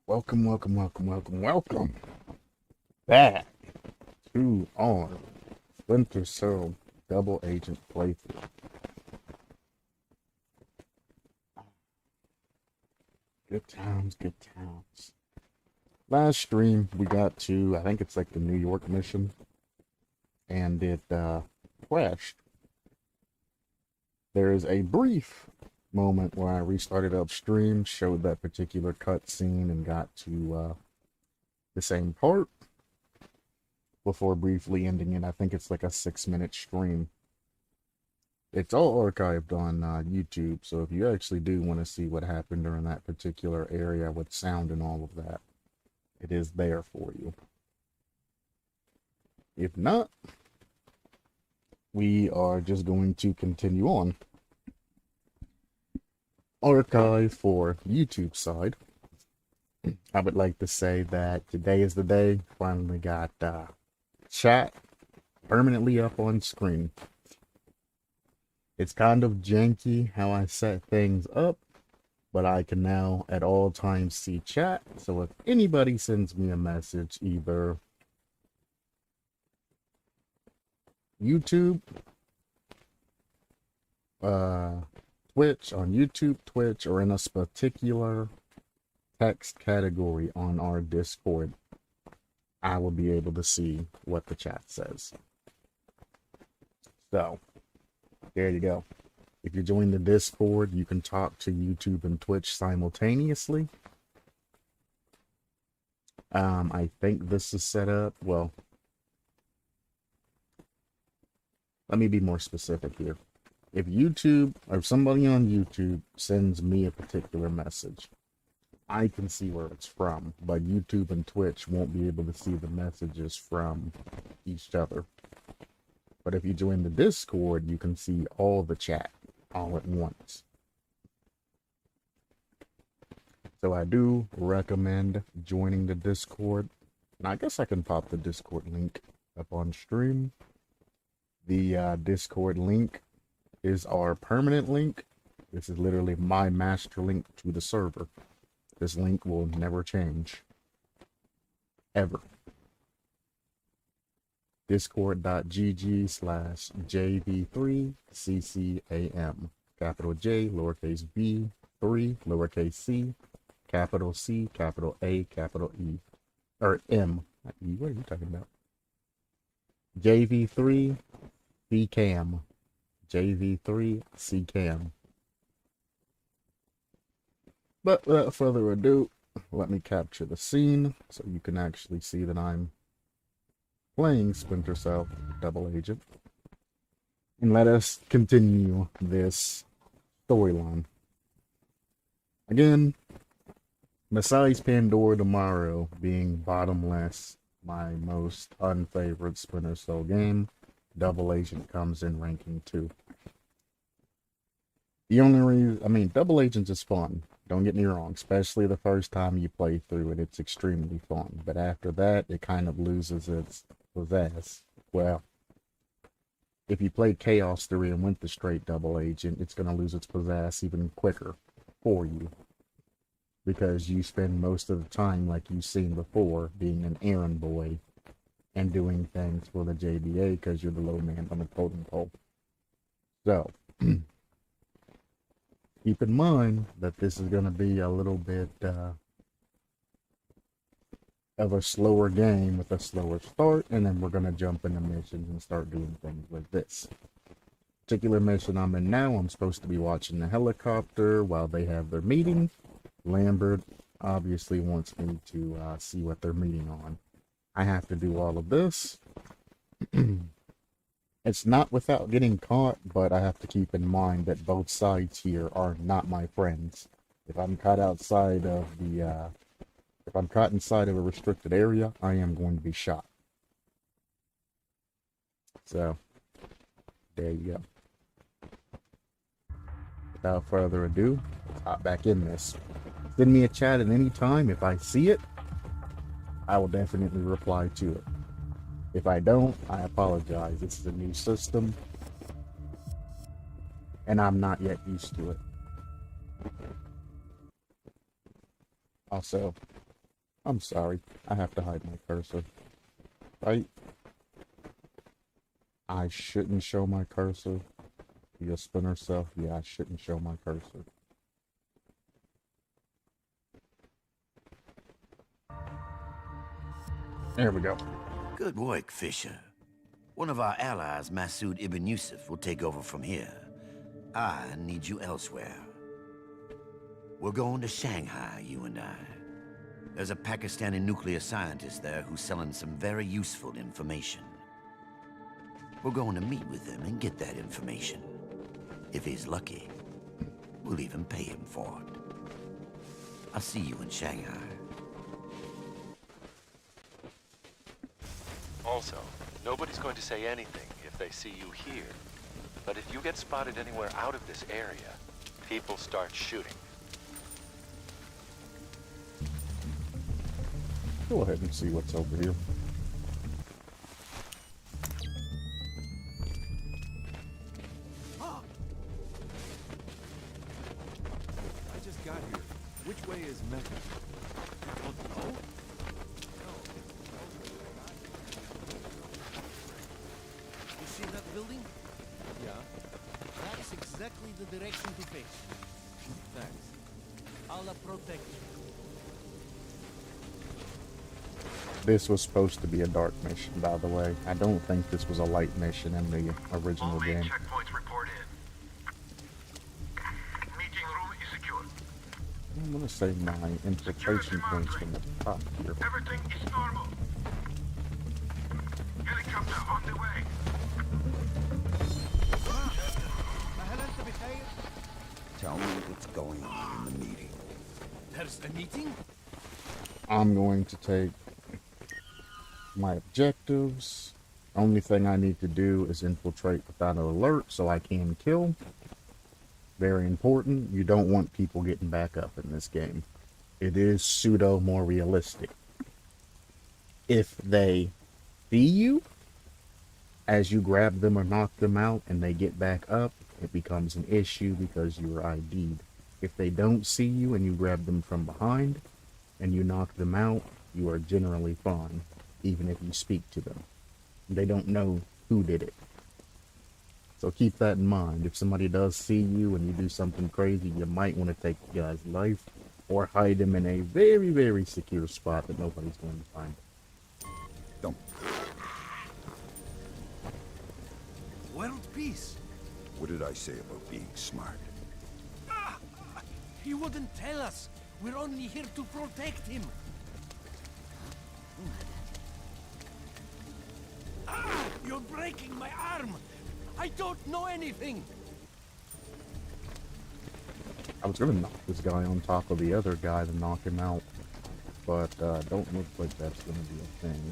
Welcome back to our Splinter Cell Double Agent playthrough. Good times, good times. Last stream we got to, I think it's like the New York mission, and it crashed. There is a brief moment where I restarted upstream, showed that particular cutscene, and got to the same part before briefly ending it. I think it's like a 6-minute stream. It's all archived on YouTube, so if you actually do want to see what happened during that particular area with sound and all of that, it is there for you. If not, we are just going to continue on. Archive for YouTube side. I would like to say that today is the day. Finally got chat permanently up on screen. It's kind of janky how I set things up, but I can now at all times see chat. So if anybody sends me a message, either YouTube, Twitch, on YouTube, Twitch, or in a particular text category on our Discord, I will be able to see what the chat says. So, there you go. If you join the Discord, you can talk to YouTube and Twitch simultaneously. I think this is set up, well, let me be more specific here. If YouTube, or somebody on YouTube sends me a particular message, I can see where it's from, but YouTube and Twitch won't be able to see the messages from each other. But if you join the Discord, you can see all the chat all at once. So I do recommend joining the Discord. And I guess I can pop the Discord link up on stream. The Discord link is our permanent link. This is literally my master link to the server. This link will never change. Ever. Discord.gg/JV3CCAM. Capital J, lowercase b, 3, lowercase c, capital C, capital A, capital E. Or M. Not E, what are you talking about? JV3CCAM. JV3CCAM. But without further ado, let me capture the scene so you can actually see that I'm playing Splinter Cell Double Agent. And let us continue this storyline. Again, besides Pandora Tomorrow being bottomless, my most unfavorite Splinter Cell game, Double Agent comes in ranking 2. The only reason, Double Agent is fun. Don't get me wrong, especially the first time you play through it, it's extremely fun. But after that, it kind of loses its pizzazz. Well, if you played Chaos 3 and went the straight Double Agent, it's going to lose its pizzazz even quicker for you. Because you spend most of the time, like you've seen before, being an errand boy and doing things for the JDA because you're the low man on the totem pole. So, keep in mind that this is going to be a little bit of a slower game with a slower start, and then we're going to jump into missions and start doing things like this. Particular mission I'm in now, I'm supposed to be watching the helicopter while they have their meeting. Lambert obviously wants me to see what they're meeting on. I have to do all of this. It's not without getting caught, but I have to keep in mind that both sides here are not my friends. If I'm caught outside of the, if I'm caught inside of a restricted area, I am going to be shot. So, there you go. Without further ado, let's hop back in this. Send me a chat at any time. If I see it, I will definitely reply to it. If I don't, I apologize. This is a new system, and I'm not yet used to it. Also, I'm sorry. I have to hide my cursor. Right? I shouldn't show my cursor. Your Splinter self, yeah, I shouldn't show my cursor. There we go. Good work, Fisher. One of our allies, Masood Ibn Yusuf, will take over from here. I need you elsewhere. We're going to Shanghai, you and I. There's a Pakistani nuclear scientist there who's selling some very useful information. We're going to meet with him and get that information. If he's lucky, we'll even pay him for it. I'll see you in Shanghai. Also, nobody's going to say anything if they see you here. But if you get spotted anywhere out of this area, people start shooting. Go ahead and see what's over here. I just got here. Which way is Mecca? Don't know. You see that building? Yeah, That's exactly the direction to face. thanks. Allah protect you. This was supposed to be a dark mission, by the way. I don't think this was a light mission in the original All main game. checkpoints report in. Meeting room is secure. I'm gonna save my infiltration points from the top here. Everything is normal. Helicopter on the way. Tell me what's going on in the meeting. There's a meeting? I'm going to take my objectives. Only thing I need to do is infiltrate without an alert so I can kill. Very important. You don't want people getting back up in this game. It is pseudo more realistic. If they see you as you grab them or knock them out and they get back up, it becomes an issue because you are ID'd. If they don't see you and you grab them from behind and you knock them out, you are generally fine, even if you speak to them. They don't know who did it. So keep that in mind. If somebody does see you and you do something crazy, you might want to take the guy's life or hide him in a very, very secure spot that nobody's going to find. Don't. World peace. What did I say about being smart? He wouldn't tell us. We're only here to protect him. You're breaking my arm. I don't know anything. I was going to knock this guy on top of the other guy to knock him out, but don't look like that's going to be a thing.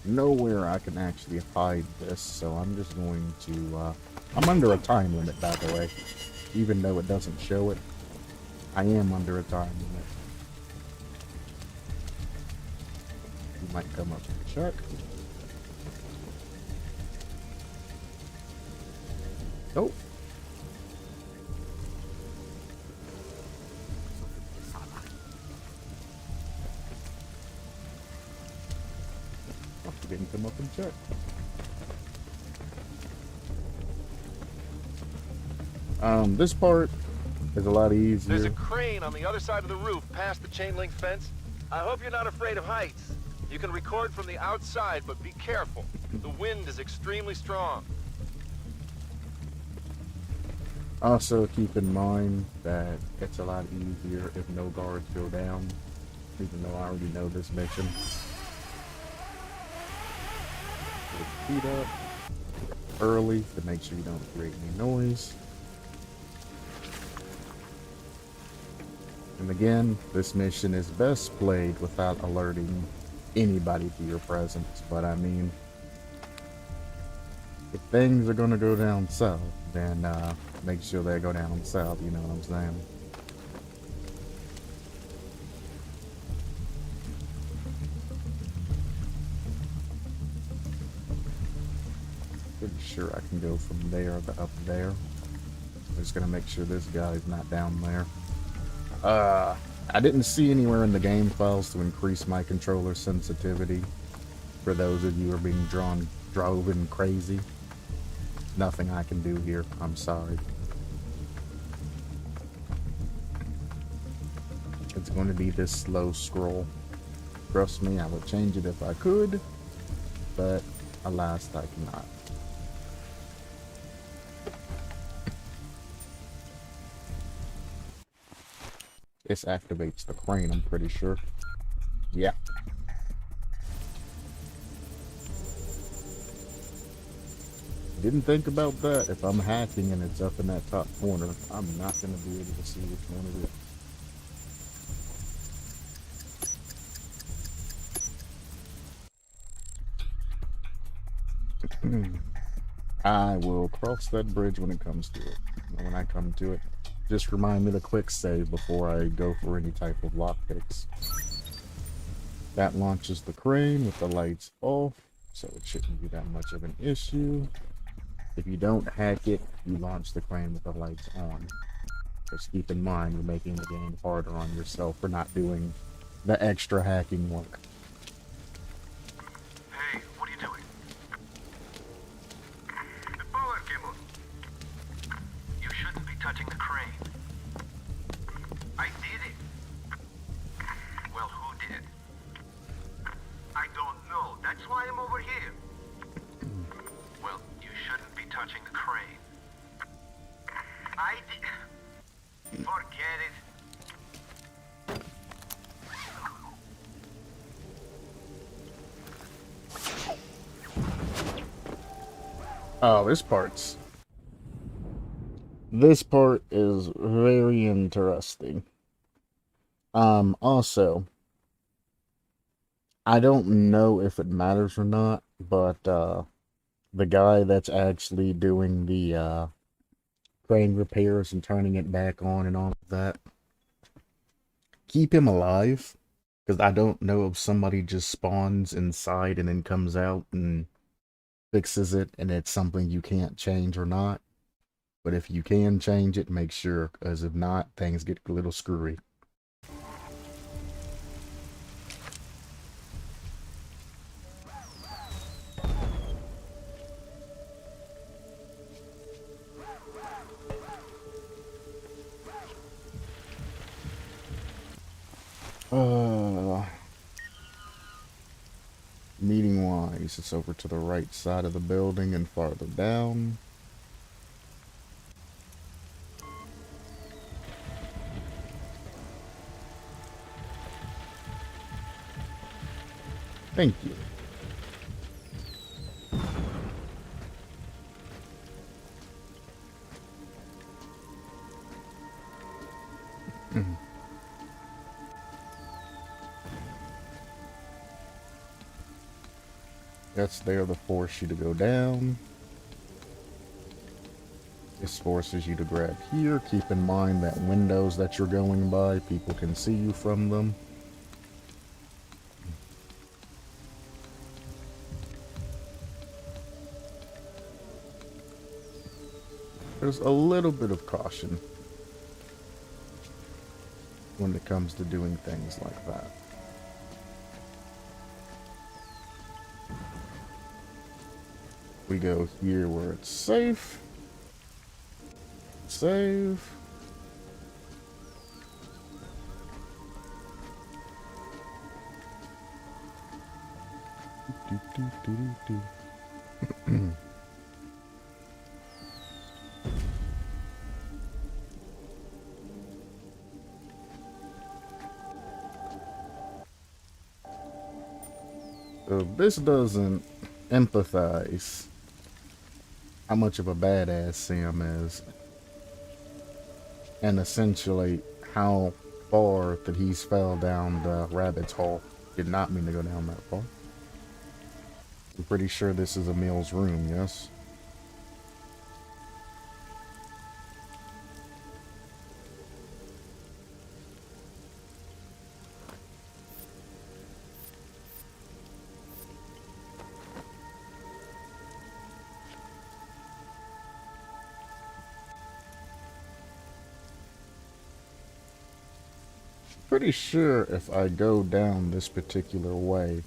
Nowhere I can actually hide this, so I'm just going to, I'm under a time limit, by the way. Even though it doesn't show it, I am under a time limit. You might come up and check. Oh. Oh, you didn't come up and check. This part is a lot easier. There's a crane on the other side of the roof past the chain link fence. I hope you're not afraid of heights. You can record from the outside, but be careful. The wind is extremely strong. Also, keep in mind that it's a lot easier if no guards go down, even though I already know this mission. Put your feet up early to make sure you don't create any noise. And again, this mission is best played without alerting anybody to your presence, but I mean, if things are gonna go down south, then make sure they go down south, you know what I'm saying? Pretty sure I can go from there to up there. I'm just gonna make sure this guy's not down there. I didn't see anywhere in the game files to increase my controller sensitivity. For those of you who are being driven crazy, nothing I can do here. I'm sorry. It's going to be this slow scroll. Trust me, I would change it if I could, but alas, I cannot. This activates the crane, I'm pretty sure. Yeah. Didn't think about that. If I'm hacking and it's up in that top corner, I'm not going to be able to see which one it is. I will cross that bridge when it comes to it. And when I come to it, just remind me to quick save before I go for any type of lockpicks. That launches the crane with the lights off, so it shouldn't be that much of an issue. If you don't hack it, you launch the crane with the lights on. Just keep in mind you're making the game harder on yourself for not doing the extra hacking work. Hey, what are you doing? The power cable. You shouldn't be touching the crane. I did it. Well, who did? I don't know. That's why I'm over here. Well, you shouldn't be touching the crane. I did. Forget it. Oh, this part is very interesting. Also, I don't know if it matters or not, but the guy that's actually doing the crane repairs and turning it back on and all of that, keep him alive, because I don't know if somebody just spawns inside and then comes out and fixes it and it's something you can't change or not. But if you can change it, make sure, because if not, things get a little screwy. Meeting wise, it's over to the right side of the building and farther down. Thank you. That's there to force you to go down. This forces you to grab here. Keep in mind that windows that you're going by, people can see you from them. There's a little bit of caution when it comes to doing things like that. We go here where it's safe. Save. So this doesn't empathize how much of a badass Sam is, and essentially how far that he's fell down the rabbit's hole. Did not mean to go down that far. I'm pretty sure this is Emil's room, yes? pretty sure if I go down this particular way,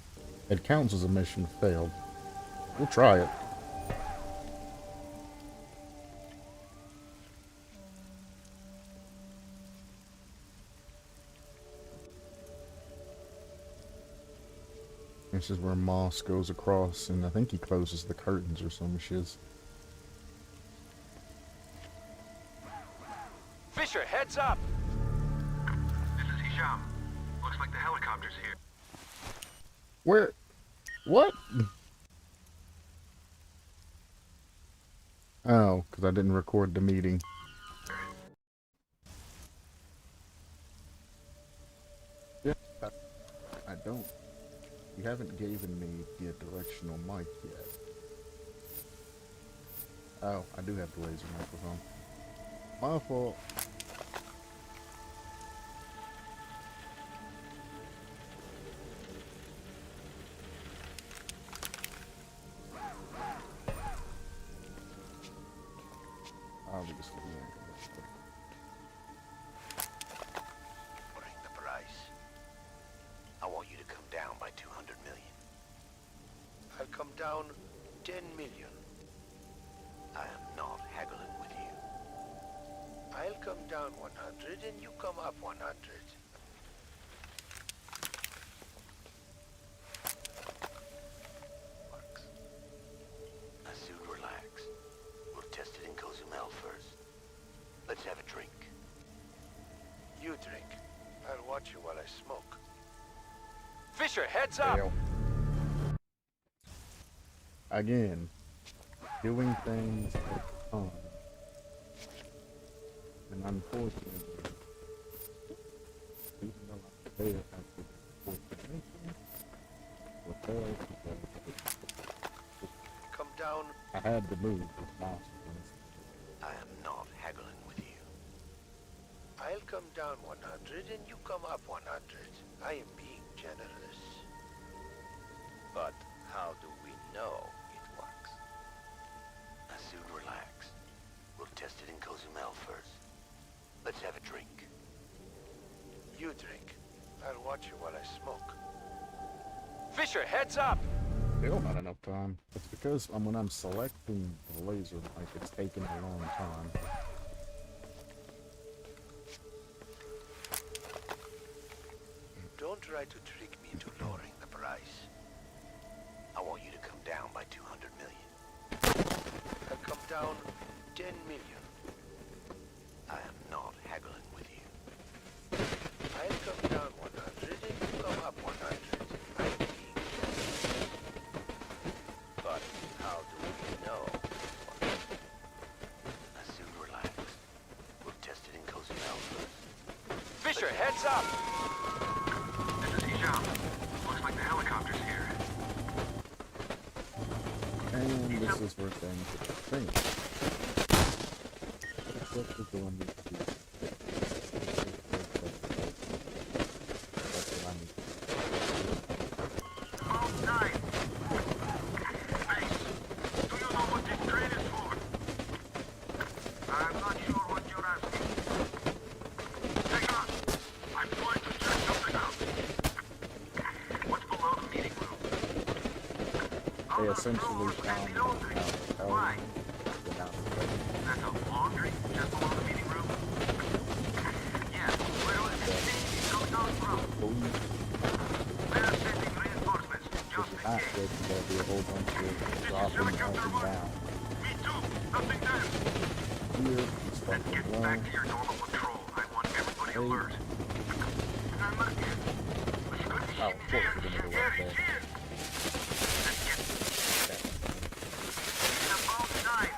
it counts as a mission failed. We'll try it. This is where Moss goes across, and I think he closes the curtains or some shiz. Fisher, heads up! This is Hisham. Looks like the helicopter's here. Where? What? Oh, because I didn't record the meeting. Yeah, I don't. You haven't given me the directional mic yet. Oh, I do have the laser microphone. My fault. Obviously, Bring the price. I want you to come down by 200 million. I'll come down 10 million. I am not haggling with you. I'll come down 100 and you come up 100. Works. Masood, relax. We'll test it in Cozumel first. Let's have a drink. You drink. I'll watch you while I smoke. Fisher, heads up! fail. Again, doing things at the time. And unfortunately, even though I'm there after the coordination, with her, Come down. I had to move with Moss. I am not haggling with you. I'll come down 100 and you come up 100. I am being generous. But how do we know it works? Masood, relax. We'll test it in Cozumel first. Let's have a drink. You drink. I'll watch you while I smoke. Fisher, heads up! Still not enough time. It's because when I'm selecting the laser mic, it's taking a long time. Don't try to trick me into lowering the price. I want you to come down by 200 million. I'll come down 10 million. I am not haggling with you. I'll come down 100 and you come up 100. I'm being generous. But how do we know it works? Masood, relax. We'll test it in Cozumel first. Fisher, heads up! This is Hisham. Looks like the helicopter's here. And this is where things change. Except for the one you see. That's what I need. All nine. Base, do you know what this train is for? I'm not sure what you're asking. Hang on. I'm going to check something out. What's below the meeting room? They essentially found Why? without That's a laundry just below the meeting room? Yeah, where was this thing coming out from? We're sending reinforcements just in not case. good, there'll be a whole bunch of dropping up and down. Me too. Nothing there. Here, it's Then fucking get low. back to your normal patrol. I want everybody Hey. alert. Remember, it's good to see Oh, me of course there. we're gonna go Here, right there. here. Then get in about 9.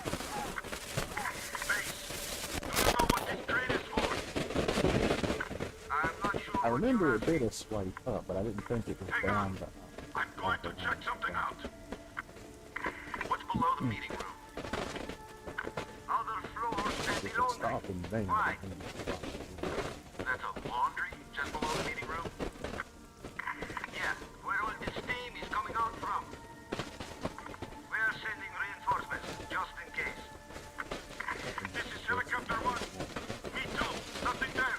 Base, do you know what this train is for? I'm not sure I what remember you're it did a swipe up, but I didn't think it was Hang down. on. But I'm going to check something out. What's below the meeting room? Other floors and if below it's stopping there, Why? I think it's stopping. That's a laundry just below the meeting room? Yeah, where all this steam is coming out from. We're sending reinforcements, just in case. This is helicopter 1. Me too, nothing there.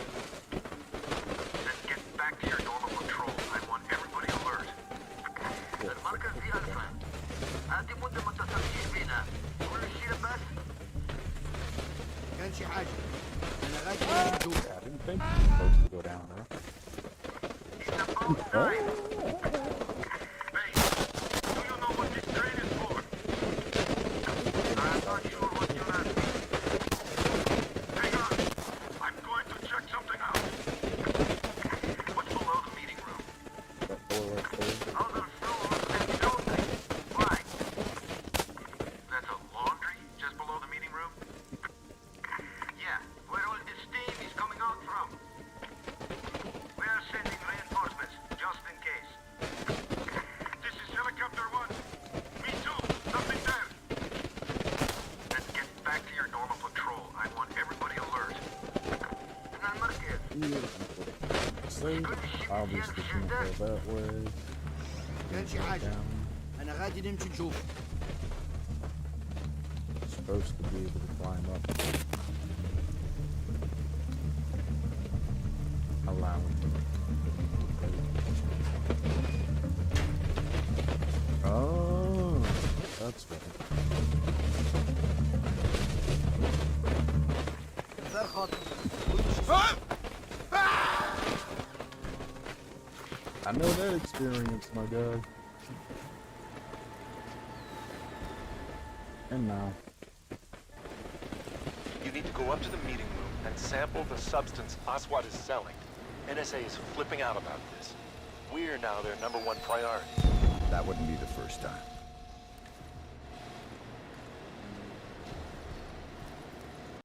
Then get هذه مدة متصلين بينا. والشيء بس كان شي حاجة. أنا غادي نشوف. I didn't think you were supposed to go down there. it's about time. Hey, do you know what this train is for? I'm not sure what you're asking. Hang on. I'm going to check something out. What's below the meeting room? That door right there. Other floors and buildings. Why? That's a laundry just below the meeting room? Yeah, where all this steam is coming out from. We are sending reinforcements, just in case. This is Helicopter 1. Me too. Nothing there. Let's get back to your normal patrol. I want everybody alert. See, obviously can't go that way. كان شي حاجة. Down. أنا غادي نمشي نشوف. Supposed to be able to climb up. Allow it. Oh, that's better. دار خاطر. I know that experience, my guy. And now. You need to go up to the meeting room and sample the substance Aswad is selling. NSA is flipping out about this. We're now their #1 priority. That wouldn't be the first time.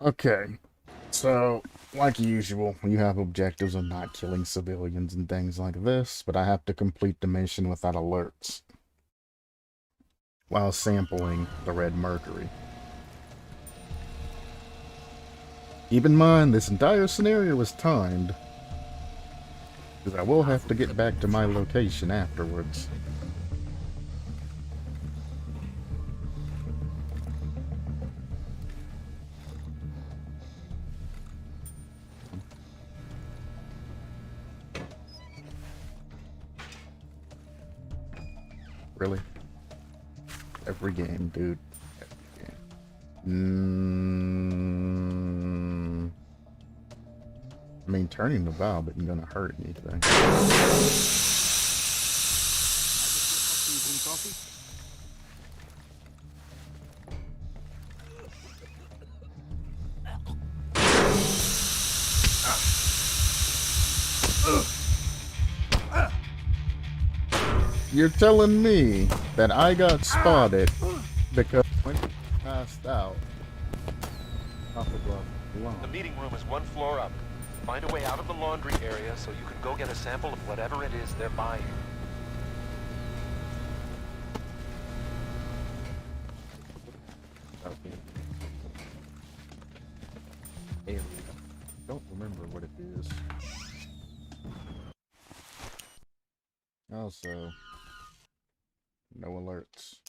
Okay. So, like usual, you have objectives of not killing civilians and things like this, but I have to complete the mission without alerts while sampling the red mercury. Keep in mind, this entire scenario is timed, because I will have to get back to my location afterwards. Really? Every game, dude. Every game. I mean, turning the valve isn't gonna hurt anything. You're telling me that I got spotted because when I passed out off of the lawn. The meeting room is 1 floor up. Find a way out of the laundry area so you can go get a sample of whatever it is they're buying. Okay. Area. Don't remember what it is. Also, no alerts.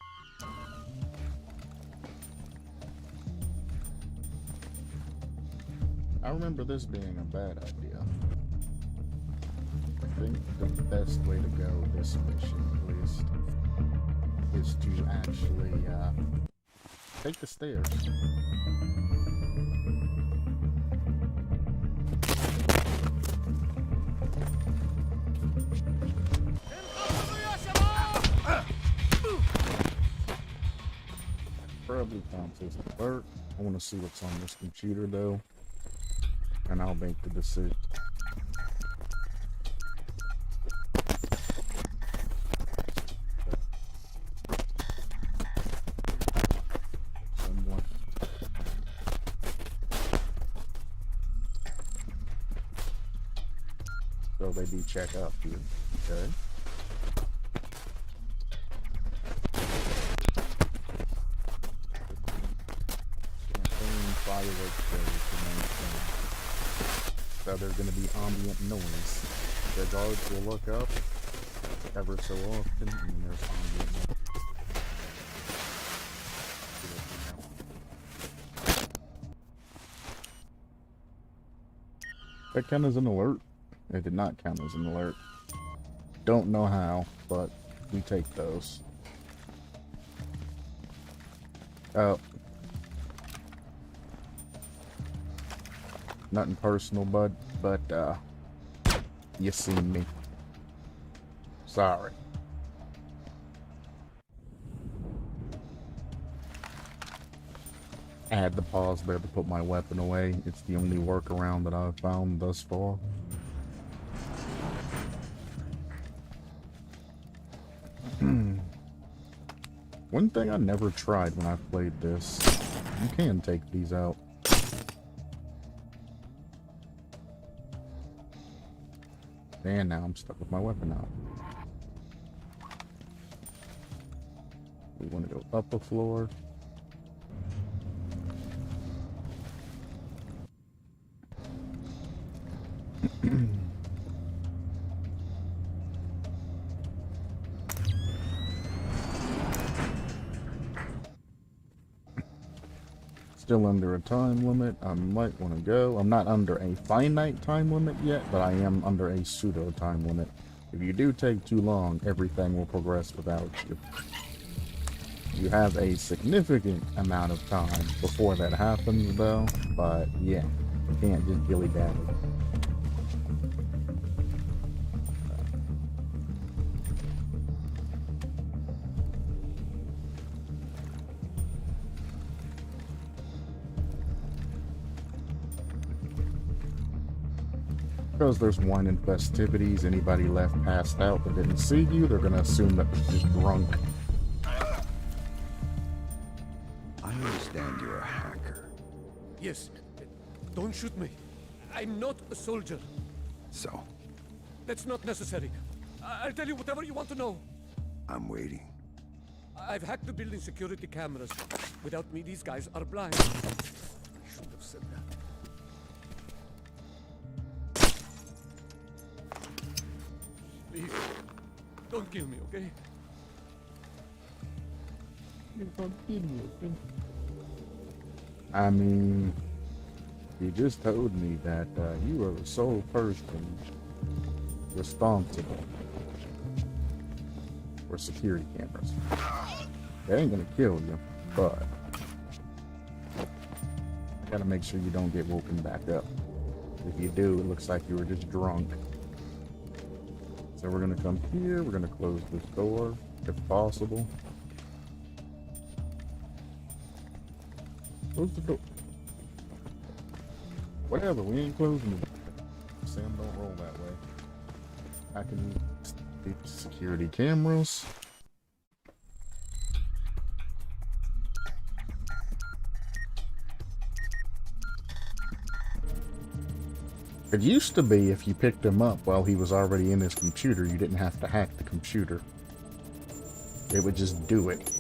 I remember this being a bad idea. I think the best way to go this mission, at least, is to actually take the stairs. Probably counts as an alert. I want to see what's on this computer though, and I'll make the decision. Someone. So they do check up here. Okay. Fireworks shows the main thing. So there's going to be ambient noise. The guards will look up ever so often, and there's ambient noise. That count as an alert? It did not count as an alert. Don't know how, but we take those. Oh. Nothing personal, bud, but, you seen me. Sorry. I had to pause there to put my weapon away. It's the only workaround that I've found thus far. One thing I never tried when I played this, you can take these out. And now I'm stuck with my weapon out. We want to go up a floor. Still under a time limit. I might want to go. I'm not under a finite time limit yet, but I am under a pseudo time limit. If you do take too long, everything will progress without you. You have a significant amount of time before that happens, though, but yeah, you can't just dilly-dally. Because there's wine and festivities, anybody left passed out that didn't see you, they're gonna assume that they're just drunk. I understand you're a hacker. Yes. Don't shoot me. I'm not a soldier. So, That's not necessary. I'll tell you whatever you want to know. I'm waiting. I've hacked the building security cameras. Without me, these guys are blind. I shouldn't have said that. Please, don't kill me, okay? I mean, you just told me that you are the sole person responsible for security cameras. They ain't gonna kill you, but I gotta make sure you don't get woken back up. If you do, it looks like you were just drunk. So we're gonna come here, we're gonna close this door, if possible. Close the door. Whatever, we ain't closing the door. Sam, don't roll that way. I can see security cameras. It used to be if you picked him up while he was already in his computer, you didn't have to hack the computer. It would just do it.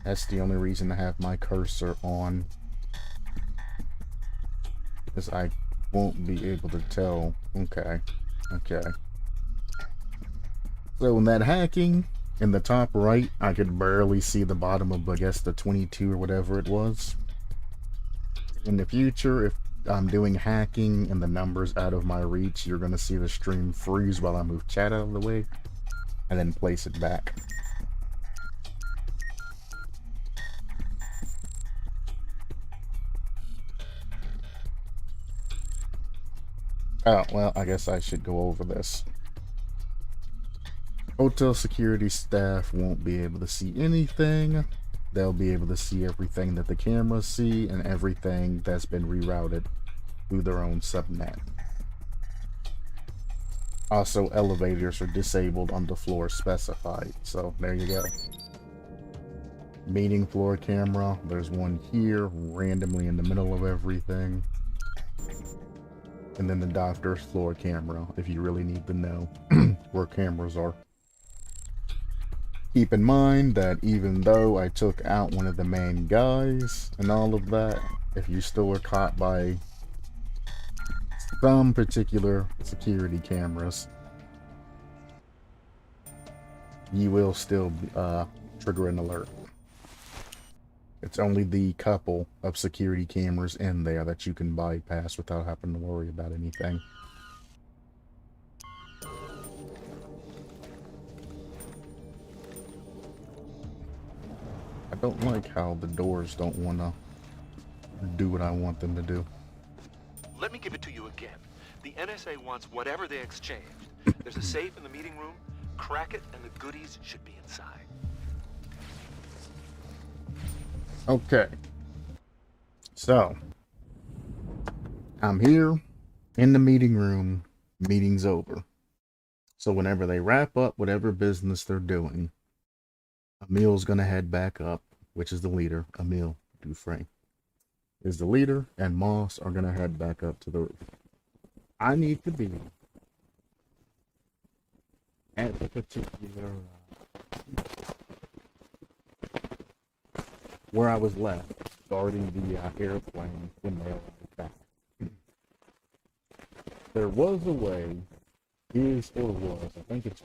That's the only reason I have my cursor on. Because I won't be able to tell. Okay. Okay. So in that hacking, in the top right, I could barely see the bottom of, I guess, the 22 or whatever it was. In the future, if I'm doing hacking and the number's out of my reach, you're going to see the stream freeze while I move chat out of the way and then place it back. Oh, well, I guess I should go over this. Hotel security staff won't be able to see anything. They'll be able to see everything that the cameras see and everything that's been rerouted through their own subnet. Also, elevators are disabled on the floor specified, so there you go. Meeting floor camera, there's one here, randomly in the middle of everything. And then the doctor's floor camera, if you really need to know where cameras are. Keep in mind that even though I took out one of the main guys and all of that, if you still are caught by some particular security cameras, you will still trigger an alert. It's only the couple of security cameras in there that you can bypass without having to worry about anything. don't like how the doors don't want to do what I want them to do. Let me give it to you again. The NSA wants whatever they exchanged. There's a safe in the meeting room. Crack it, and the goodies should be inside. Okay. So, I'm here in the meeting room. Meeting's over. So whenever they wrap up whatever business they're doing, Emil's going to head back up, which is the leader. Emil Dufresne is the leader, and Moss are going to head back up to the roof. I need to be at the particular where I was left, guarding the airplane when they arrived back. There was a way, I think it's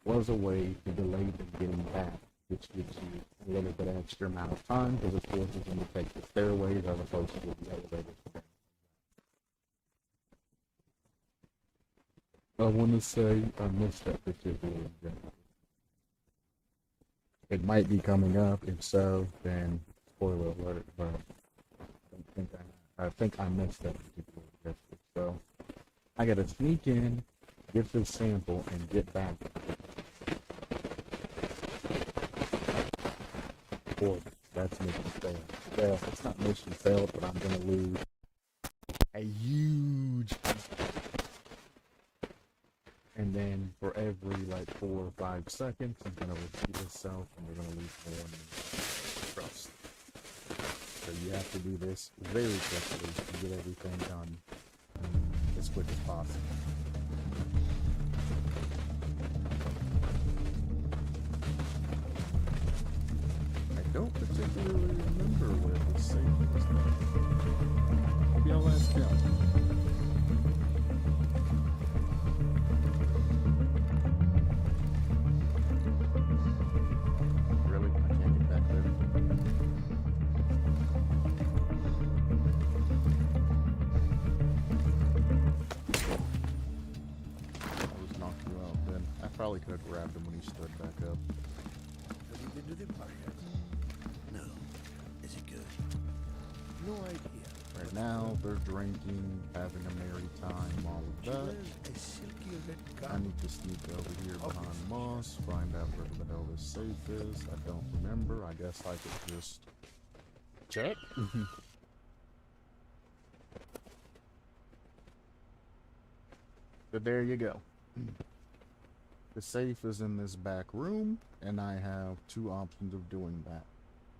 was a way to delay them getting back, which gives you a little bit extra amount of time, because it forces them to take the stairways as opposed to the elevators. I want to say I missed that particular example. It might be coming up. If so, then spoiler alert. But I think I missed that particular objective. So I gotta sneak in, get this sample, and get back. Or that's mission failed. Well, it's not mission failed, but I'm gonna lose a huge. And then for every like 4 or 5 seconds, I'm gonna repeat itself, and we're gonna lose more trust. So you have to do this very quickly to get everything done as quick as possible. I don't particularly remember where the safe is though. Maybe I'll ask him. Probably could have grabbed him when he stood back up. No. Is it good? No idea. Right now, they're drinking, having a merry time, all of that. I need to sneak over here behind Moss, find out where the hell this safe is. I don't remember. I guess I could just check. But there you go. The safe is in this back room, and I have 2 options of doing that.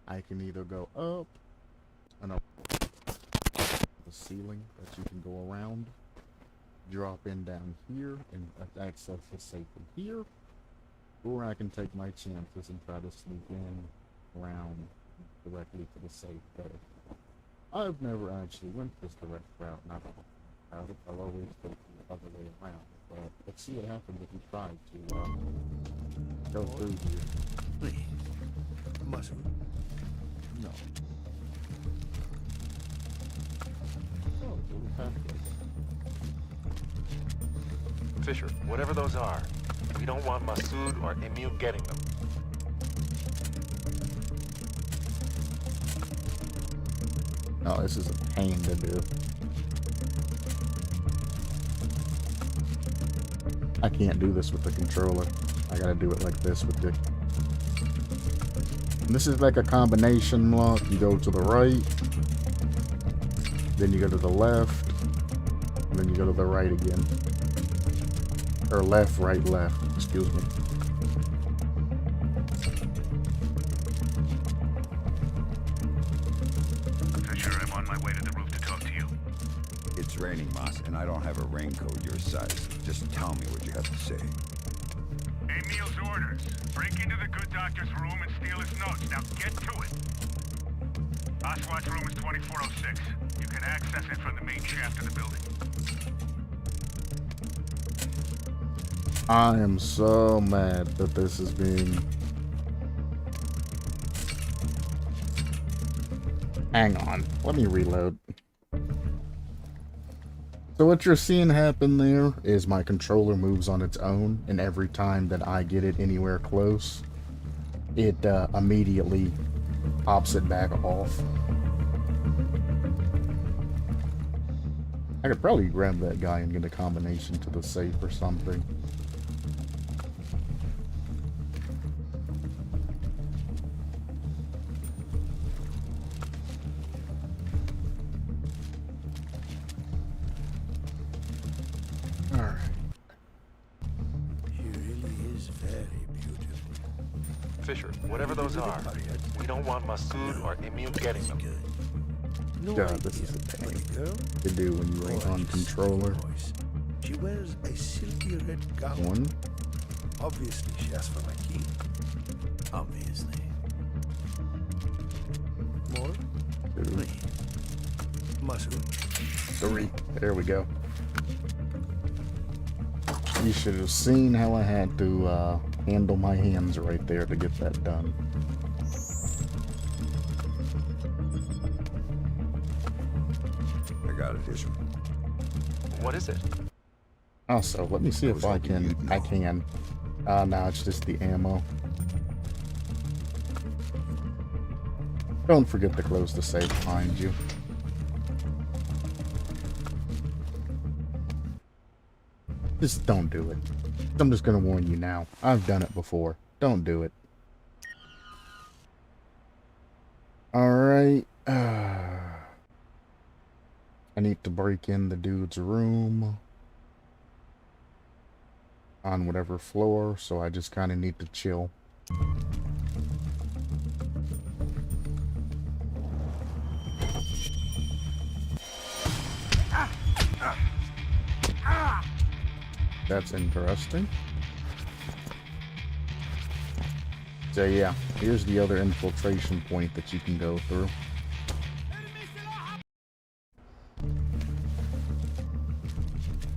I can either go up and up the ceiling that you can go around, drop in down here, and access the safe from here, or I can take my chances and try to sneak in around directly to the safe there. I've never actually went this direct route, not out it. I'll always go the other way around. But let's see what happens if you try to go through here. Please. Must. No. Oh, it's a little pathway. Fisher, whatever those are, we don't want Masood or Emil getting them. Oh, this is a pain to do. I can't do this with the controller. I gotta do it like this with the... And this is like a combination lock. You go to the right, then you go to the left, and then you go to the right again. Or left, right, left. Excuse me. Fisher, I'm on my way to the roof to talk to you. It's raining, Moss, and I don't have a raincoat your size. Just tell me what you have to say. Emil's orders. Break into the good doctor's room and steal his notes. Now get to it. Oswald's room is 2406. You can access it from the main shaft of the building. I am so mad that this is being... Hang on. Let me reload. So what you're seeing happen there is my controller moves on its own, and every time that I get it anywhere close, it immediately pops it back off. I could probably grab that guy and get a combination to the safe or something. Alright. She really is very beautiful. Fisher, whatever those are, we don't want Masood or Emil getting them. No God, idea, this is a but pain the girl, to do when you ain't on controller. voice. She wears a silky red gown. One. Obviously, she asked for my key. Obviously. More? Two. Masood. Three. There we go. You should have seen how I had to handle my hands right there to get that done. I got it, Isham. What is it? Also, let me see I if was I hoping can. you'd know. I can. No, it's just the ammo. Don't forget to close the safe behind you. Just don't do it. I'm just gonna warn you now. I've done it before. Don't do it. Alright. I need to break in the dude's room on whatever floor, so I just kind of need to chill. That's interesting. So yeah, here's the other infiltration point that you can go through.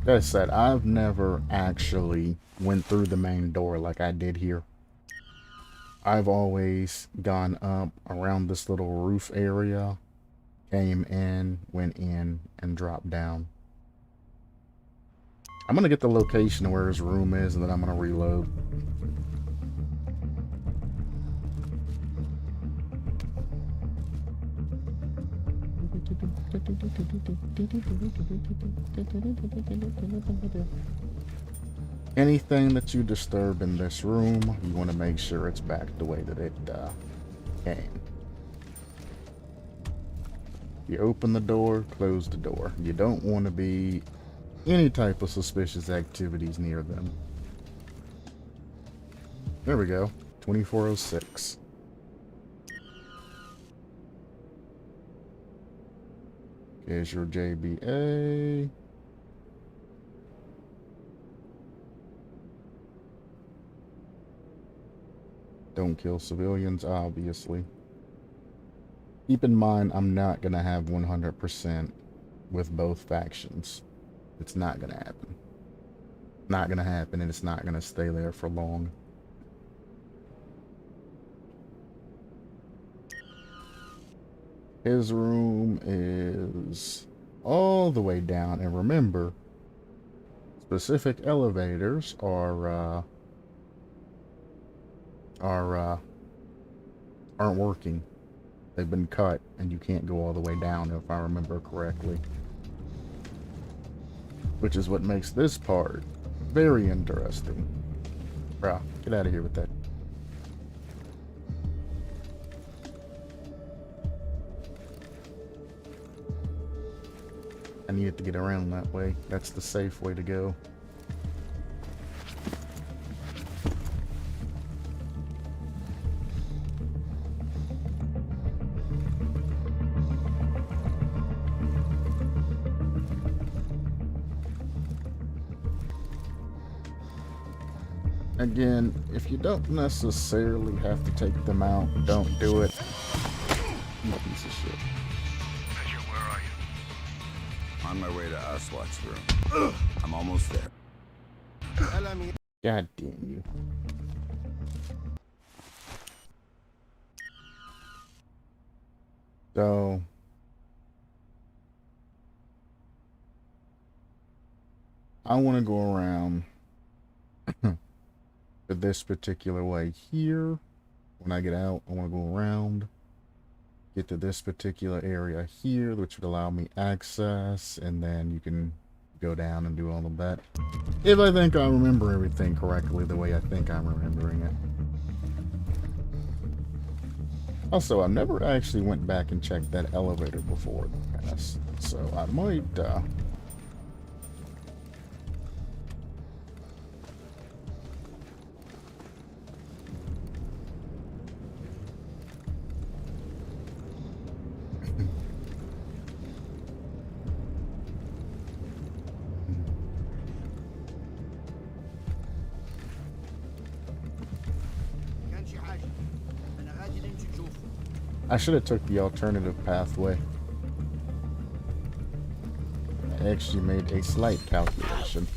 Like I said, I've never actually went through the main door like I did here. I've always gone up around this little roof area, came in, went in, and dropped down. I'm gonna get the location of where his room is, and then I'm gonna reload. Anything that you disturb in this room, you want to make sure it's back the way that it came. You open the door, close the door. You don't want to be any type of suspicious activities near them. There we go. 2406. Here's your JBA. Don't kill civilians, obviously. Keep in mind, I'm not going to have 100% with both factions. It's not going to happen. Not going to happen, and it's not going to stay there for long. His room is all the way down, and remember, specific elevators aren't working. They've been cut, and you can't go all the way down, if I remember correctly. Which is what makes this part very interesting. Bruh, get out of here with that. I needed to get around that way. That's the safe way to go. Again, if you don't necessarily have to take them out, don't do it. You piece of shit. Fisher, where are you? On my way to Aswat's room. I'm almost there. God damn you. So I want to go around to this particular way here, when I get out, I want to go around, get to this particular area here, which would allow me access, and then you can go down and do all of that. If I think I remember everything correctly the way I think I'm remembering it. Also, I never actually went back and checked that elevator before the past, so I might, I should have took the alternative pathway. I actually made a slight calculation.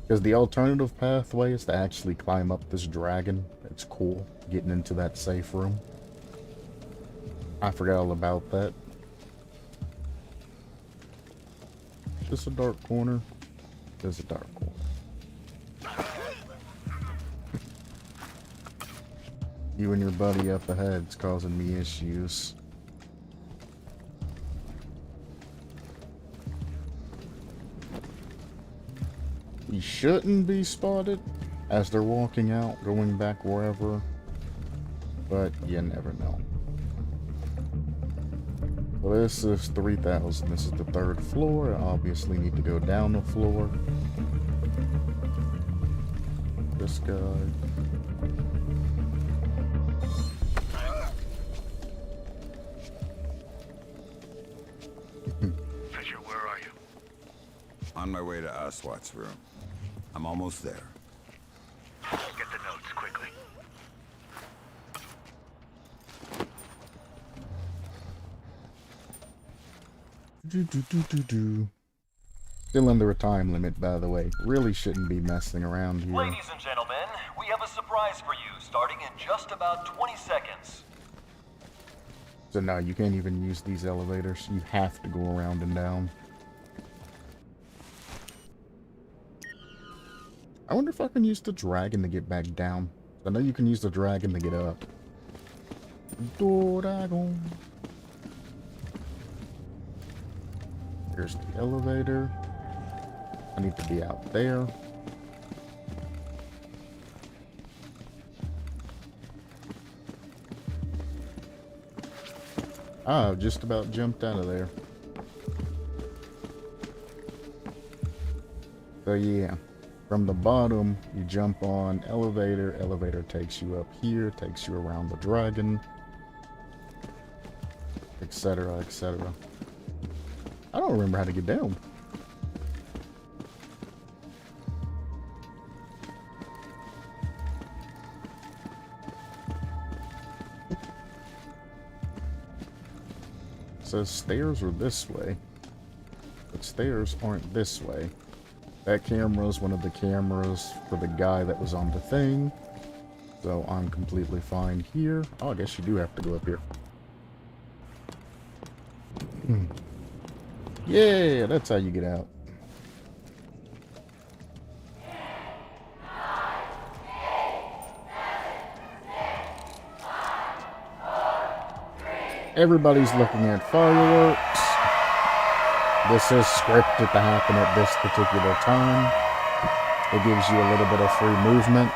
Because the alternative pathway is to actually climb up this dragon. It's cool, getting into that safe room. I forgot all about that. Is this a dark corner? There's a dark corner. You and your buddy up ahead's causing me issues. You shouldn't be spotted as they're walking out, going back wherever, but you never know. Well, this is 3000. This is the 3rd floor. I obviously need to go down the floor. This guy. Fisher, where are you? On my way to Aswat's room. I'm almost there. Get the notes quickly. Still under a time limit, by the way. Really shouldn't be messing around here. Ladies and gentlemen, we have a surprise for you, starting in just about 20 seconds. So no, you can't even use these elevators. You have to go around and down. I wonder if I can use the dragon to get back down. I know you can use the dragon to get up. Dragon. Here's the elevator. I need to be out there. Ah, just about jumped out of there. So yeah, from the bottom, you jump on elevator. Elevator takes you up here, takes you around the dragon, etc., etc. I don't remember how to get down. It says stairs are this way, but stairs aren't this way. That camera is one of the cameras for the guy that was on the thing, so I'm completely fine here. Oh, I guess you do have to go up here. Yeah, that's how you get out. Everybody's looking at fireworks. This is scripted to happen at this particular time. It gives you a little bit of free movement.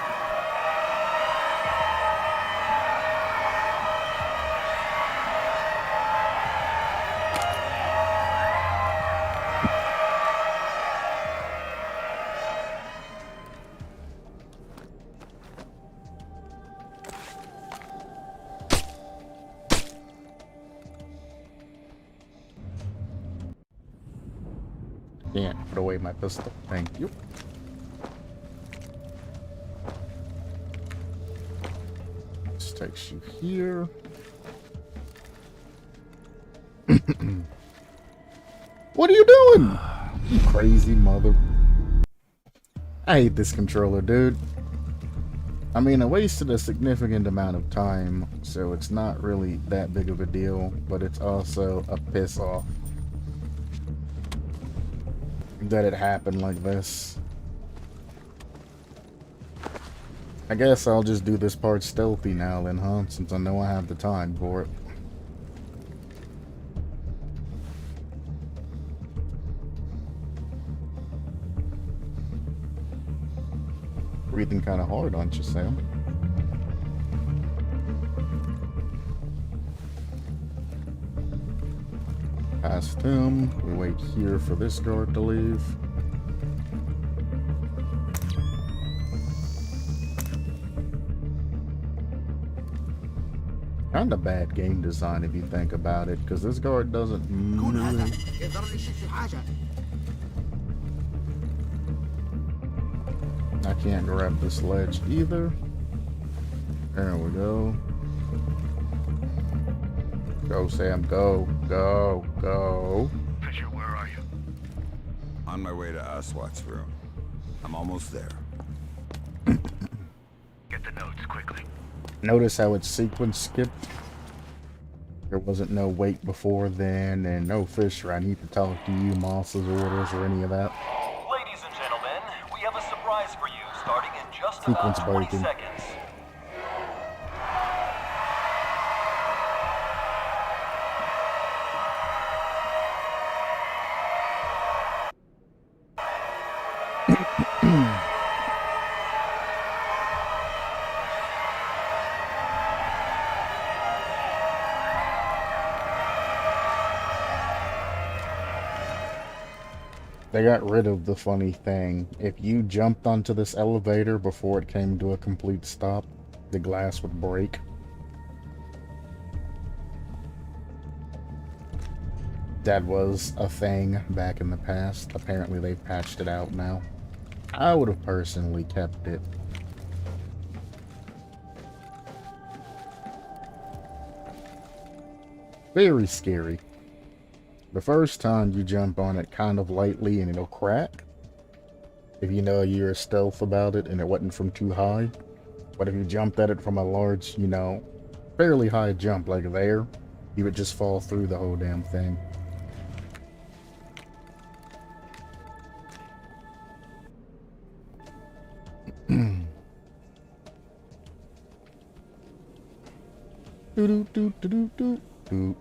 Can't put away my pistol. Thank you. This takes you here. What are you doing? You crazy mother. I hate this controller, dude. I mean, I wasted a significant amount of time, so it's not really that big of a deal, but it's also a piss off that it happened like this. I guess I'll just do this part stealthy now then, huh? Since I know I have the time for it. Breathing kind of hard, aren't you, Sam? Past him. We wait here for this guard to leave. Kinda bad game design if you think about it, because this guard doesn't move. I can't grab this ledge either. There we go. Go, Sam, go, go, go. Fisher, where are you? On my way to Aswat's room. I'm almost there. Get the notes quickly. Notice how its sequence skipped? There wasn't no wait before then, and no Fisher, I need to talk to you, Moss's orders, or any of that. Ladies and gentlemen, we have a surprise for you starting in just Sequence about 20 breaking. seconds. They got rid of the funny thing. If you jumped onto this elevator before it came to a complete stop, the glass would break. That was a thing back in the past. Apparently they've patched it out now. I would have personally kept it. Very scary. The first time you jump on it kind of lightly and it'll crack. If you know you're stealth about it and it wasn't from too high. But if you jumped at it from a large, you know, fairly high jump like there, you would just fall through the whole damn thing. Do do do do do do do.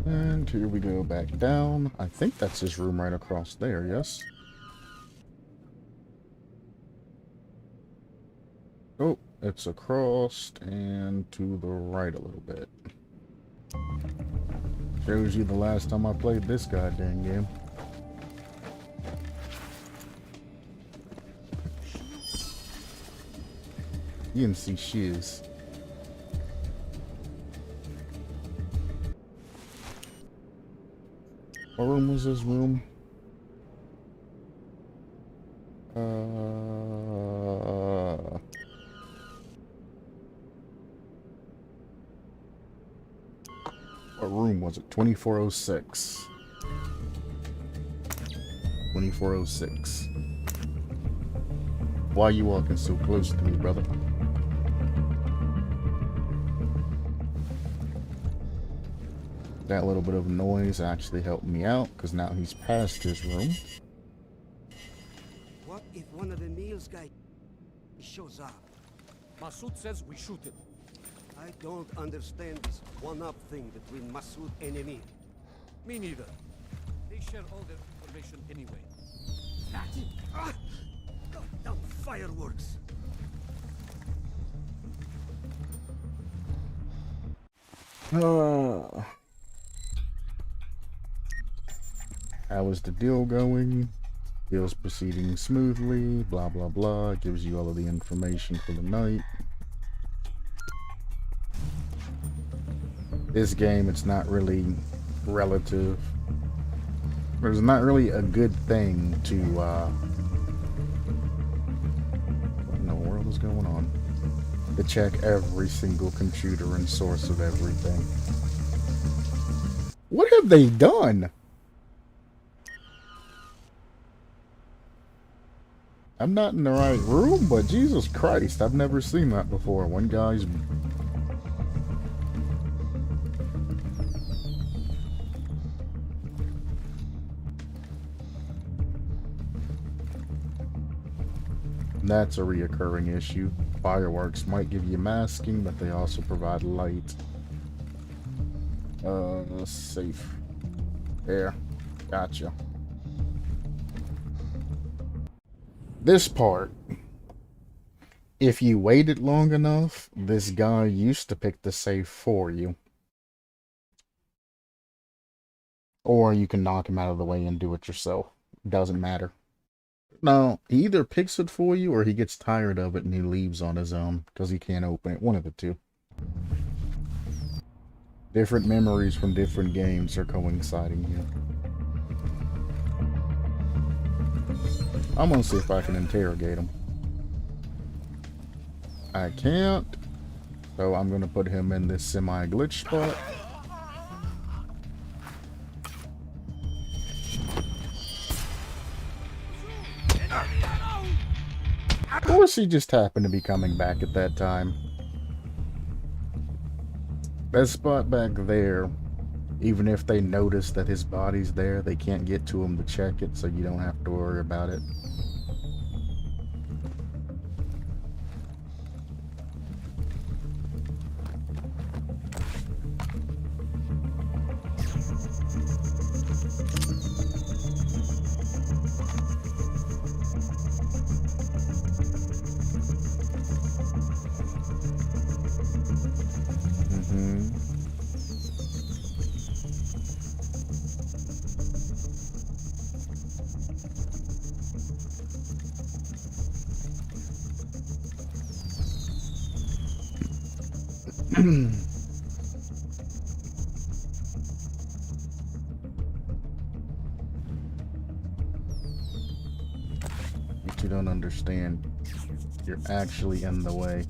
And here we go back down. I think that's his room right across there, yes? Oh, it's across and to the right a little bit. Shows you the last time I played this goddamn game. You didn't see shiz. What room was his room? What room was it? 2406. 2406. Why are you walking so close to me, brother? That little bit of noise actually helped me out, because now he's past his room. What if one of the Niels guys shows up? Masood says we shoot him. I don't understand this one-up thing between Masood and Emir. Me neither. They share all their information anyway. That's it. Ah! Goddamn fireworks! How is the deal going? Deal's proceeding smoothly, blah blah blah. It gives you all of the information for the night. This game, it's not really relative. There's not really a good thing to, what in the world is going on? To check every single computer and source of everything. What have they done? I'm not in the right room, but Jesus Christ, I've never seen that before. One guy's That's a reoccurring issue. Fireworks might give you masking, but they also provide light. Safe. There. Gotcha. This part, if you waited long enough, this guy used to pick the safe for you. Or you can knock him out of the way and do it yourself. Doesn't matter. No, he either picks it for you or he gets tired of it and he leaves on his own because he can't open it. One of the two. Different memories from different games are coinciding here. I'm gonna see if I can interrogate him. I can't. So I'm gonna put him in this semi-glitch spot. Of course he just happened to be coming back at that time. That spot back there, even if they notice that his body's there, they can't get to him to check it, so you don't have to worry about it. But you don't understand. You're actually in the way.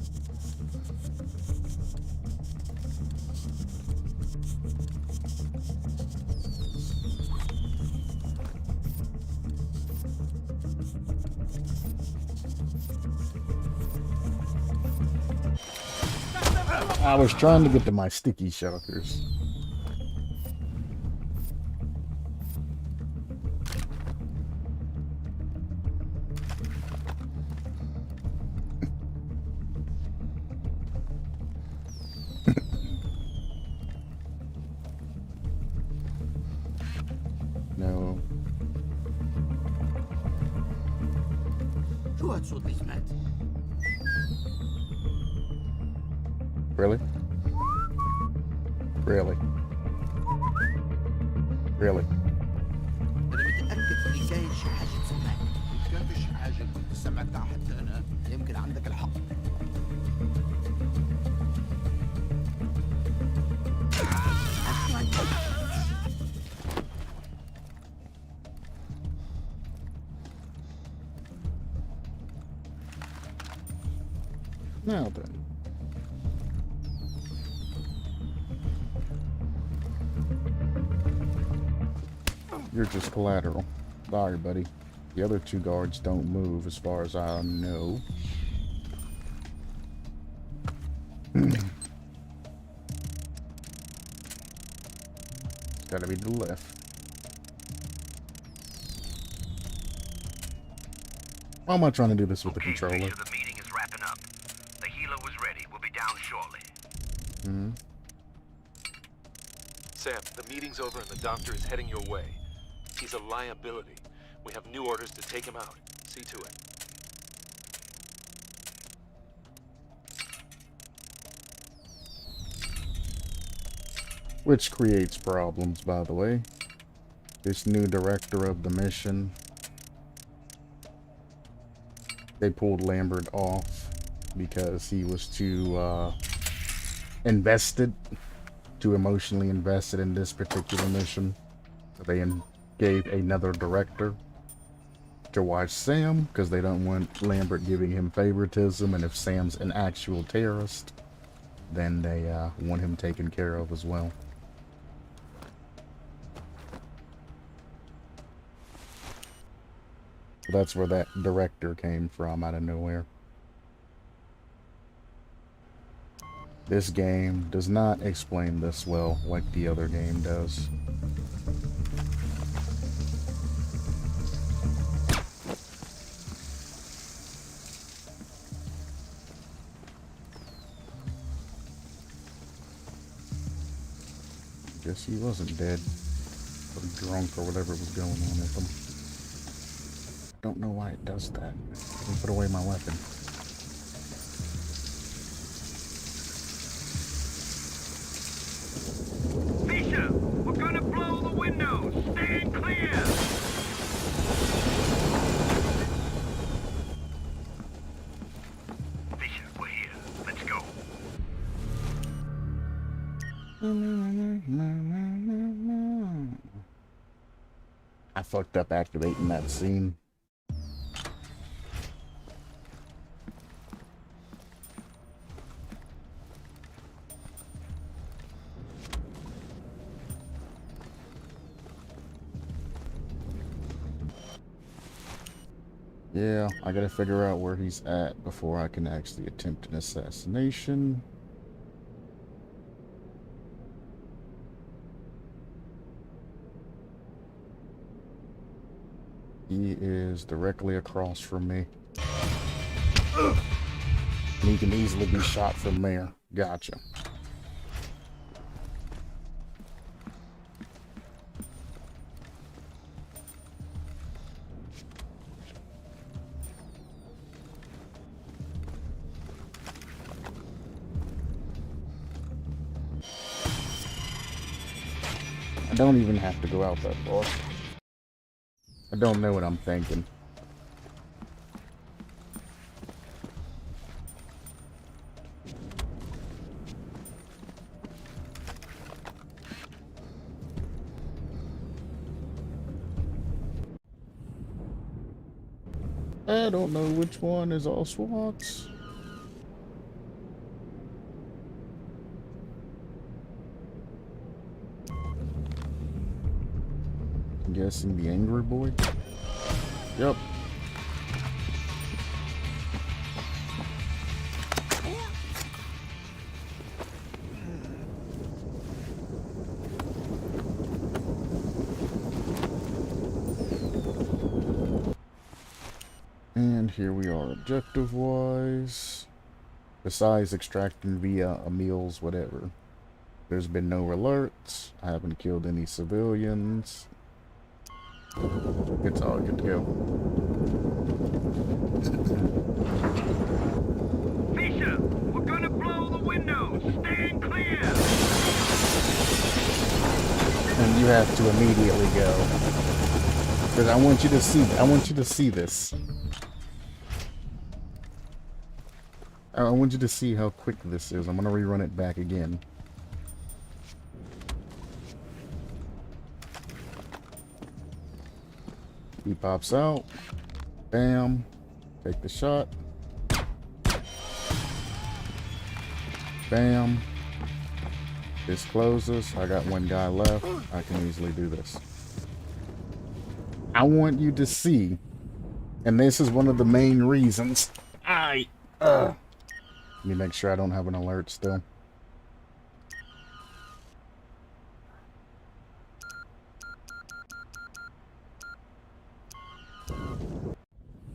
I was trying to get to my sticky shelters. No. Really? Really? Really? أنا متأكد إن جاي شي حاجة تسمعك. إن كان في شي حاجة كنت سمعتها حتى أنا يمكن عندك الحق. Now then. You're just collateral. Sorry, buddy. The other two guards don't move as far as I know. It's gotta be to the left. Why am I trying to do this with the controller? Fisher, the meeting is wrapping up. The healer was ready. We'll be down shortly. Sam, the meeting's over and the doctor is heading your way. He's a liability. We have new orders to take him out. See to it. Which creates problems, by the way. This new director of the mission, they pulled Lambert off because he was too too emotionally invested in this particular mission. So they gave another director to watch Sam because they don't want Lambert giving him favoritism, and if Sam's an actual terrorist, then they want him taken care of as well. That's where that director came from, out of nowhere. This game does not explain this well like the other game does. guess he wasn't dead. Or drunk or whatever was going on with him. Don't know why it does that. Let me put away my weapon. Fisher, we're gonna blow the windows. Stand clear. Fisher, we're here. Let's go. I fucked up activating that scene. Yeah, I gotta figure out where he's at before I can actually attempt an assassination. He is directly across from me. And he can easily be shot from there. Gotcha. I don't even have to go out that far. I don't know what I'm thinking. I don't know which one is all SWATs. I'm guessing the angry boy. Yep. And here we are, objective-wise. Besides extracting via meals, whatever. There's been no alerts. I haven't killed any civilians. It's all good to go. Fisher, we're gonna blow the windows. Stand clear. And you have to immediately go. Because I want you to see this. I want you to see how quick this is. I'm gonna rerun it back again. He pops out. Bam. Take the shot. Bam. This closes. I got one guy left. I can easily do this. I want you to see, and this is one of the main reasons let me make sure I don't have an alert still.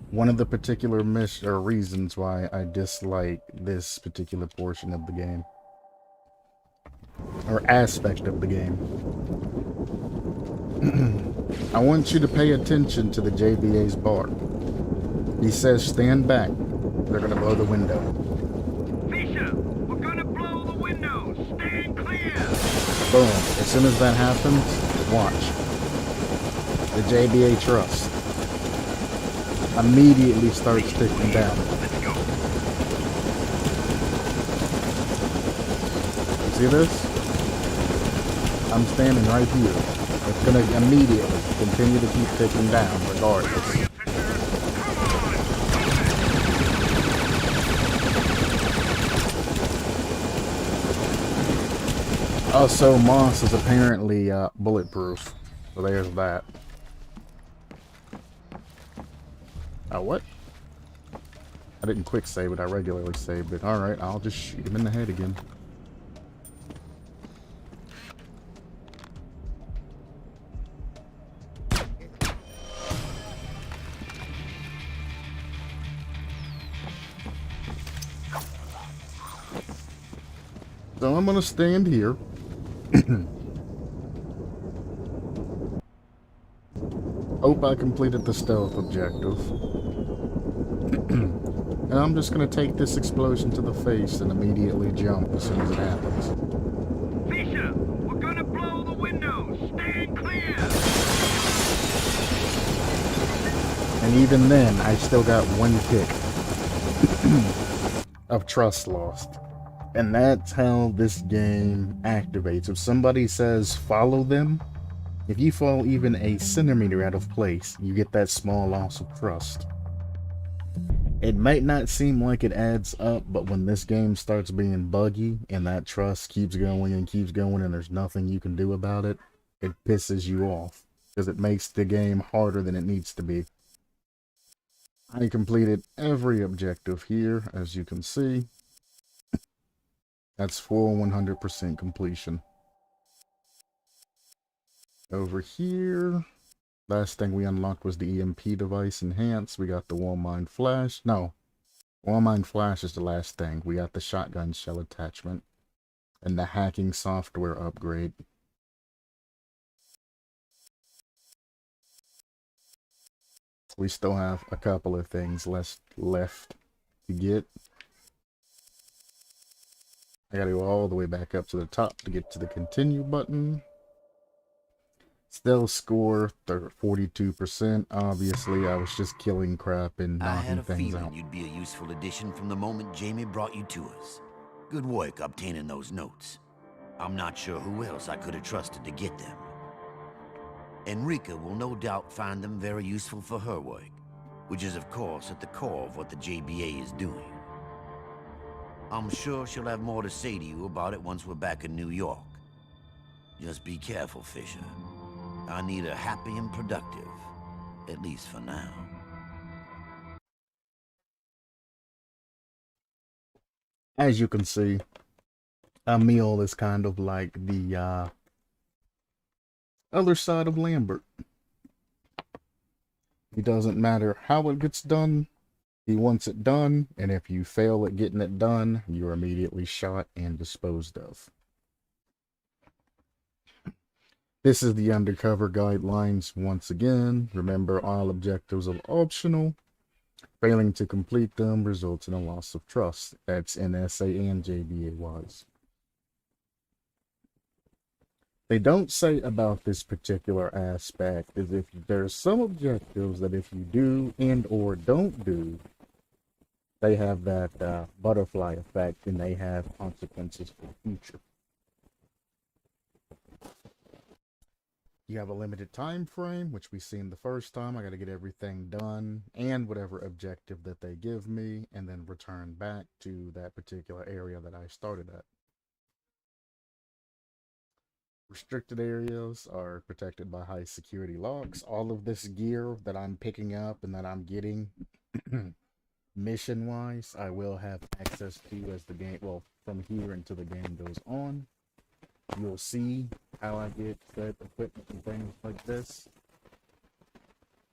One of the particular reasons why I dislike this particular portion of the game, or aspect of the game. I want you to pay attention to the JBA's bar. He says, stand back. They're gonna blow the window. Fisher, we're gonna blow the windows. Stand clear. Boom. As soon as that happens, watch. The JBA trust immediately starts ticking down. You see this? I'm standing right here. It's going to immediately continue to keep ticking down regardless. Also, Moss is apparently bulletproof. So there's that. What? I didn't quick save it, I regularly saved it. Alright, I'll just shoot him in the head again. So I'm gonna stand here. Nope, I completed the stealth objective. And I'm just gonna take this explosion to the face and immediately jump as soon as it happens. Fisher, we're gonna blow the windows. Stand clear. And even then, I still got one kick of trust lost. And that's how this game activates. If somebody says follow them, if you fall even a centimeter out of place, you get that small loss of trust. It might not seem like it adds up, but when this game starts being buggy and that trust keeps going and there's nothing you can do about it, it pisses you off because it makes the game harder than it needs to be. I completed every objective here, as you can see. That's full 100% completion. Over here, last thing we unlocked was the EMP device enhanced. We got the Wallmine flash. No, Wallmine flash is the last thing. We got the shotgun shell attachment and the hacking software upgrade. We still have a couple of things left to get. I gotta go all the way back up to the top to get to the continue button. Still score 42%. Obviously, I was just killing crap and I had knocking a things feeling out. you'd be a useful addition from the moment Jamie brought you to us. Good work obtaining those notes. I'm not sure who else I could have trusted to get them. Enrica will no doubt find them very useful for her work, which is of course at the core of what the JBA is doing. I'm sure she'll have more to say to you about it once we're back in New York. Just be careful, Fisher. I need her happy and productive, at least for now. As you can see, Emil is kind of like the other side of Lambert. It doesn't matter how it gets done, he wants it done, and if you fail at getting it done, you're immediately shot and disposed of. This is the Undercover Guidelines once again. Remember, all objectives are optional. Failing to complete them results in a loss of trust. That's NSA and JBA wise. They don't say about this particular aspect is if there's some objectives that if you do and or don't do, they have that butterfly effect and they have consequences for the future. You have a limited time frame, which we seen the first time. I got to get everything done and whatever objective that they give me and then return back to that particular area that I started at. Restricted areas are protected by high security locks. All of this gear that I'm picking up and that I'm getting mission wise, I will have access to as the game, well, from here until the game goes on. You'll see how I get that equipment and things like this.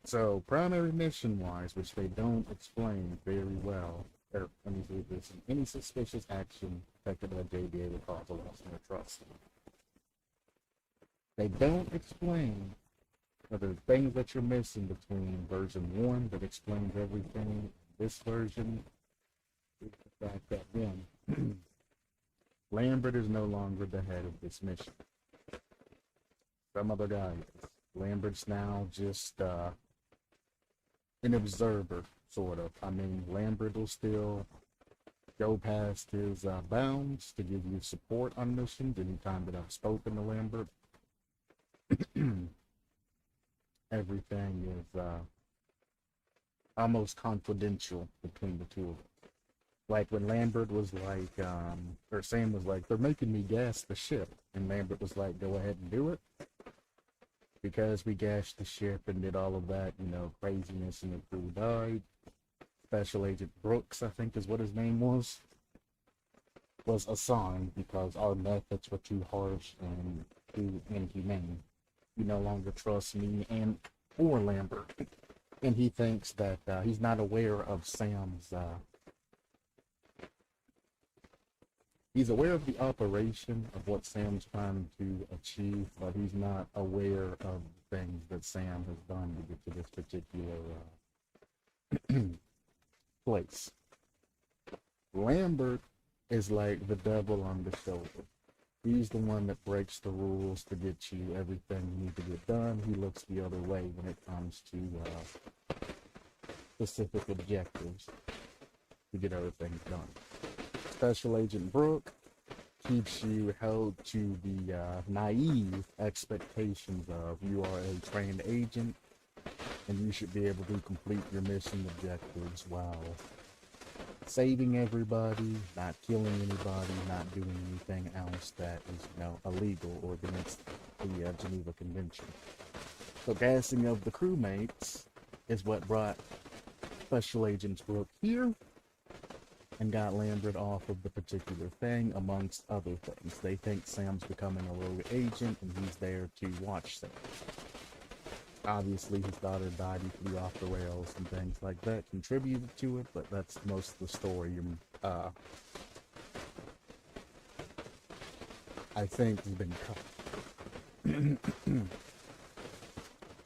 So, primary mission wise, which they don't explain very well, or let me read this: any suspicious action affected by JBA will cause a loss of their trust. They don't explain the things that you're missing between version 1 that explains everything. This version is the fact that one, Lambert is no longer the head of this mission. Some other guy is. Lambert's now just an observer, sort of. I mean, Lambert will still go past his bounds to give you support on missions. Anytime that I've spoken to Lambert, everything is almost confidential between the two of them. Like when Lambert was like, or Sam was like, they're making me gas the ship. And Lambert was like, go ahead and do it. Because we gashed the ship and did all of that, you know, craziness and the crew died. Special Agent Brooks, I think is what his name was assigned because our methods were too harsh and too inhumane. You no longer trust me and or Lambert. And he thinks that he's not aware of Sam's he's aware of the operation of what Sam's trying to achieve, but he's not aware of things that Sam has done to get to this particular place. Lambert is like the devil on the shoulder. He's the one that breaks the rules to get you everything you need to get done. He looks the other way when it comes to specific objectives to get other things done. Special Agent Brooke keeps you held to the naive expectations of you are a trained agent and you should be able to complete your mission objectives while saving everybody, not killing anybody, not doing anything else that is, illegal or against the Geneva Convention. So gassing of the crewmates is what brought Special Agent Brooke here and got Lambert off of the particular thing, amongst other things. They think Sam's becoming a rogue agent and he's there to watch Sam. Obviously, his daughter died, he flew off the rails and things like that contributed to it, but that's most of the story. I think has been cut.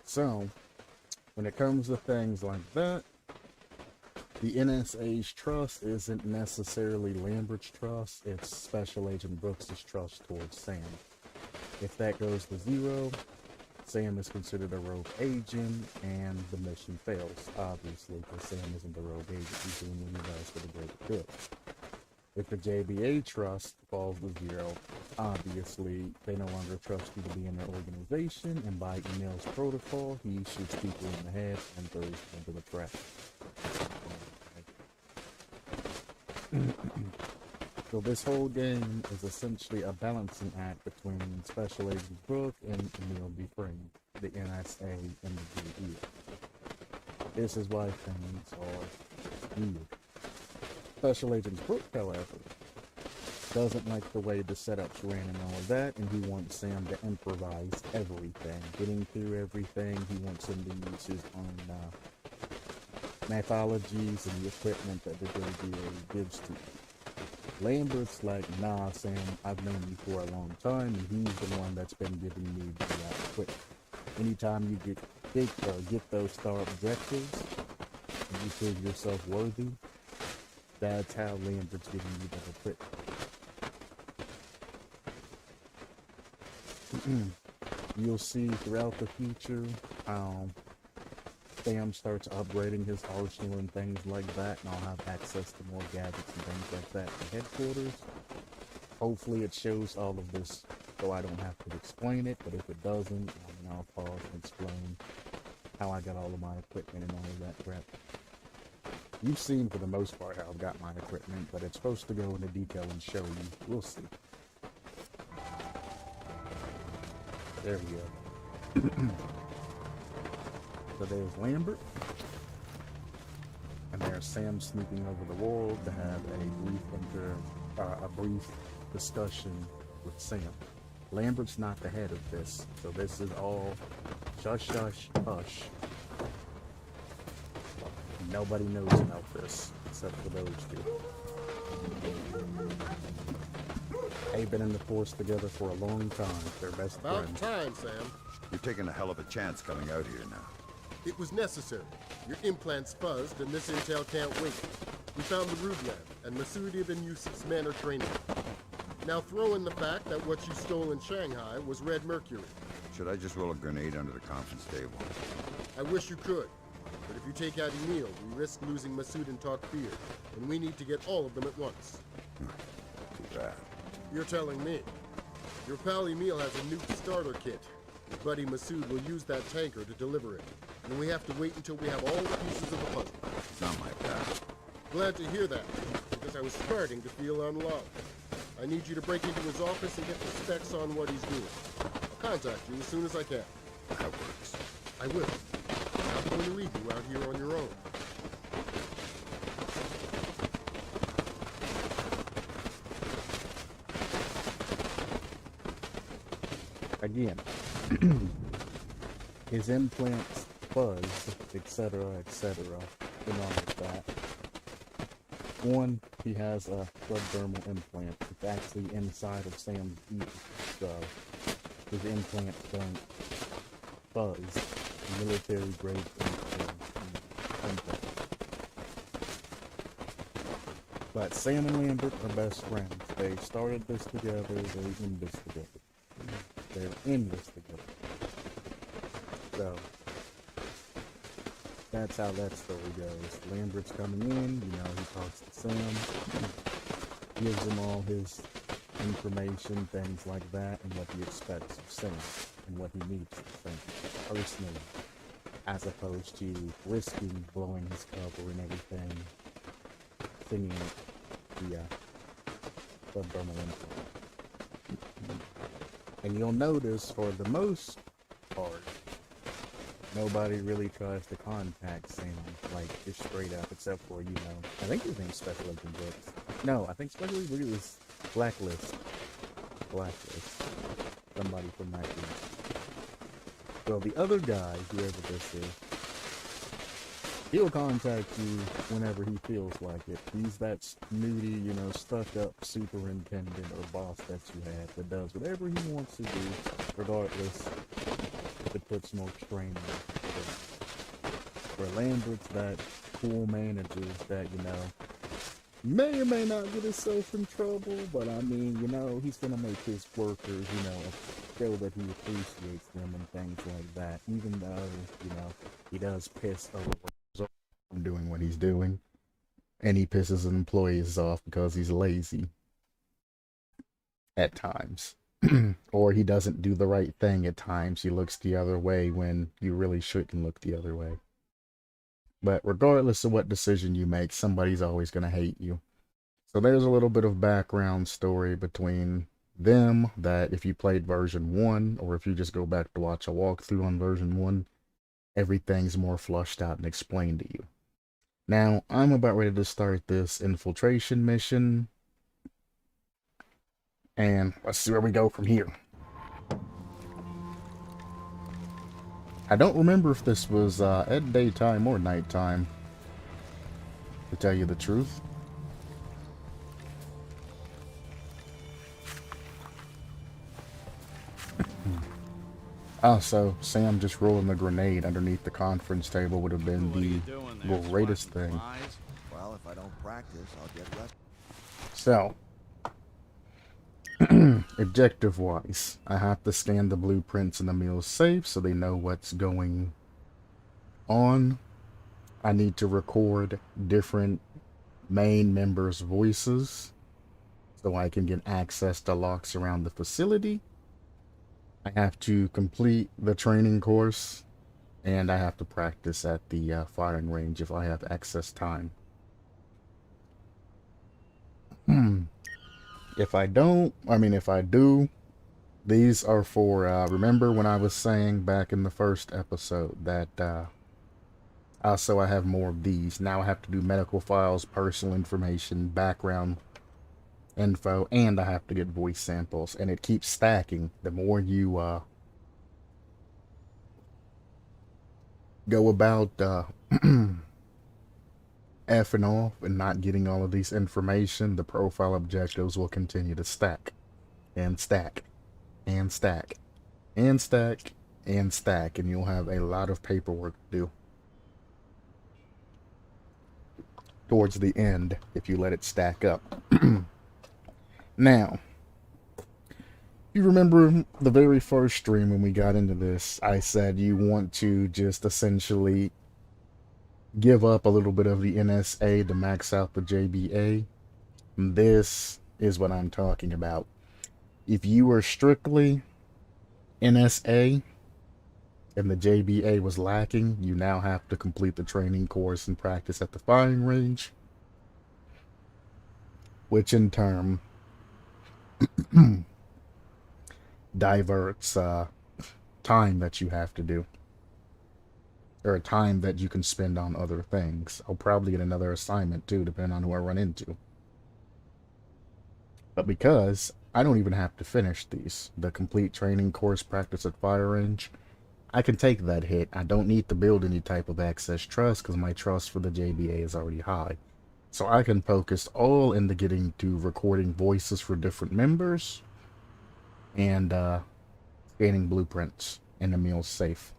So, when it comes to things like that, the NSA's trust isn't necessarily Lambert's trust, it's Special Agent Brooks' trust towards Sam. If that goes to zero, Sam is considered a rogue agent, and the mission fails, obviously, because Sam isn't a rogue agent. He's doing what he does for the greater good. If the JBA trust falls to zero, obviously, they no longer trust you to be in their organization, and by email's protocol, he shoots people in the head and throws them into the trash. So this whole game is essentially a balancing act between Special Agent Brooke and Emil Dufresne, the NSA and the GE. This is why things are weird. Special Agent Brooke, however, doesn't like the way the setups ran and all of that, and he wants Sam to improvise everything, getting through everything. He wants him to use his own methodologies and the equipment that the JBA gives to you. Lambert's like, nah, Sam, I've known you for a long time, and he's the one that's been giving me the equipment. Anytime you get those star objectives, and you feel yourself worthy, that's how Lambert's giving you the equipment. You'll see throughout the future how Sam starts upgrading his arsenal and things like that, and I'll have access to more gadgets and things like that at headquarters. Hopefully it shows all of this so I don't have to explain it, but if it doesn't, then I'll pause and explain how I got all of my equipment and all of that crap. You've seen for the most part how I've got my equipment, but it's supposed to go into detail and show you. We'll see. There we go. So there's Lambert, and there's Sam sneaking over the wall to have a brief discussion with Sam. Lambert's not the head of this, so this is all shush, shush, hush. Nobody knows about this except for those two. They've been in the force together for a long time. They're best friends. About time, Sam. You're taking a hell of a chance coming out here now. It was necessary. Your implants fuzzed, and this intel can't wait. We found the Rood lab, and Masood Ibn Yusuf's men are training. Now throw in the fact that what you stole in Shanghai was red mercury. Should I just roll a grenade under the conference table? I wish you could. But if you take out Emil, we risk losing Masood and Takfir, and we need to get all of them at once. Too bad. You're telling me. Your pal Emil has a nuke starter kit. His buddy Masood will use that tanker to deliver it. And we have to wait until we have all the pieces of the puzzle. It's not my path. Glad to hear that, because I was starting to feel unloved. I need you to break into his office and get the specs on what he's doing. I'll contact you as soon as I can. That works. I will. I'm not going to leave you out here on your own. Again, his implants fuzz, etc., etc., and all of that. One, he has a subdermal implant. It's actually inside of Sam's ear, so his implants don't Fuzz, military grade info. But Sam and Lambert are best friends. They started this together, they end this together. They're in this together. So, that's how that story goes. Lambert's coming in, you know, he talks to Sam, gives him all his information, things like that, and what he expects of Sam, and what he needs of Sam, personally, as opposed to risking blowing his cover and everything, thinking the subliminal info. And you'll notice, for the most part, nobody really tries to contact Sam, like, just straight up, except for, you know, I think his name's Special Agent Brooks. No, I think Special Agent Brooks is Blacklist. Somebody from that group. Well, the other guy, whoever this is, he'll contact you whenever he feels like it. He's that snooty, you know, stuck-up superintendent or boss that you have that does whatever he wants to do, regardless if it puts more strain on it. Where Lambert's that cool manager that, you know, may or may not get himself in trouble, but I mean, you know, he's gonna make his workers, you know, show that he appreciates them and things like that, even though, you know, he does piss other workers off from doing what he's doing, and he pisses his employees off because he's lazy at times. Or he doesn't do the right thing at times. He looks the other way when you really shouldn't look the other way. But regardless of what decision you make, somebody's always going to hate you. So there's a little bit of background story between them that if you played version 1, or if you just go back to watch a walkthrough on version 1, everything's more flushed out and explained to you. Now, I'm about ready to start this infiltration mission. And let's see where we go from here. I don't remember if this was at daytime or nighttime, to tell you the truth. So Sam just rolling the grenade underneath the conference table would have been the greatest thing. Well, if I don't practice, I'll get rest. So, objective-wise, I have to scan the blueprints in the meal safe so they know what's going on. I need to record different main members' voices so I can get access to locks around the facility. I have to complete the training course, and I have to practice at the firing range if I have excess time. If I do, these are for, remember when I was saying back in the first episode that, so I have more of these. Now I have to do medical files, personal information, background info, and I have to get voice samples, and it keeps stacking. The more you, go about, effing off and not getting all of these information, the profile objectives will continue to stack and stack and stack and stack and stack, and you'll have a lot of paperwork to do towards the end if you let it stack up. Now, you remember the very first stream when we got into this, I said you want to just essentially give up a little bit of the NSA to max out the JBA. This is what I'm talking about. If you were strictly NSA and the JBA was lacking, you now have to complete the training course and practice at the firing range, which in turn diverts time that you have to do, or a time that you can spend on other things. I'll probably get another assignment too, depending on who I run into. But because I don't even have to finish these, the complete training course, practice at fire range, I can take that hit. I don't need to build any type of access trust because my trust for the JBA is already high. So I can focus all into getting to recording voices for different members and scanning blueprints in the meal safe.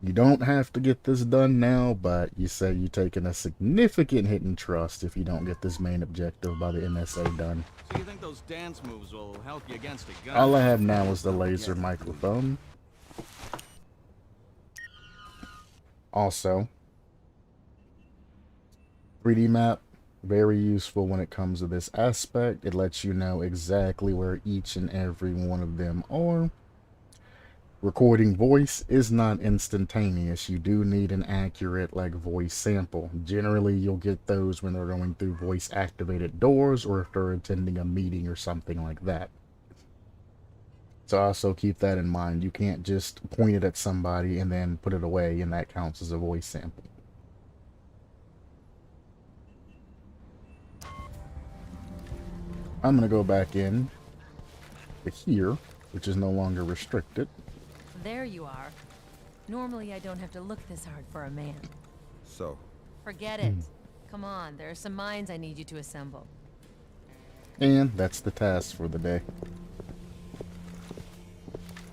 You don't have to get this done now, but you say you're taking a significant hit in trust if you don't get this main objective by the MSA done. So you think those dance moves will help you against a gun? All I have now is the laser microphone. Also, 3D map, very useful when it comes to this aspect. It lets you know exactly where each and every one of them are. Recording voice is not instantaneous. You do need an accurate voice sample. Generally, you'll get those when they're going through voice activated doors or if they're attending a meeting or something like that. So also keep that in mind. You can't just point it at somebody and then put it away and that counts as a voice sample. I'm going to go back in to here, which is no longer restricted. There you are. Normally I don't have to look this hard for a man. So? Forget it. Come on, there are some mines I need you to assemble. And that's the task for the day.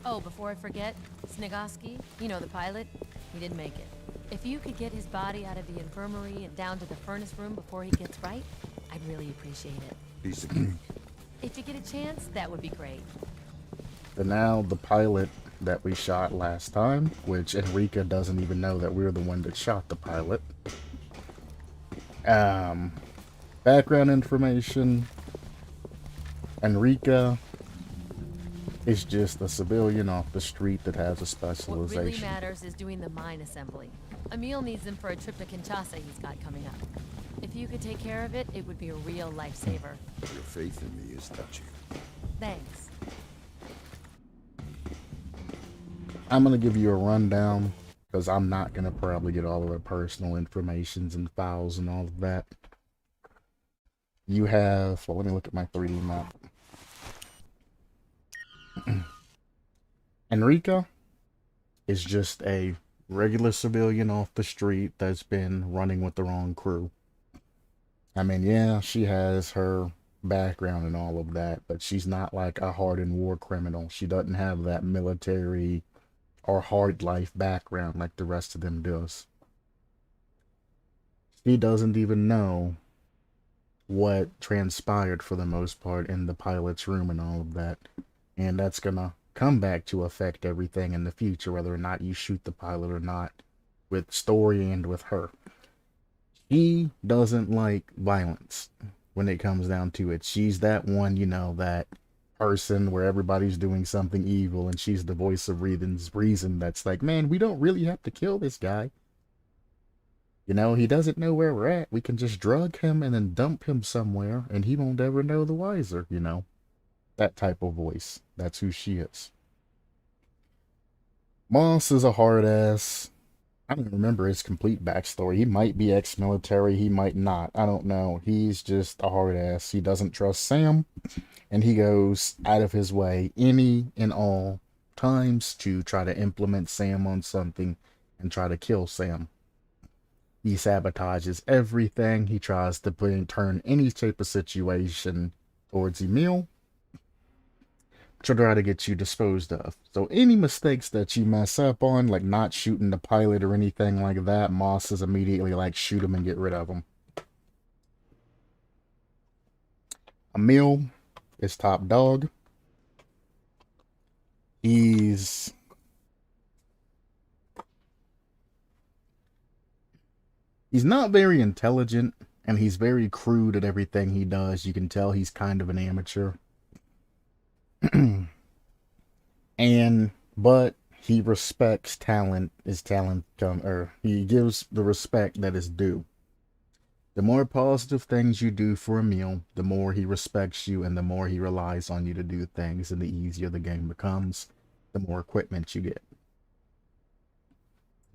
Oh, before I forget, Snigoski, you know, the pilot, he didn't make it. If you could get his body out of the infirmary and down to the furnace room before he gets right, I'd really appreciate it. Piece of cake. If you get a chance, that would be great. But now the pilot that we shot last time, which Enrica doesn't even know that we're the one that shot the pilot. Background information. Enrica is just a civilian off the street that has a specialization. What really matters is doing the mine assembly. Emil needs them for a trip to Kinshasa he's got coming up. If you could take care of it, it would be a real lifesaver. Your faith in me is touching. Thanks. I'm going to give you a rundown because I'm not going to probably get all of the personal informations and files and all of that. You have, well, let me look at my 3D map. Enrica is just a regular civilian off the street that's been running with the wrong crew. I mean, yeah, she has her background and all of that, but she's not like a hardened war criminal. She doesn't have that military or hard life background like the rest of them does. She doesn't even know what transpired for the most part in the pilot's room and all of that. And that's gonna come back to affect everything in the future, whether or not you shoot the pilot or not, with story and with her. She doesn't like violence when it comes down to it. She's that one, you know, that person where everybody's doing something evil and she's the voice of reason that's like, man, we don't really have to kill this guy. You know, he doesn't know where we're at. We can just drug him and then dump him somewhere and he won't ever know the wiser, you know. That type of voice. That's who she is. Moss is a hard ass. I don't remember his complete backstory. He might be ex-military, he might not. I don't know. He's just a hard ass. He doesn't trust Sam, and he goes out of his way any and all times to try to implement Sam on something and try to kill Sam. He sabotages everything. He tries to turn any type of situation towards Emil to try to get you disposed of. So any mistakes that you mess up on, like not shooting the pilot or anything like that, Moss is immediately like, shoot him and get rid of him. Emil is top dog. He's not very intelligent, and he's very crude at everything he does. You can tell he's kind of an amateur. But he respects talent as talent he gives the respect that is due. The more positive things you do for Emil, the more he respects you and the more he relies on you to do things, and the easier the game becomes, the more equipment you get.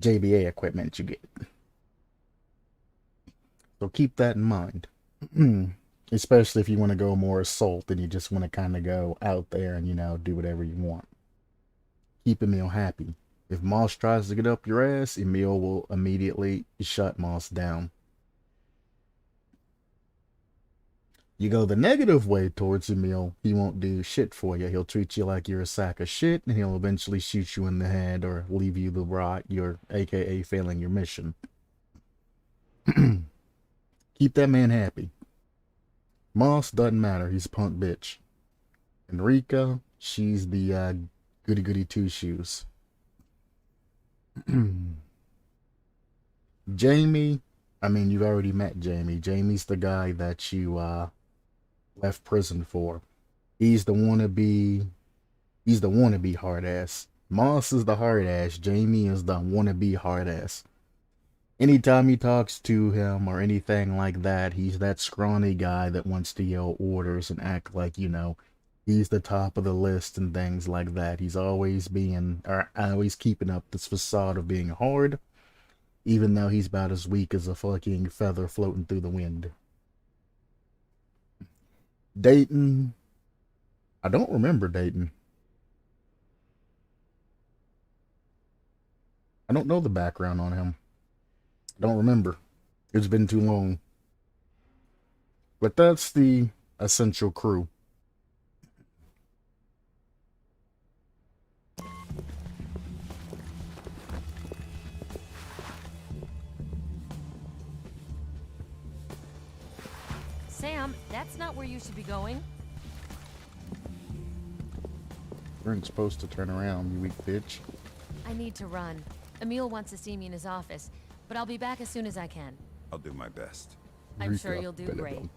JBA equipment you get. So keep that in mind. Especially if you want to go more assault and you just want to kind of go out there and, you know, do whatever you want. Keep Emil happy. If Moss tries to get up your ass, Emil will immediately shut Moss down. You go the negative way towards Emil, he won't do shit for you. He'll treat you like you're a sack of shit, and he'll eventually shoot you in the head or leave you the rot, you're aka failing your mission. Keep that man happy. Moss doesn't matter, he's a punk bitch. Enrica, she's the goody goody two shoes. Jamie, I mean, you've already met Jamie. Jamie's the guy that you left prison for. He's the wannabe hard ass. Moss is the hard ass. Jamie is the wannabe hard ass. Anytime he talks to him or anything like that, he's that scrawny guy that wants to yell orders and act like, you know, he's the top of the list and things like that. He's always keeping up this facade of being hard, even though he's about as weak as a fucking feather floating through the wind. Dayton. I don't remember Dayton. I don't know the background on him. I don't remember. It's been too long. But that's the essential crew. Sam, that's not where you should be going. You weren't supposed to turn around, you weak bitch. I need to run. Emil wants to see me in his office, but I'll be back as soon as I can. I'll do my best. I'm sure you'll do great.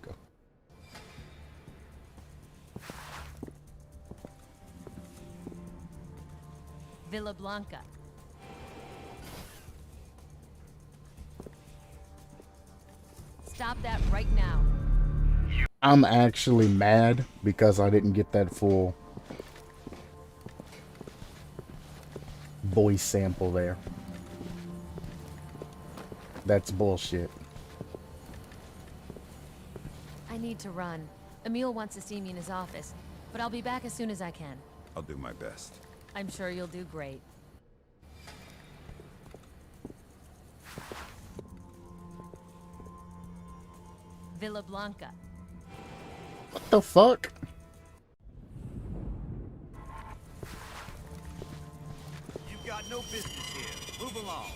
Villa Blanca. Stop that right now. I'm actually mad because I didn't get that full voice sample there. That's bullshit. I need to run. Emil wants to see me in his office, but I'll be back as soon as I can. I'll do my best. I'm sure you'll do great. Villa Blanca. What the fuck? You've got no business here. Move along.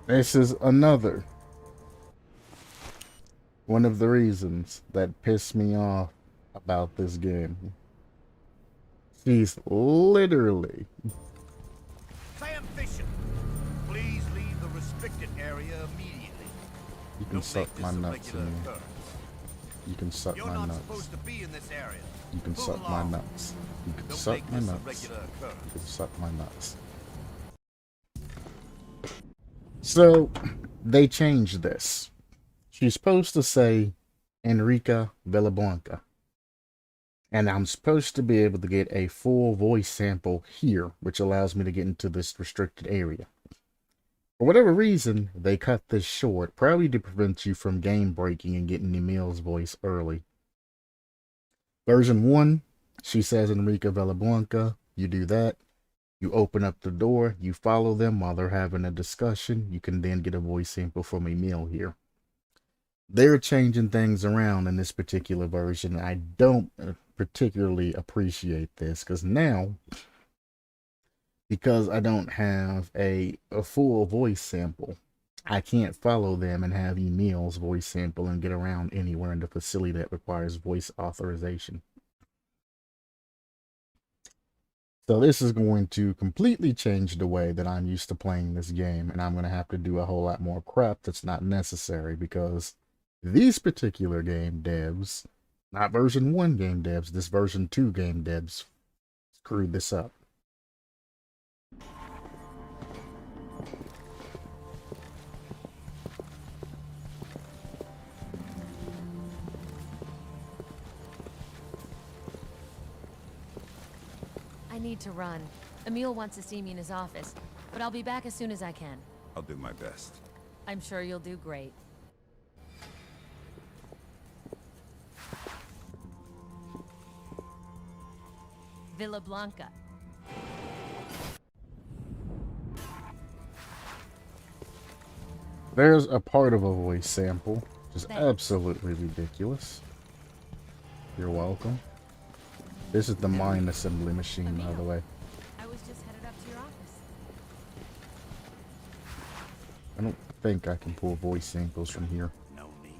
This is another one of the reasons that pissed me off about this game. She's literally... Sam Fisher, please leave the restricted area immediately. You can suck my nuts in here. You can suck You're my not nuts. supposed to be in this area. You can Move suck my along. nuts. You can Don't suck make my this a nuts. regular occurrence. You can suck my nuts. So, they changed this. She's supposed to say Enrica Villablanca. And I'm supposed to be able to get a full voice sample here, which allows me to get into this restricted area. For whatever reason, they cut this short, probably to prevent you from game breaking and getting Emil's voice early. Version 1, she says Enrica Villablanca. You do that. You open up the door, you follow them while they're having a discussion. You can then get a voice sample from Emil here. They're changing things around in this particular version. I don't particularly appreciate this because now, because I don't have a full voice sample, I can't follow them and have Emil's voice sample and get around anywhere in the facility that requires voice authorization. So this is going to completely change the way that I'm used to playing this game, and I'm going to have to do a whole lot more crap that's not necessary because these particular game devs, not version 1 game devs, this version 2 game devs screwed this up. I need to run. Emil wants to see me in his office, but I'll be back as soon as I can. I'll do my best. I'm sure you'll do great. Villa Blanca. There's a part of a voice sample, which is Thanks. absolutely ridiculous. You're welcome. This is the mine assembly machine, by the way. I was just headed up to your office. I don't think I can pull voice samples from here. Know me?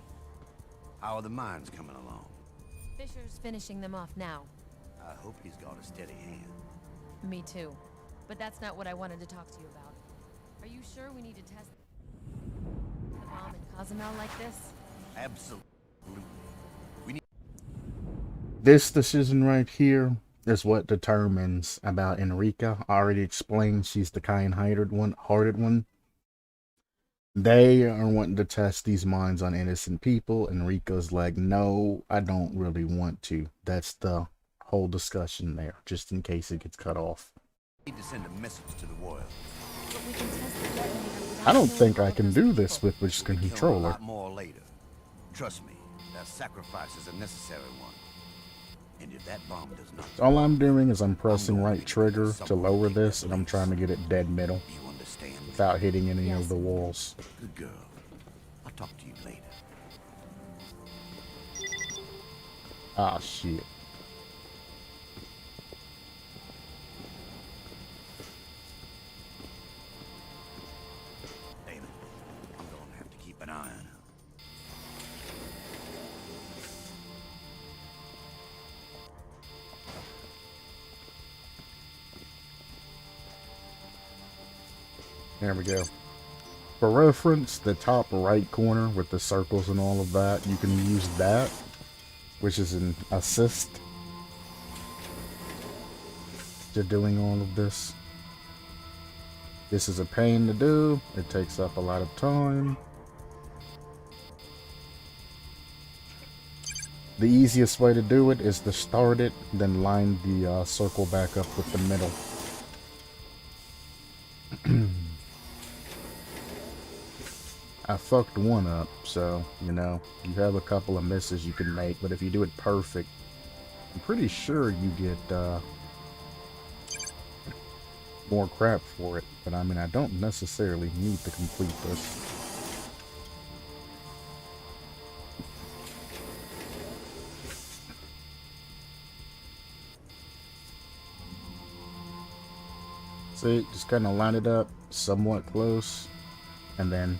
How are the mines coming along? Fisher's finishing them off now. I hope he's got a steady hand. Me too. But that's not what I wanted to talk to you about. Are you sure we need to test the bomb in Cozumel like this? Absolutely. This decision right here is what determines about Enrica. I already explained she's the kind-hearted one. They are wanting to test these mines on innocent people. Enrica's like, no, I don't really want to. That's the whole discussion there, just in case it gets cut off. Need to send a message to the world. But we can test the detonator without I don't knowing think all I of can those do people. this with which Kill a controller. lot more later. Trust me, that sacrifice is a necessary one. And if that bomb does not... All I'm doing is I'm pressing right trigger to lower this, and I'm trying to get it dead middle You understand? without hitting any Yes. of the walls. Good girl. I'll talk to you later. Ah, shit. Damon, I'm gonna have to keep an eye on her. There we go. For reference, the top right corner with the circles and all of that, you can use that, which is an assist to doing all of this. This is a pain to do. It takes up a lot of time. The easiest way to do it is to start it, then line the circle back up with the middle. I fucked one up, so, you know, you have a couple of misses you can make, but if you do it perfect, I'm pretty sure you get more crap for it. But I mean, I don't necessarily need to complete this. See, just kind of line it up somewhat close, and then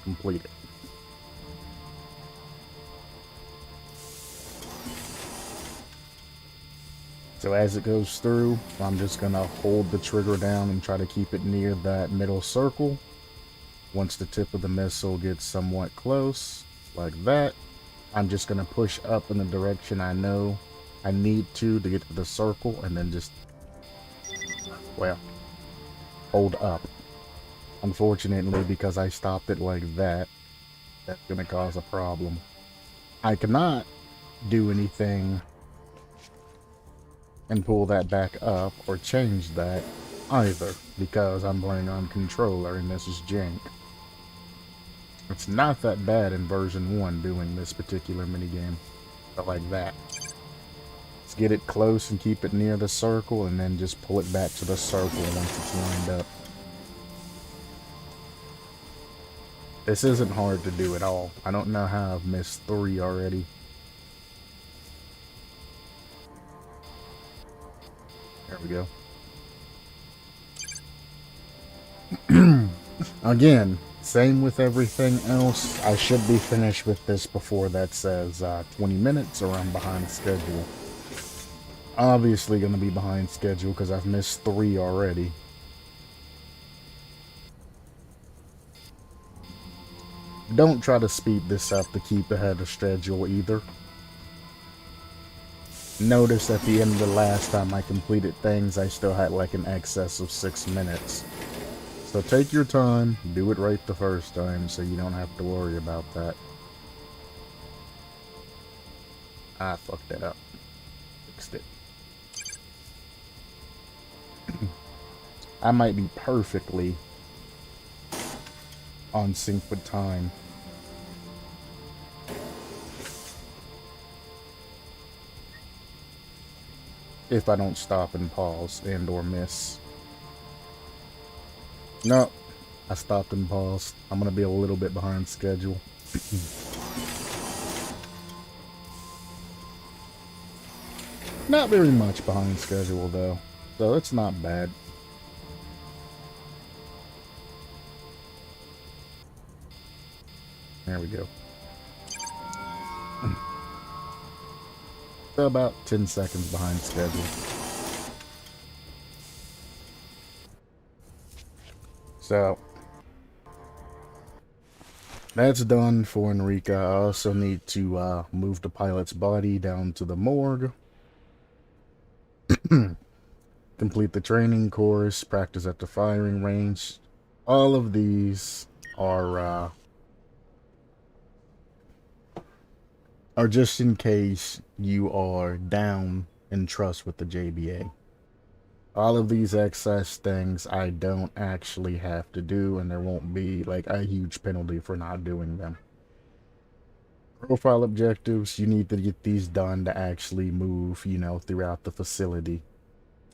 complete it. So as it goes through, I'm just gonna hold the trigger down and try to keep it near that middle circle. Once the tip of the missile gets somewhat close, like that, I'm just gonna push up in the direction I know I need to get to the circle, and then just, well, hold up. Unfortunately, because I stopped it like that, that's gonna cause a problem. I cannot do anything and pull that back up or change that either, because I'm playing on controller and this is jank. It's not that bad in version 1 doing this particular minigame, but like that. Let's get it close and keep it near the circle, and then just pull it back to the circle once it's lined up. This isn't hard to do at all. I don't know how I've missed 3 already. There we go. Again, same with everything else. I should be finished with this before that says 20 minutes, or I'm behind schedule. Obviously going to be behind schedule because I've missed 3 already. Don't try to speed this up to keep ahead of schedule either. Notice at the end of the last time I completed things, I still had like an excess of 6 minutes. So take your time, do it right the first time so you don't have to worry about that. I fucked that up. Fixed it. I might be perfectly on sync with time. If I don't stop and pause and or miss. No, I stopped and paused. I'm gonna be a little bit behind schedule. Not very much behind schedule though, so it's not bad. There we go. So about 10 seconds behind schedule. So that's done for Enrica. I also need to move the pilot's body down to the morgue. Complete the training course, practice at the firing range. All of these are just in case you are down in trust with the JBA. All of these excess things I don't actually have to do, and there won't be like a huge penalty for not doing them. Profile objectives, you need to get these done to actually move, you know, throughout the facility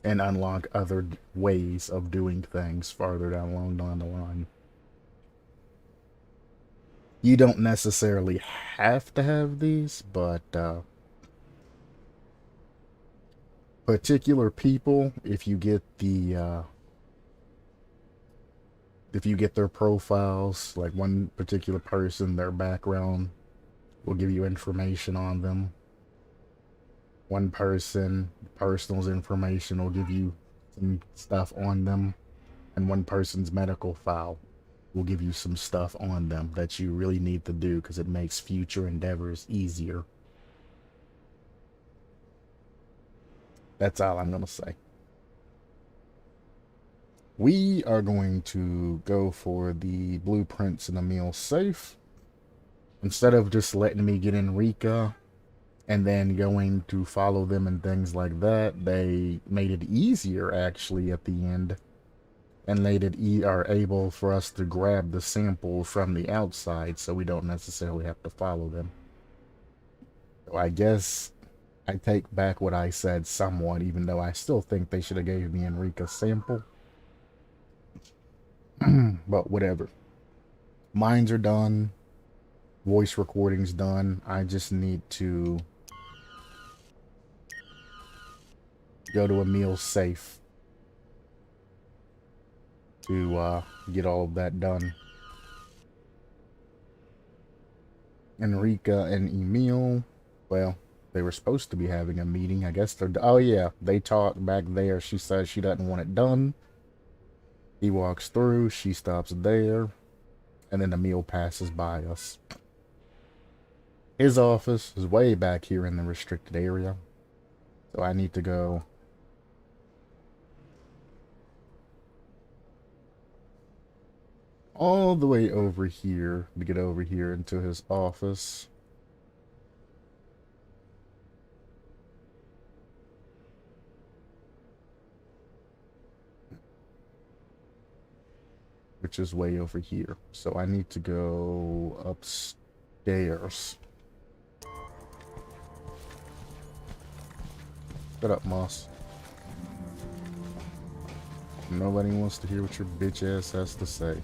and unlock other ways of doing things farther down the line. You don't necessarily have to have these, but particular people, if you get their profiles, like one particular person, their background will give you information on them. One person, personal information will give you some stuff on them, and one person's medical file will give you some stuff on them that you really need to do because it makes future endeavors easier. That's all I'm gonna say. We are going to go for the blueprints in the meal safe. Instead of just letting me get Enrica and then going to follow them and things like that, they made it easier actually at the end. And are able for us to grab the sample from the outside so we don't necessarily have to follow them. So I guess I take back what I said somewhat, even though I still think they should have gave me Enrica's sample. But whatever. Mines are done. Voice recording's done. I just need to go to a meal safe to get all of that done. Enrica and Emil, well, they were supposed to be having a meeting. I guess they're... Oh, yeah. They talked back there. She says she doesn't want it done. He walks through. She stops there. And then Emil passes by us. His office is way back here in the restricted area. So I need to go... all the way over here to get over here into his office. Which is way over here. So I need to go upstairs. Shut up, Moss. Nobody wants to hear what your bitch ass has to say.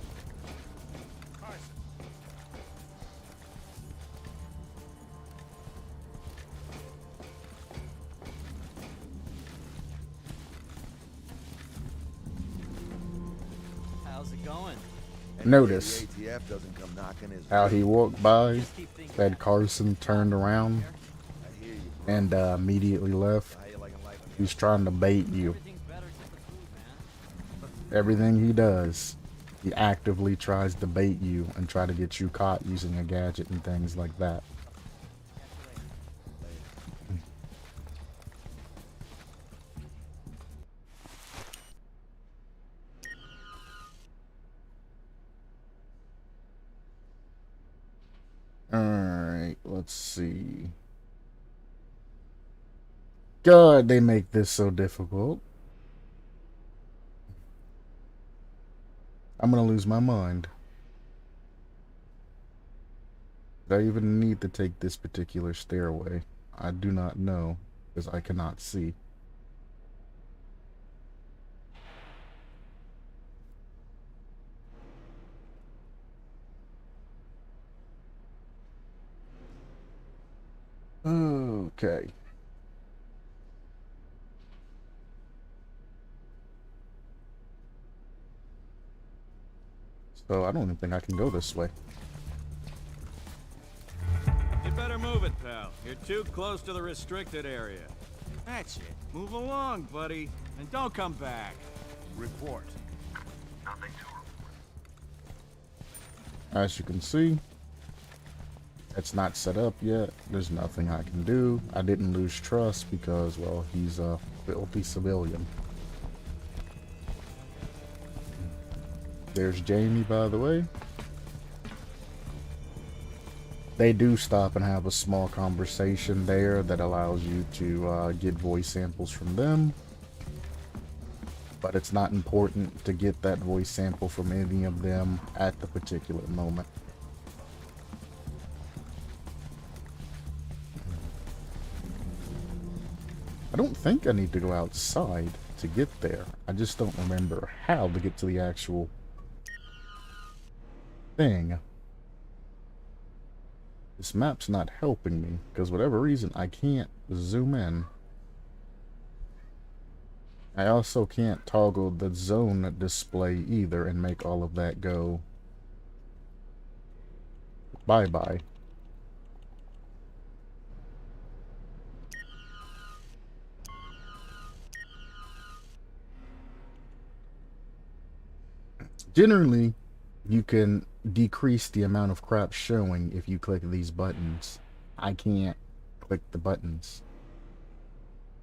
How's it going? Notice The ATF doesn't come knocking his how he walked by, said Carson turned around and immediately left. He's trying to bait you. Everything he does, he actively tries to bait you and try to get you caught using a gadget and things like that. Alright, let's see. God, they make this so difficult. I'm gonna lose my mind. Do I even need to take this particular stairway? I do not know, because I cannot see. Okay. So I don't even think I can go this way. You better move it, pal. You're too close to the restricted area. That's it. Move along, buddy. And don't come back. Report. Nothing to report. As you can see, it's not set up yet. There's nothing I can do. I didn't lose trust because, well, he's a filthy civilian. There's Jamie, by the way. They do stop and have a small conversation there that allows you to get voice samples from them. But it's not important to get that voice sample from any of them at the particular moment. I don't think I need to go outside to get there. I just don't remember how to get to the actual thing. This map's not helping me, because whatever reason I can't zoom in. I also can't toggle the zone display either and make all of that go bye-bye. Generally, you can decrease the amount of crap showing if you click these buttons. I can't click the buttons.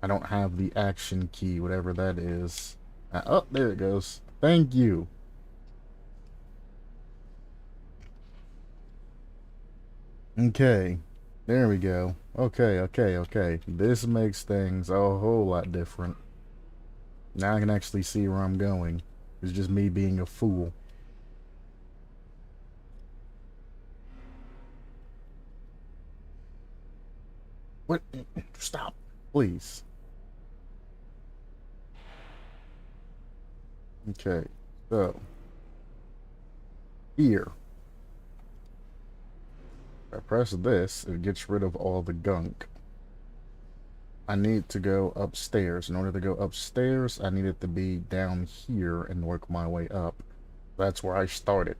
I don't have the action key, whatever that is. Oh, there it goes. Thank you. Okay. There we go. Okay. This makes things a whole lot different. Now I can actually see where I'm going. It's just me being a fool. What? Stop, please. Okay, so here, if I press this, it gets rid of all the gunk. I need to go upstairs. In order to go upstairs, I need it to be down here and work my way up. That's where I started.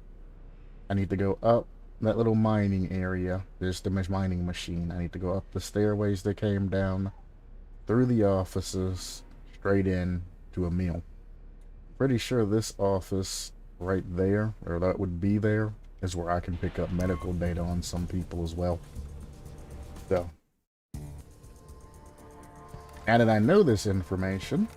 I need to go up that little mining area. There's the mining machine. I need to go up the stairways that came down, through the offices, straight in to a meal. Pretty sure this office right there, or that would be there, is where I can pick up medical data on some people as well. So, now that I know this information,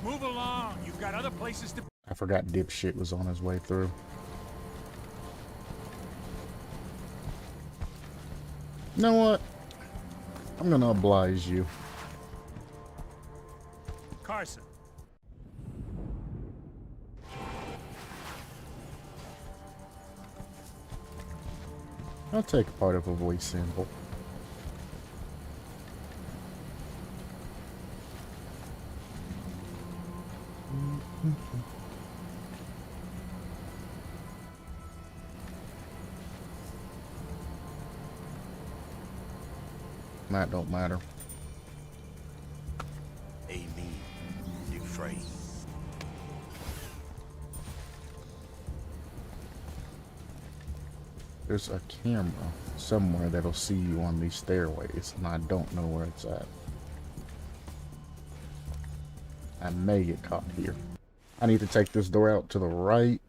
Move along. You've got other places to... I forgot dipshit was on his way through. You know what? I'm gonna oblige you. Carson. I'll take part of a voice sample. That don't matter. Amen. New phrase. There's a camera somewhere that'll see you on these stairways, and I don't know where it's at. I may get caught here. I need to take this door out to the right.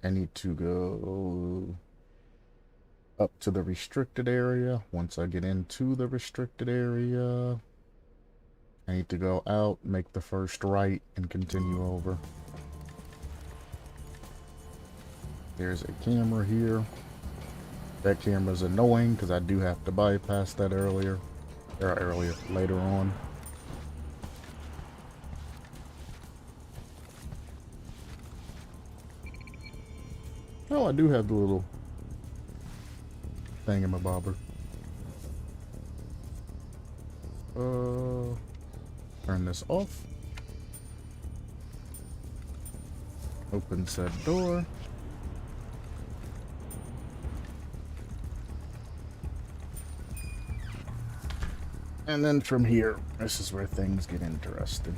I need to go up to the restricted area. Once I get into the restricted area, I need to go out, make the first right, and continue over. There's a camera here. That camera's annoying because I do have to bypass that later on. Oh, I do have the little thingamabobber. Turn this off. Open said door. And then from here, this is where things get interesting.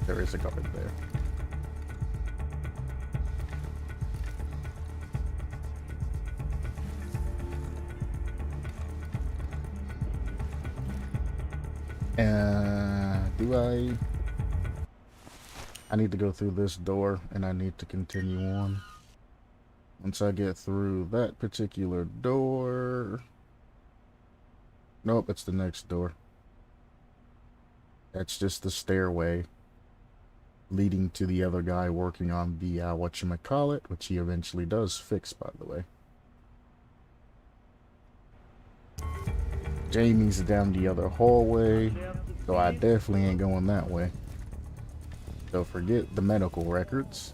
There is a cupboard there. I need to go through this door, and I need to continue on. Once I get through that particular door... Nope, it's the next door. That's just the stairway leading to the other guy working on the, whatchamacallit, which he eventually does fix, by the way. Jamie's down the other hallway, so I definitely ain't going that way. So forget the medical records.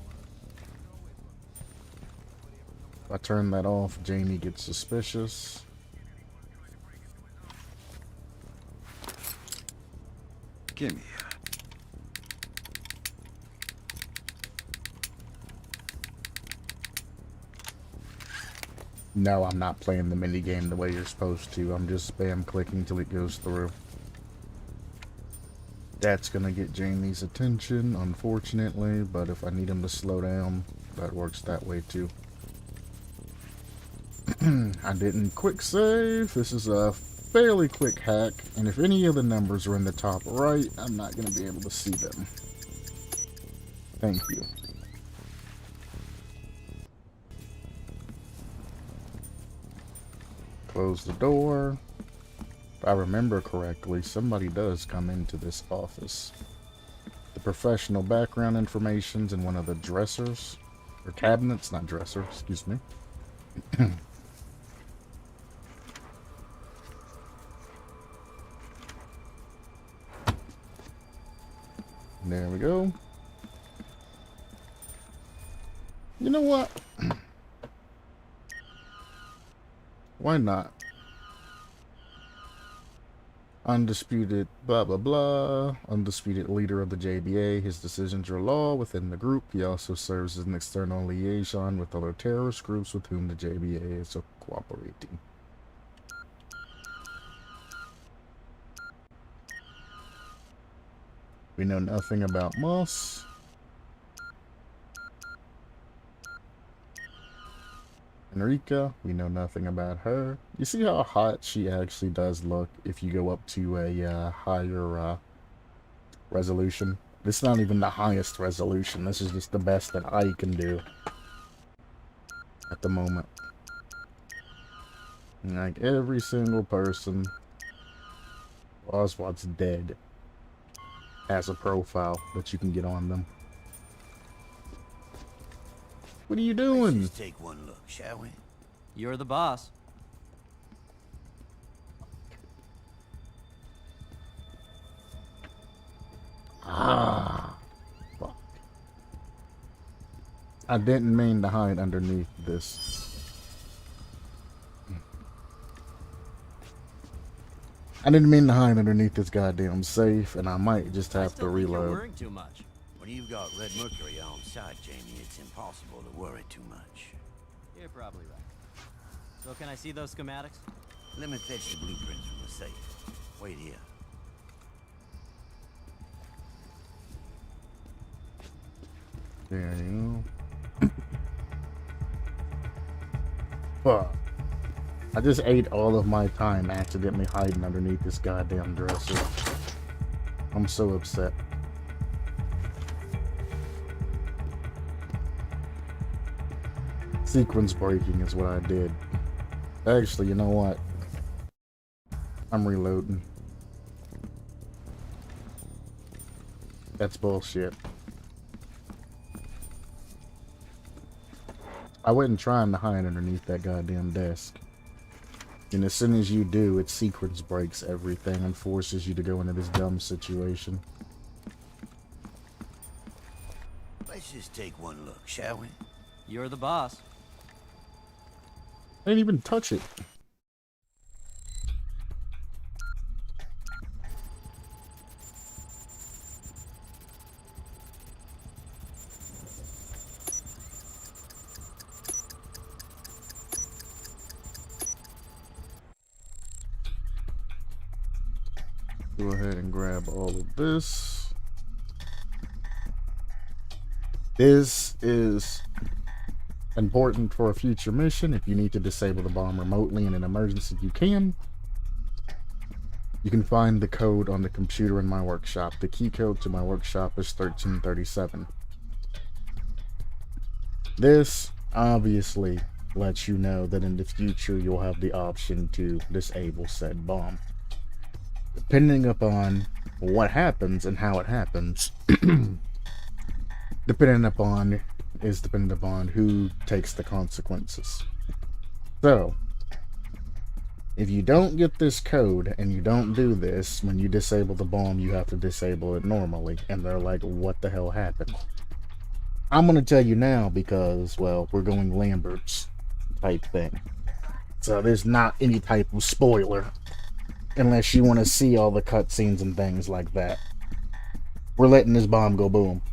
If I turn that off, Jamie gets suspicious. Gimme. No, I'm not playing the minigame the way you're supposed to. I'm just spam clicking till it goes through. That's gonna get Jamie's attention, unfortunately, but if I need him to slow down, that works that way too. I didn't quick save. This is a fairly quick hack, and if any of the numbers are in the top right, I'm not gonna be able to see them. Thank you. Close the door. If I remember correctly, somebody does come into this office. The professional background information's in one of the dressers. Or cabinets, not dresser, excuse me. There we go. You know what? Why not? Undisputed blah blah blah. Undisputed leader of the JBA. His decisions are law within the group. He also serves as an external liaison with other terrorist groups with whom the JBA is cooperating. We know nothing about Moss. Enrica, we know nothing about her. You see how hot she actually does look if you go up to a higher resolution? This is not even the highest resolution. This is just the best that I can do at the moment. And like every single person, Oswald's dead, has a profile that you can get on them. What are you doing? Let's just take one look, shall we? You're the boss. Fuck. I didn't mean to hide underneath this. I didn't mean to hide underneath this goddamn safe, and I might just have to reload. You're worrying too much. When you've got red mercury on site, Jamie, it's impossible to worry too much. You're probably right. So can I see those schematics? Let me fetch the blueprints from the safe. Wait here. There you go. Fuck. I just ate all of my time accidentally hiding underneath this goddamn dresser. I'm so upset. Sequence breaking is what I did. Actually, you know what? I'm reloading. That's bullshit. I wasn't trying to hide underneath that goddamn desk. And as soon as you do, it sequence breaks everything and forces you to go into this dumb situation. Let's just take one look, shall we? You're the boss. I didn't even touch it. Go ahead and grab all of this. This is important for a future mission. If you need to disable the bomb remotely in an emergency, you can. You can find the code on the computer in my workshop. The key code to my workshop is 1337. This obviously lets you know that in the future you'll have the option to disable said bomb. Depending upon what happens and how it happens, dependent upon who takes the consequences. So, if you don't get this code and you don't do this, when you disable the bomb, you have to disable it normally. And they're like, what the hell happened? I'm going to tell you now because, well, we're going Lambert's type thing. So there's not any type of spoiler. Unless you want to see all the cutscenes and things like that. We're letting this bomb go boom.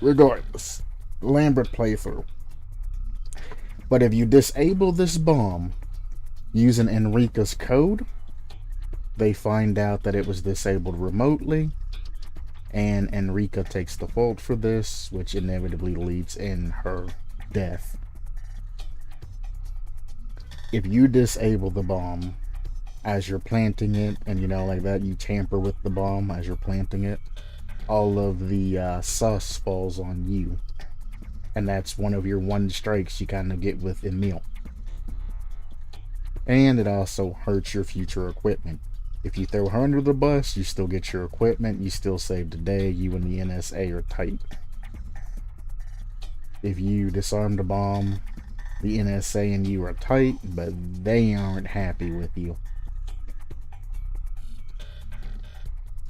Regardless. Lambert playthrough. But if you disable this bomb using Enrica's code, they find out that it was disabled remotely, and Enrica takes the fault for this, which inevitably leads in her death. If you disable the bomb as you're planting it, and you know, like that, you tamper with the bomb as you're planting it, all of the sus falls on you. And that's one of your one strikes you kind of get with Emil. And it also hurts your future equipment. If you throw her under the bus, you still get your equipment, you still save the day, you and the NSA are tight. If you disarm the bomb, the NSA and you are tight, but they aren't happy with you.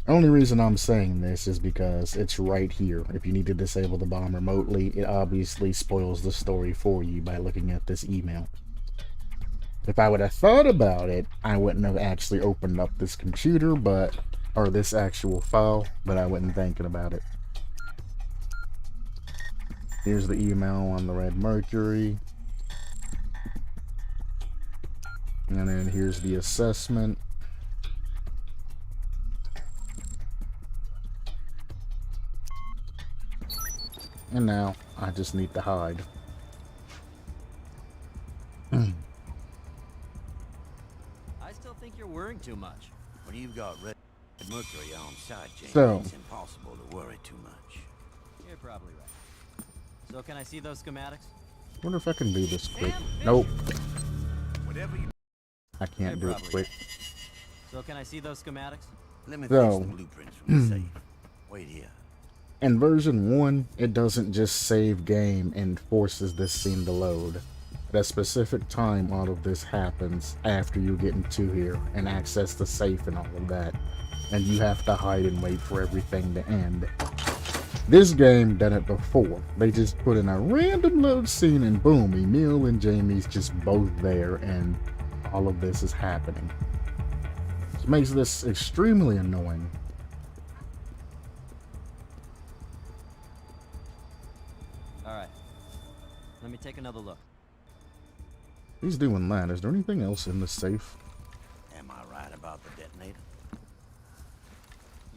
Only reason I'm saying this is because it's right here. If you need to disable the bomb remotely, it obviously spoils the story for you by looking at this email. If I would have thought about it, I wouldn't have actually opened up this computer, or this actual file, but I wasn't thinking about it. Here's the email on the Red Mercury. And then here's the assessment. And now, I just need to hide. I still think you're worrying too much. When you've got Red Mercury on side, James, So, it's impossible to worry too much. You're probably right. So can I see those schematics? I wonder if I can do this quick. Nope. Whatever you... I can't do it quick. So can I see those schematics? Let me fix the blueprints from the safe. Wait here. In version 1, it doesn't just save game and forces this scene to load. At a specific time, all of this happens after you get into here and access the safe and all of that. And you have to hide and wait for everything to end. This game done it before. They just put in a random load scene and boom, Emil and Jamie's just both there and all of this is happening. Which makes this extremely annoying. Alright. Let me take another look. He's doing that. Is there anything else in the safe? Am I right about the detonator?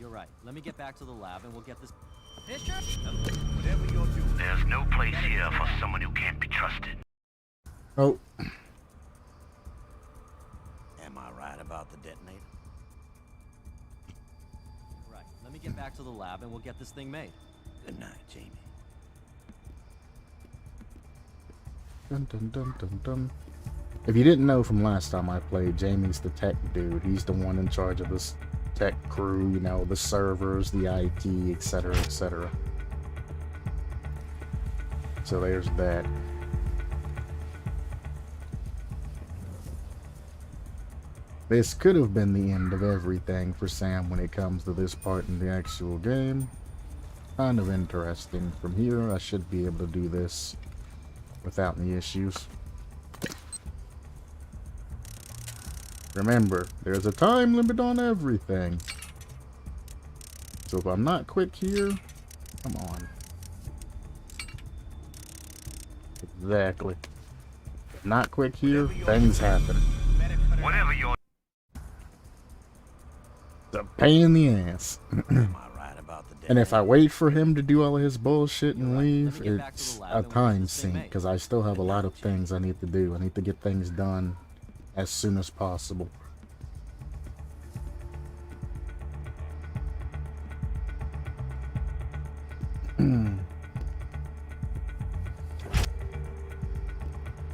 You're right. Let me get back to the lab and we'll get this... Fisher? Whatever you're doing. There's no place here for someone who can't be trusted. Oh. Am I right about the detonator? Right. Let me get back to the lab and we'll get this thing made. Good night, Jamie. Dun, dun, dun, dun, dun. If you didn't know from last time I played, Jamie's the tech dude. He's the one in charge of this tech crew, you know, the servers, the IT, etc., etc. So there's that. This could have been the end of everything for Sam when it comes to this part in the actual game. Kind of interesting. From here, I should be able to do this without any issues. Remember, there's a time limit on everything. So if I'm not quick here, come on. Exactly. If not quick here, things happen. Whatever you're... It's a pain in the ass. And if I wait for him to do all of his bullshit and leave, it's a time sink, because I still have a lot of things I need to do. I need to get things done as soon as possible.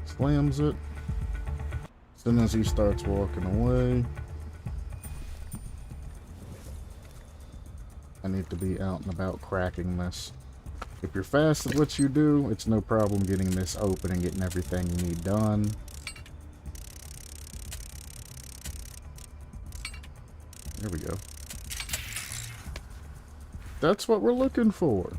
Slams it. As soon as he starts walking away, I need to be out and about cracking this. If you're fast at what you do, it's no problem getting this open and getting everything you need done. There we go. That's what we're looking for.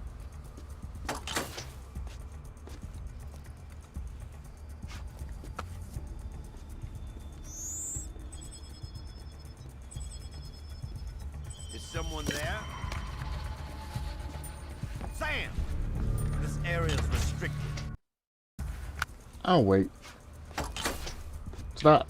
Is someone there? Sam! This area's restricted. I'll wait. Stop.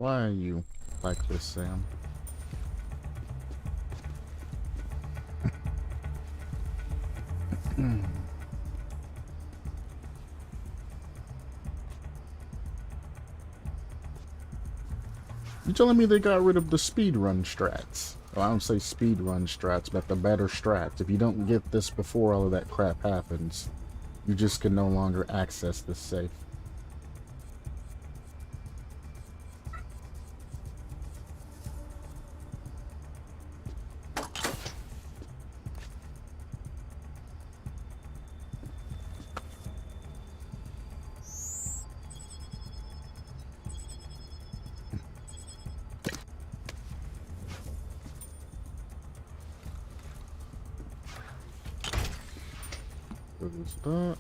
Why are you like this, Sam? You telling me they got rid of the speedrun strats? Well, I don't say speedrun strats, but the better strats. If you don't get this before all of that crap happens, you just can no longer access this safe. What is that?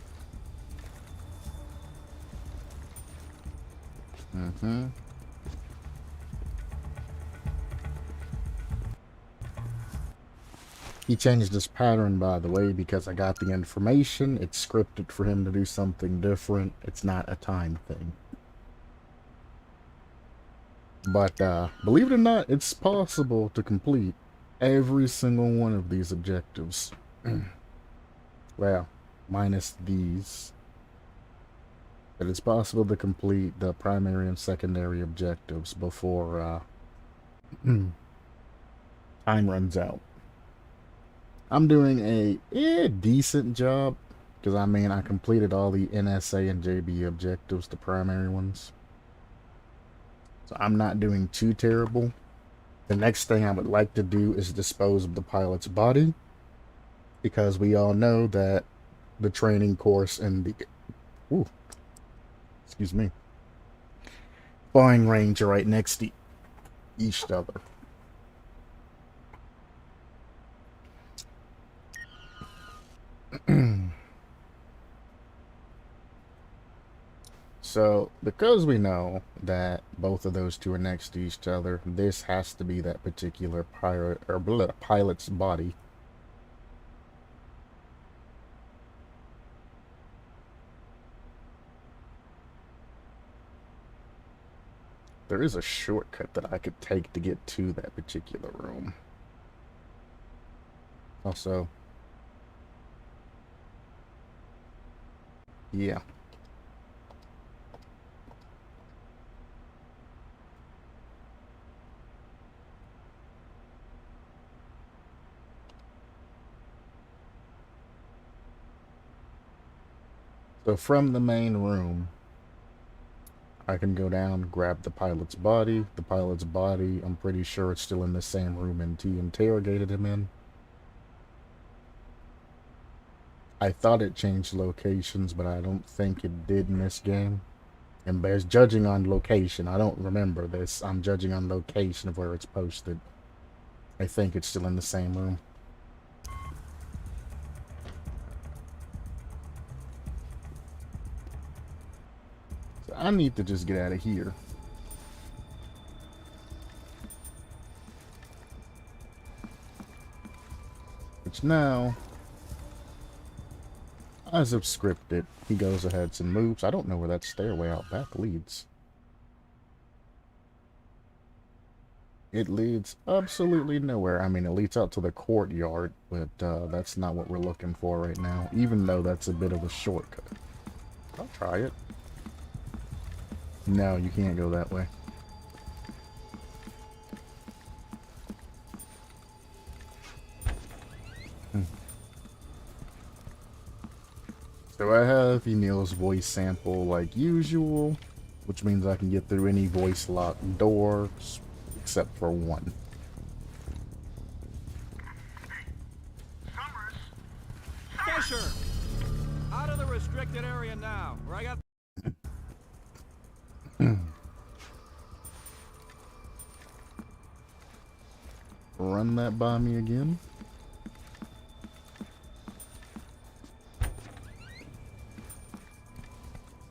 He changed his pattern, by the way, because I got the information. It's scripted for him to do something different. It's not a time thing. But believe it or not, it's possible to complete every single one of these objectives. Well, minus these. But it's possible to complete the primary and secondary objectives before time runs out. I'm doing a decent job, because I mean I completed all the NSA and JB objectives, the primary ones. So I'm not doing too terrible. The next thing I would like to do is dispose of the pilot's body, because we all know that the training course and the excuse me, firing range are right next to each other. So, because we know that both of those two are next to each other, this has to be that particular pilot's body. There is a shortcut that I could take to get to that particular room. Also, yeah. So from the main room, I can go down, grab the pilot's body. The pilot's body, I'm pretty sure it's still in the same room NT interrogated him in. I thought it changed locations, but I don't think it did in this game. And there's judging on location. I don't remember this. I'm judging on location of where it's posted. I think it's still in the same room. So I need to just get out of here. Which now, as of scripted, he goes ahead and moves. I don't know where that stairway out back leads. It leads absolutely nowhere. I mean, it leads out to the courtyard, but that's not what we're looking for right now, even though that's a bit of a shortcut. I'll try it. No, you can't go that way. So I have Emil's voice sample like usual, which means I can get through any voice locked doors except for one. Fisher! Out of the restricted area now, or I got... Run that by me again.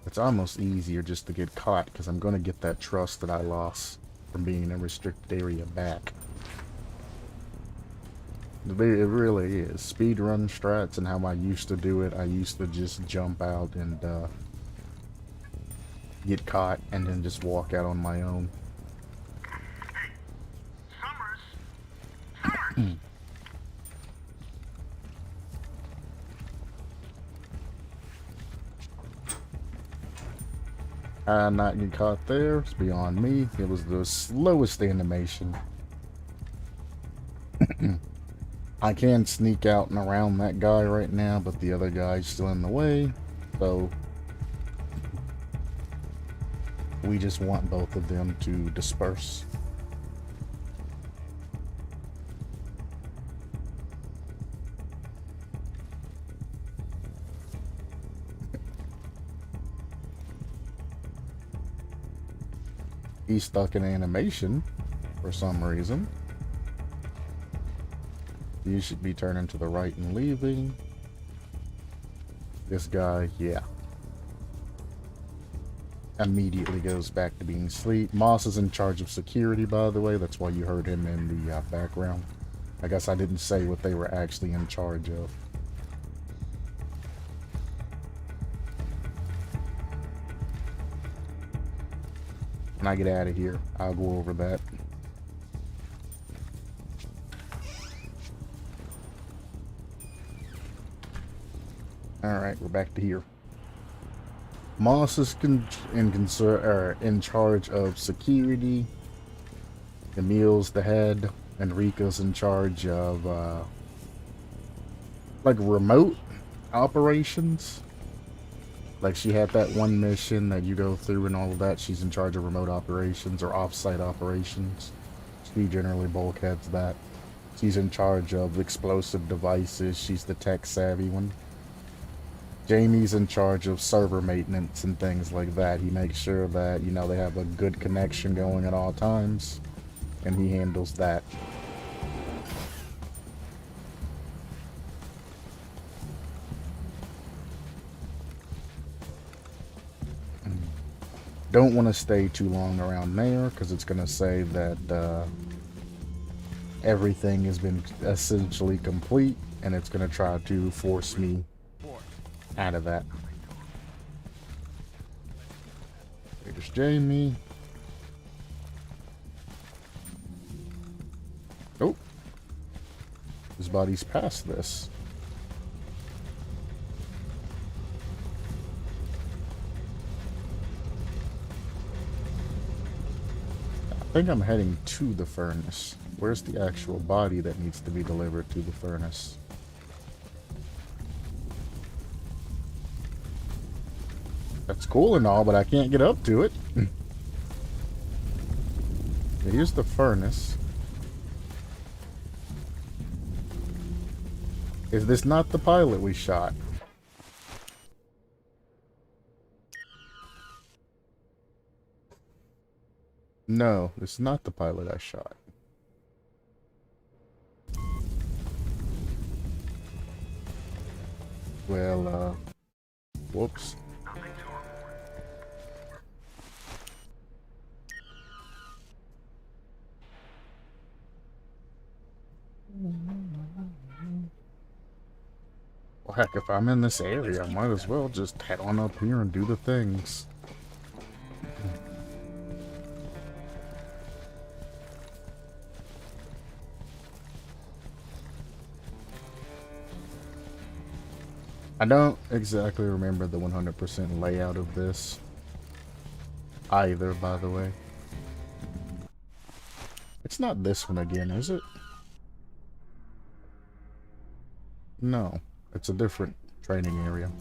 It's almost easier just to get caught because I'm going to get that trust that I lost from being in a restricted area back. It really is. Speedrun strats and how I used to do it. I used to just jump out and get caught and then just walk out on my own. Not get caught there. It's beyond me. It was the slowest animation. I can sneak out and around that guy right now, but the other guy's still in the way. So we just want both of them to disperse. He's stuck in animation for some reason. You should be turning to the right and leaving. This guy, yeah. Immediately goes back to being asleep. Moss is in charge of security, by the way. That's why you heard him in the background. I guess I didn't say what they were actually in charge of. When I get out of here, I'll go over that. Alright, we're back to here. Moss is in charge of security. Emil's the head. Enrica's in charge of like remote operations. Like she had that one mission that you go through and all of that. She's in charge of remote operations or off-site operations. She generally bulkheads that. She's in charge of explosive devices. She's the tech-savvy one. Jamie's in charge of server maintenance and things like that. He makes sure that, you know, they have a good connection going at all times. And he handles that. Don't want to stay too long around there because it's going to say that everything has been essentially complete, and it's going to try to force me out of that. There's Jamie. Oh, his body's past this. I think I'm heading to the furnace. Where's the actual body that needs to be delivered to the furnace? That's cool and all, but I can't get up to it. Here's the furnace. Is this not the pilot we shot? No, this is not the pilot I shot. Well, whoops. Well, heck, if I'm in this area, I might as well just head on up here and do the things. I don't exactly remember the 100% layout of this either, by the way. It's not this one again, is it? No, it's a different training area.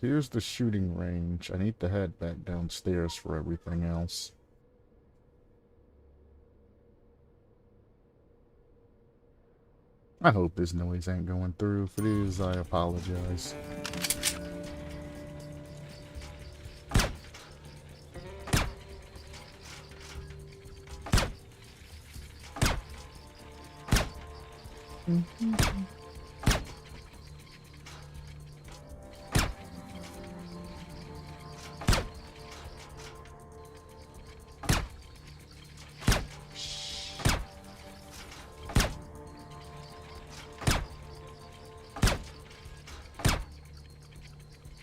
Here's the shooting range. I need to head back downstairs for everything else. I hope this noise ain't going through. If it is, I apologize.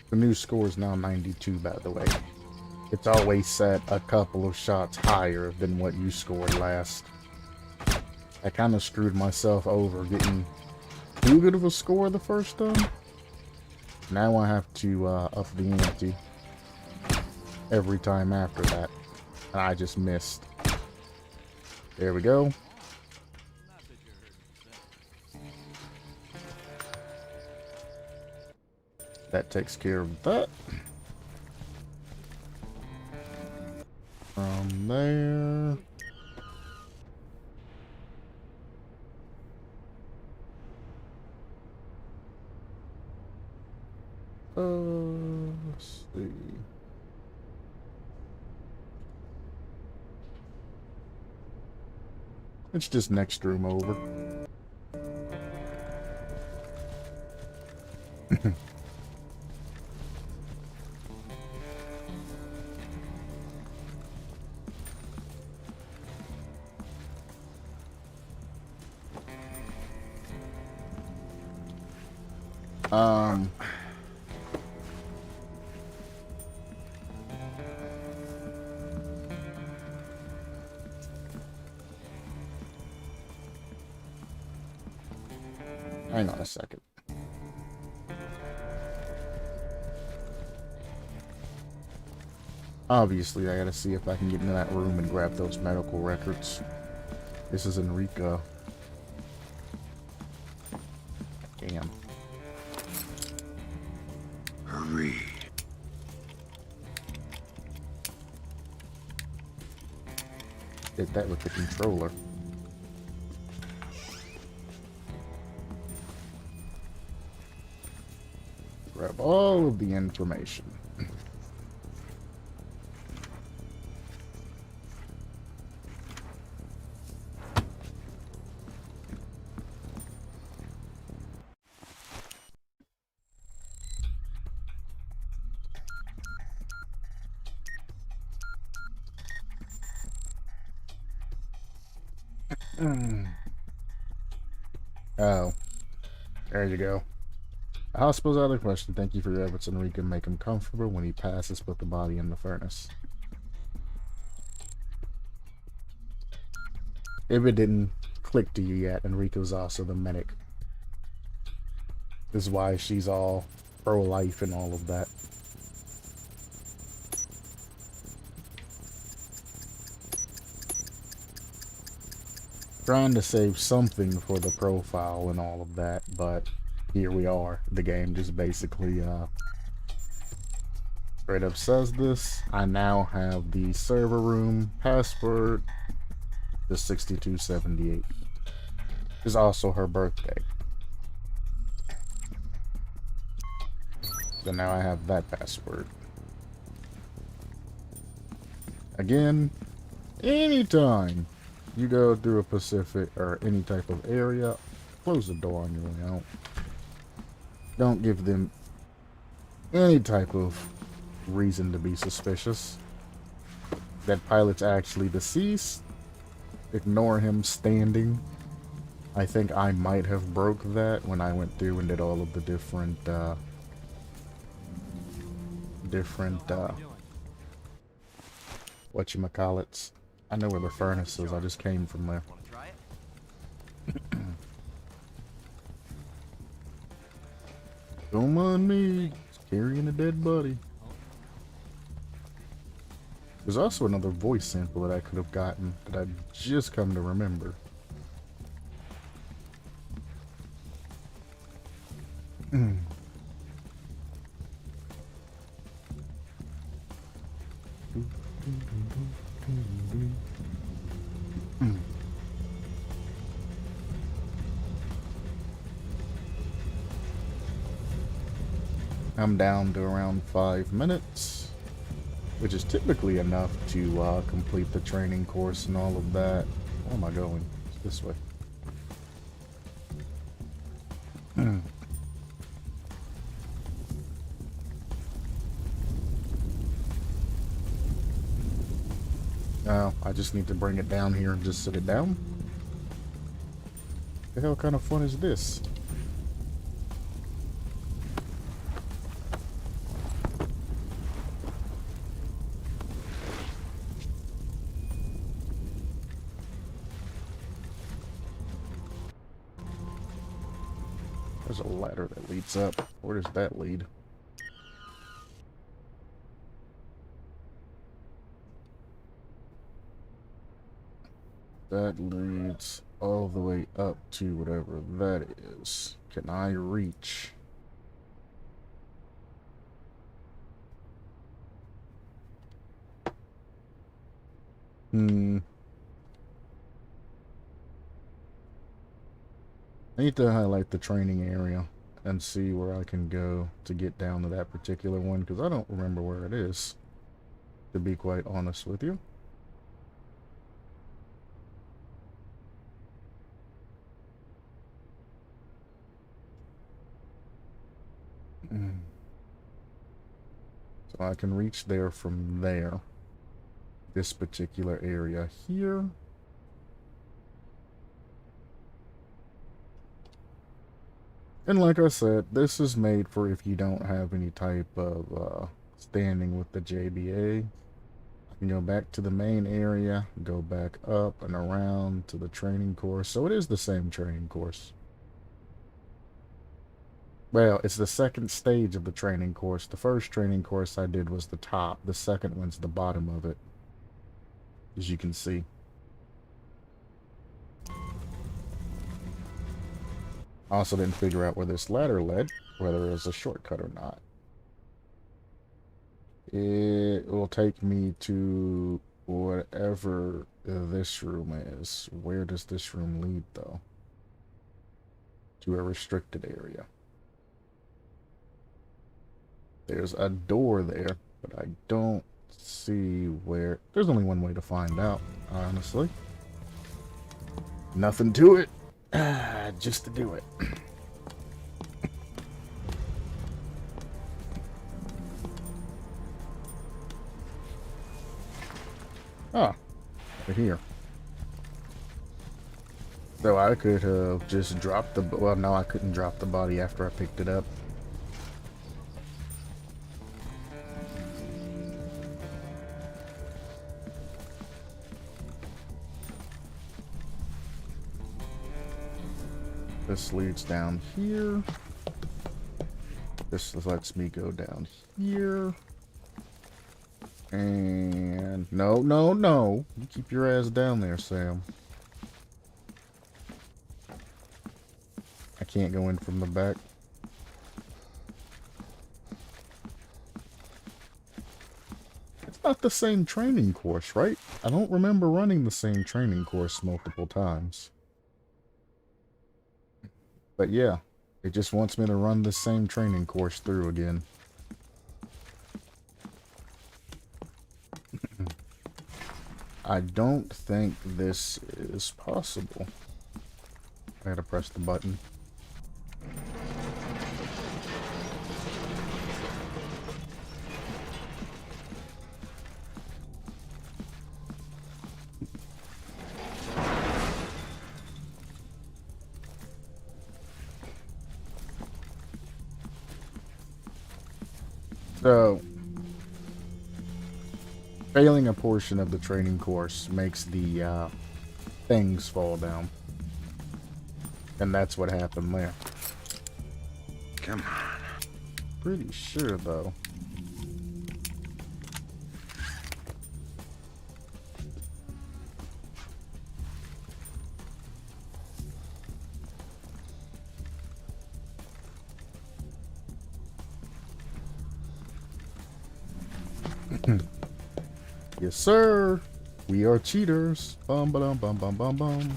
The new score is now 92, by the way. It's always set a couple of shots higher than what you scored last. I kind of screwed myself over getting too good of a score the first time. Now I have to up the ante every time after that. And I just missed. There we go. That takes care of that. From there... let's see. It's just next room over. Hang on a second. Obviously, I gotta see if I can get into that room and grab those medical records. This is Enrico. Damn. Hurry. Did that with the controller. Grab all of the information. Oh, there you go. The hospital's out of the question. Thank you for your efforts, Enrico. Make him comfortable. When he passes, put the body in the furnace. If it didn't click to you yet, Enrico's also the medic. This is why she's all pro-life and all of that. Trying to save something for the profile and all of that, but here we are. The game just basically straight up says this. I now have the server room password, the 6278. It's also her birthday. So now I have that password. Again, anytime you go through a Pacific or any type of area, close the door on your way out. Don't give them any type of reason to be suspicious. That pilot's actually deceased. Ignore him standing. I think I might have broke that when I went through and did all of the different whatchamacallits. I know where the furnace is, I just came from there. Don't mind me, carrying a dead body. There's also another voice sample that I could have gotten that I just come to remember. I'm down to around 5 minutes, which is typically enough to complete the training course and all of that. Where am I going? It's this way. Oh, I just need to bring it down here and just sit it down? The hell kind of fun is this? There's a ladder that leads up. Where does that lead? That leads all the way up to whatever that is. Can I reach? I need to highlight the training area and see where I can go to get down to that particular one, because I don't remember where it is, to be quite honest with you. So I can reach there from there. This particular area here. And like I said, this is made for if you don't have any type of standing with the JBA. I can go back to the main area, go back up and around to the training course. So it is the same training course. Well, it's the second stage of the training course. The first training course I did was the top. The second one's the bottom of it, as you can see. I also didn't figure out where this ladder led, whether it was a shortcut or not. It will take me to whatever this room is. Where does this room lead, though? To a restricted area. There's a door there, but I don't see where... There's only one way to find out, honestly. Nothing to it. Just to do it. Ah, over here. So I could have just dropped the... Well, no, I couldn't drop the body after I picked it up. This leads down here. This lets me go down here. And no, no, no. You keep your ass down there, Sam. I can't go in from the back. It's not the same training course, right? I don't remember running the same training course multiple times. But yeah, it just wants me to run the same training course through again. I don't think this is possible. I gotta press the button. So, failing a portion of the training course makes the things fall down. And that's what happened there. Come on. Pretty sure, though. Yes, sir. We are cheaters. Bum ba dum bum bum bum bum.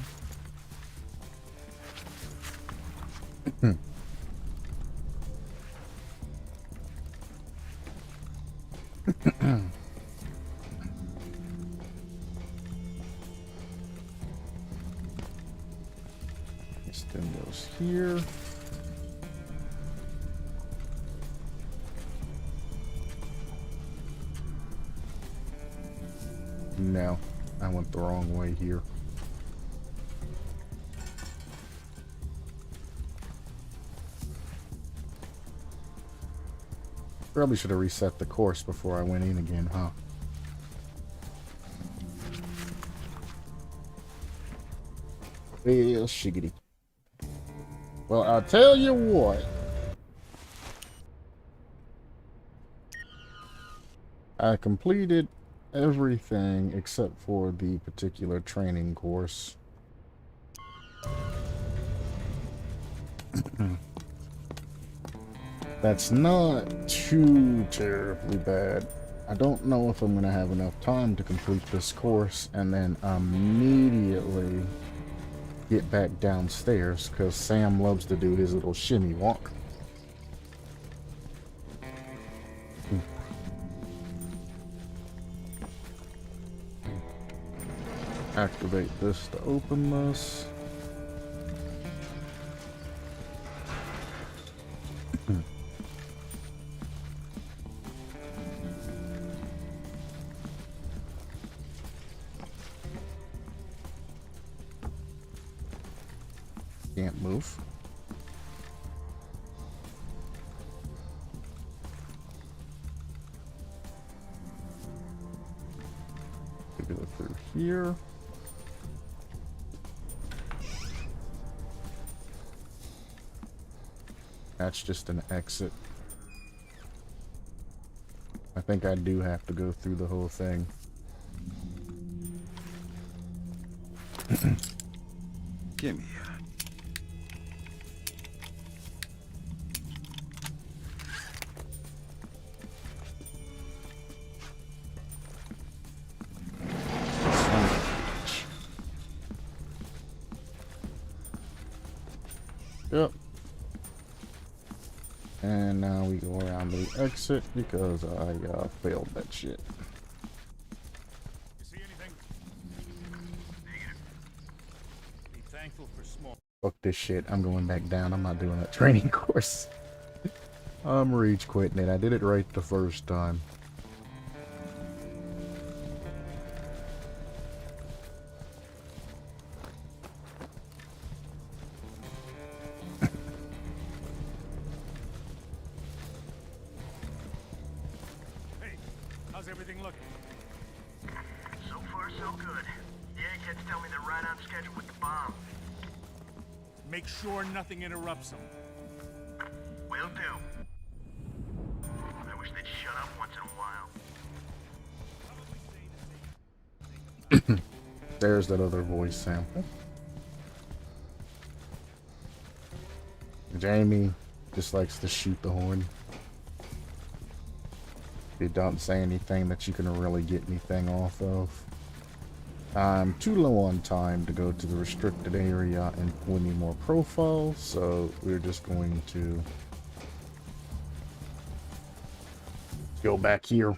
Extend those here. No, I went the wrong way here. Probably should have reset the course before I went in again, huh? Well, shiggity. Well, I'll tell you what. I completed everything except for the particular training course. That's not too terribly bad. I don't know if I'm going to have enough time to complete this course and then immediately get back downstairs, because Sam loves to do his little shimmy walk. Activate this to open this. Can't move. Go through here. That's just an exit. I think I do have to go through the whole thing. Give me Yep. And now we go around the exit because I failed that shit. You see anything? Negative. Be thankful for small. Fuck this shit. I'm going back down. I'm not doing that training course. I'm rage quitting it. I did it right the first time. How's everything looking? So far, so good. The eggheads tell me they're right on schedule with the bomb. Make sure nothing interrupts them. Will do. I wish they'd shut up once in a while. There's that other voice sample. Jamie just likes to shoot the horn. They don't say anything that you can really get anything off of. I'm too low on time to go to the restricted area and pull any more profiles, so we're just going to go back here.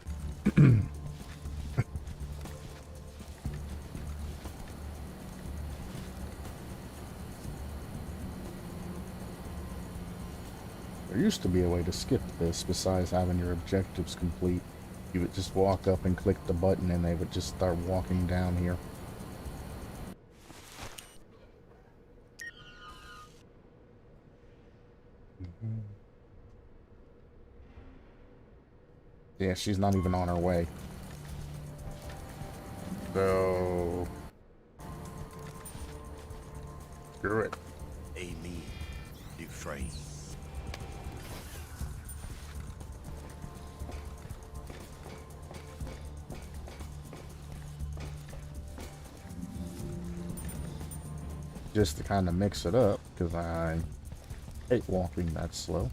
used to be a way to skip this besides having your objectives complete. You would just walk up and click the button and they would just start walking down here. Yeah, she's not even on her way. So... screw it. Amen. Dufresne. Just to kind of mix it up, because I hate walking that slow.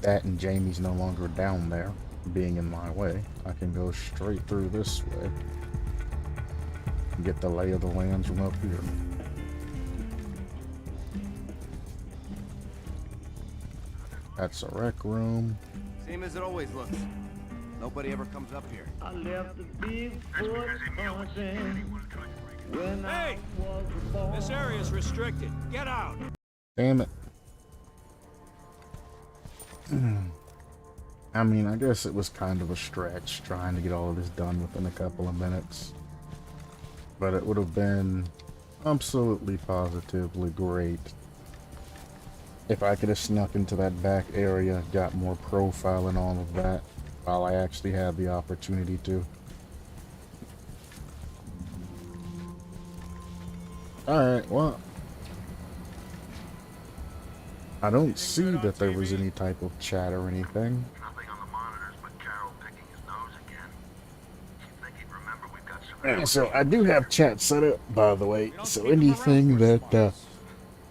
That and Jamie's no longer down there, being in my way. I can go straight through this way. Get the lay of the land from up here. That's a rec room. Same as it always looks. Nobody ever comes up here. I left the big foot when Hey! This area is restricted. Get out! Damn it. I mean, I guess it was kind of a stretch trying to get all of this done within a couple of minutes. But it would have been absolutely positively great if I could have snuck into that back area, got more profile and all of that, while I actually had the opportunity to. Alright, well, I don't see that there was any type of chat or anything. Nothing on the monitors but Carol picking his nose again. You'd think he'd remember we've got surveillance. So I do have chat set up, by the way, so anything that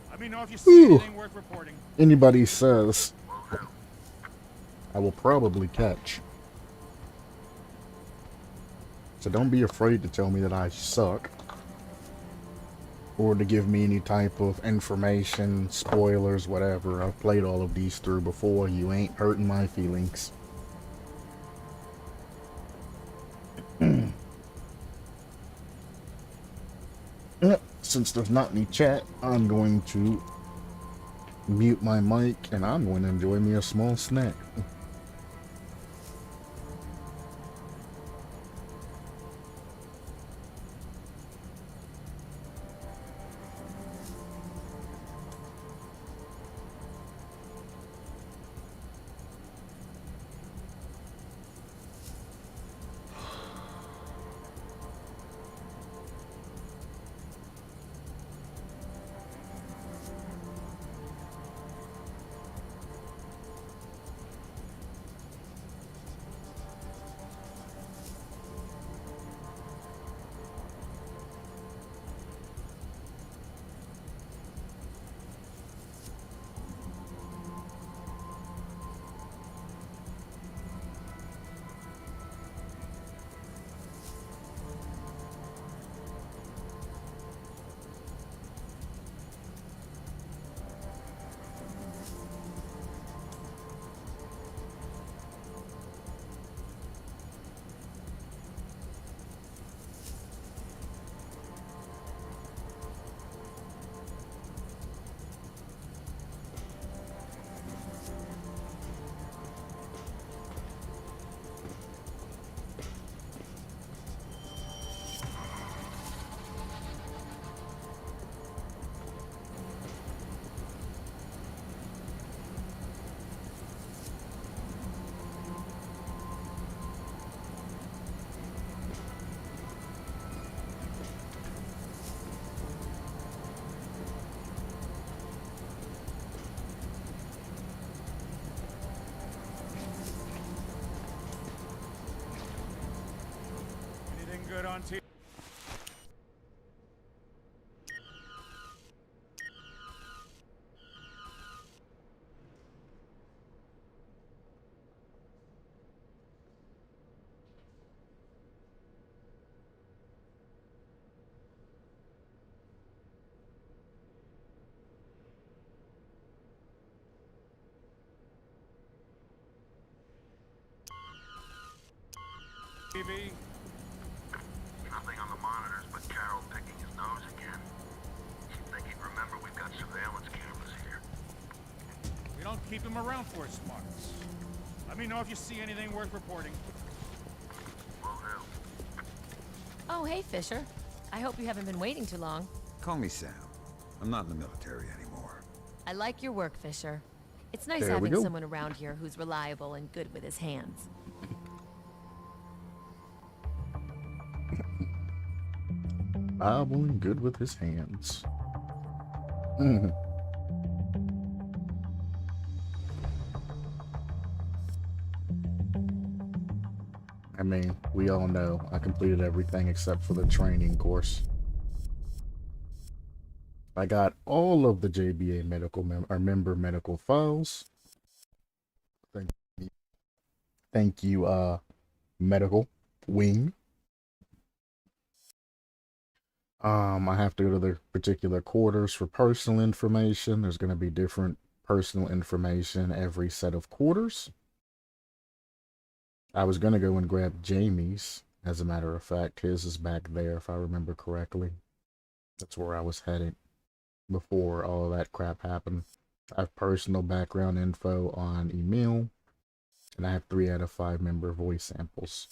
Let me know if you see anything worth reporting. anybody says, I will probably catch. So don't be afraid to tell me that I suck, or to give me any type of information, spoilers, whatever. I've played all of these through before. You ain't hurting my feelings. Yep, since there's not any chat, I'm going to mute my mic and I'm going to enjoy me a small snack. Anything good on TV? Nothing on the keep him around for his smarts. Let me know if you see anything worth reporting. Oh, hey, Fisher. I hope you haven't been waiting too long. Call me Sam. I'm not in the military anymore. I like your work, Fisher. It's nice There we having go. someone around here who's reliable and good with his hands. Reliable and good with his hands. Mhm. I mean, we all know I completed everything except for the training course. I got all of the JBA member medical files. Thank you, medical wing. I have to go to the particular quarters for personal information. There's going to be different personal information every set of quarters. I was going to go and grab Jamie's. As a matter of fact, his is back there, if I remember correctly. That's where I was headed before all of that crap happened. I have personal background info on Emil, and I have 3 out of 5 member voice samples.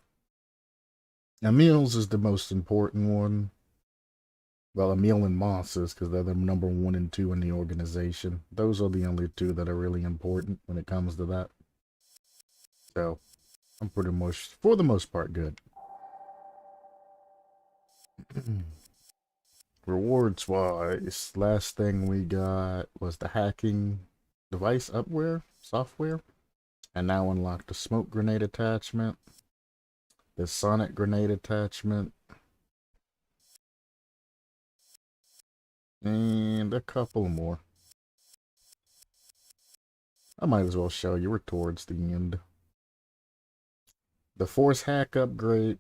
Emil's is the most important one. Well, Emil and Moss's, because they're the number 1 and 2 in the organization. Those are the only 2 that are really important when it comes to that. So, I'm pretty much, for the most part, good. Rewards-wise, last thing we got was the hacking device upware, software. And now unlocked the smoke grenade attachment, the sonic grenade attachment, and a couple more. I might as well show you. We're towards the end. The force hack upgrade,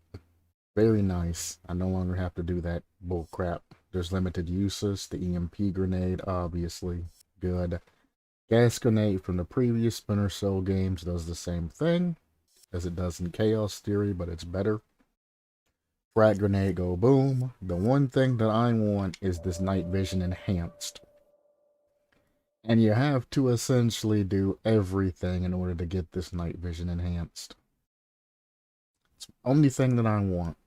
very nice. I no longer have to do that bull crap. There's limited uses. The EMP grenade, obviously, good. Gas grenade from the previous Splinter Cell games does the same thing as it does in Chaos Theory, but it's better. Frag grenade, go boom. The one thing that I want is this night vision enhanced. And you have to essentially do everything in order to get this night vision enhanced. It's the only thing that I want.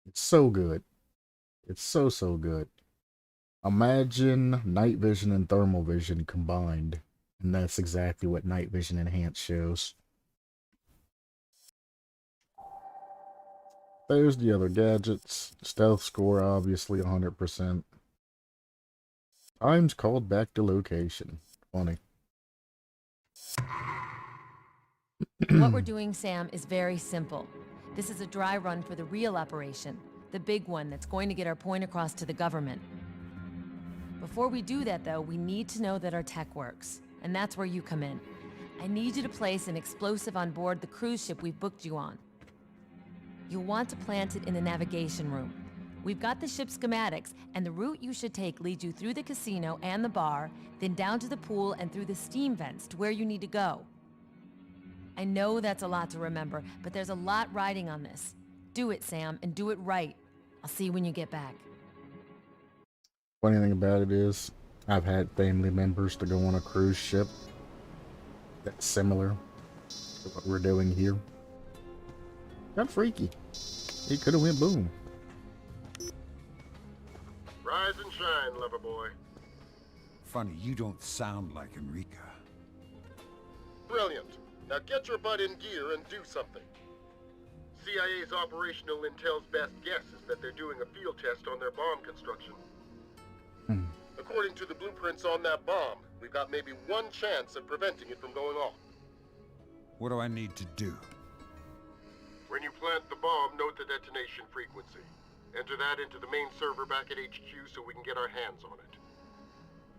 It's so good. It's so good. Imagine night vision and thermal vision combined. And that's exactly what night vision enhanced shows. There's the other gadgets. Stealth score, obviously 100%. Times called back to location. Funny. What we're doing, Sam, is very simple. This is a dry run for the real operation, the big one that's going to get our point across to the government. Before we do that, though, we need to know that our tech works, and that's where you come in. I need you to place an explosive on board the cruise ship we've booked you on. You'll want to plant it in the navigation room. We've got the ship schematics, and the route you should take leads you through the casino and the bar, then down to the pool and through the steam vents to where you need to go. I know that's a lot to remember, but there's a lot riding on this. Do it, Sam, and do it right. I'll see you when you get back. Funny thing about it is, I've had family members to go on a cruise ship that's similar to what we're doing here. Got freaky. It could have went boom. Rise and shine, lover boy. Funny, you don't sound like Enrica. Brilliant. Now get your butt in gear and do something. CIA's operational intel's best guess is that they're doing a field test on their bomb construction. According to the blueprints on that bomb, we've got maybe 1 chance of preventing it from going off. What do I need to do? When you plant the bomb, note the detonation frequency. Enter that into the main server back at HQ so we can get our hands on it.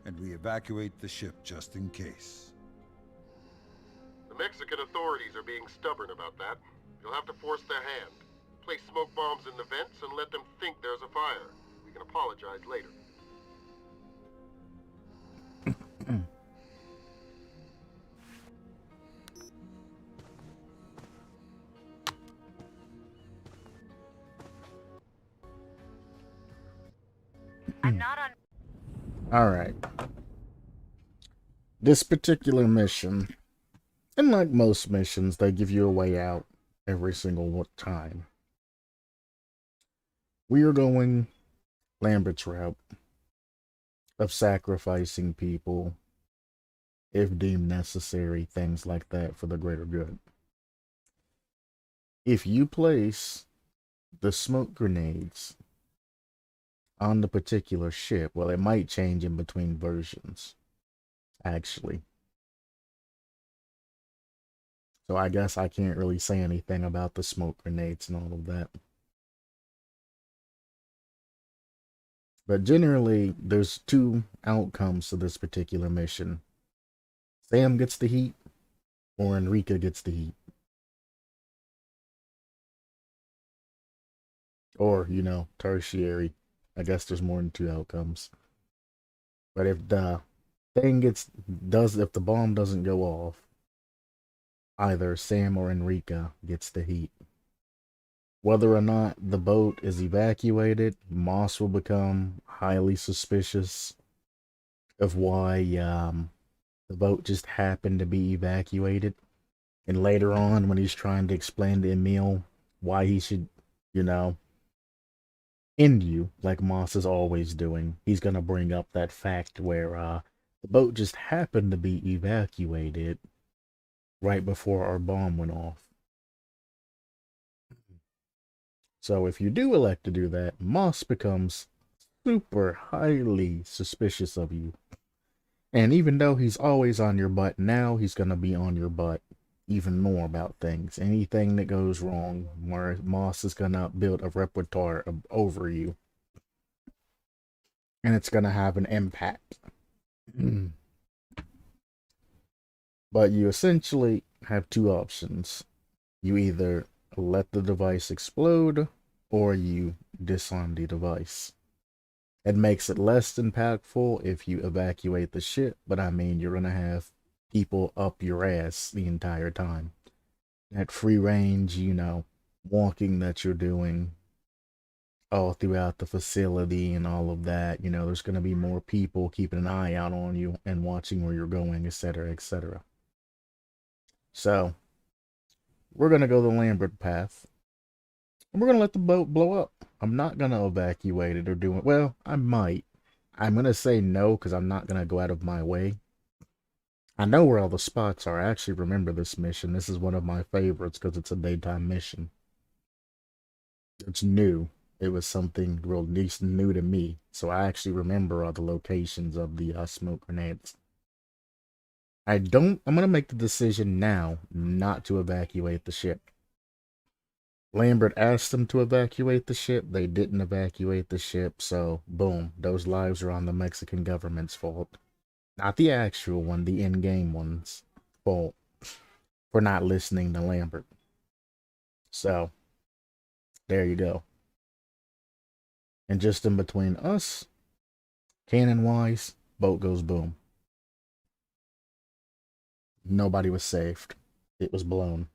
And we evacuate the ship just in case. The Mexican authorities are being stubborn about that. You'll have to force their hand. Place smoke bombs in the vents and let them think there's a fire. We can apologize later. I'm not on. Alright. This particular mission, and like most missions, they give you a way out every single time. We are going Lambert's route of sacrificing people if deemed necessary, things like that for the greater good. If you place the smoke grenades on the particular ship, well, it might change in between versions, actually. So I guess I can't really say anything about the smoke grenades and all of that. But generally, there's two outcomes to this particular mission. Sam gets the heat, or Enrica gets the heat. Or, you know, tertiary. I guess there's more than two outcomes. But if the thing if the bomb doesn't go off, either Sam or Enrica gets the heat. Whether or not the boat is evacuated, Moss will become highly suspicious of why the boat just happened to be evacuated. And later on, when he's trying to explain to Emil why he should, you know, end you, like Moss is always doing, he's going to bring up that fact where the boat just happened to be evacuated right before our bomb went off. So if you do elect to do that, Moss becomes super highly suspicious of you. And even though he's always on your butt, now he's going to be on your butt even more about things. Anything that goes wrong, where Moss is going to build a repertoire over you. And it's going to have an impact. But you essentially have two options. You either let the device explode, or you disarm the device. It makes it less impactful if you evacuate the ship, but I mean, you're gonna have people up your ass the entire time. That free range, you know, walking that you're doing all throughout the facility and all of that, you know, there's gonna be more people keeping an eye out on you and watching where you're going, etc., etc. So, we're gonna go the Lambert path. And we're going to let the boat blow up. I'm not going to evacuate it or do it. Well, I might. I'm going to say no because I'm not going to go out of my way. I know where all the spots are. I actually remember this mission. This is one of my favorites because it's a daytime mission. It's new. It was something real new to me. So I actually remember all the locations of the smoke grenades. I'm going to make the decision now not to evacuate the ship. Lambert asked them to evacuate the ship. They didn't evacuate the ship, so boom, those lives are on the Mexican government's fault. Not the actual one, the in-game one's fault for not listening to Lambert. So, there you go. And just in between us, canon-wise, boat goes boom. Nobody was saved. It was blown.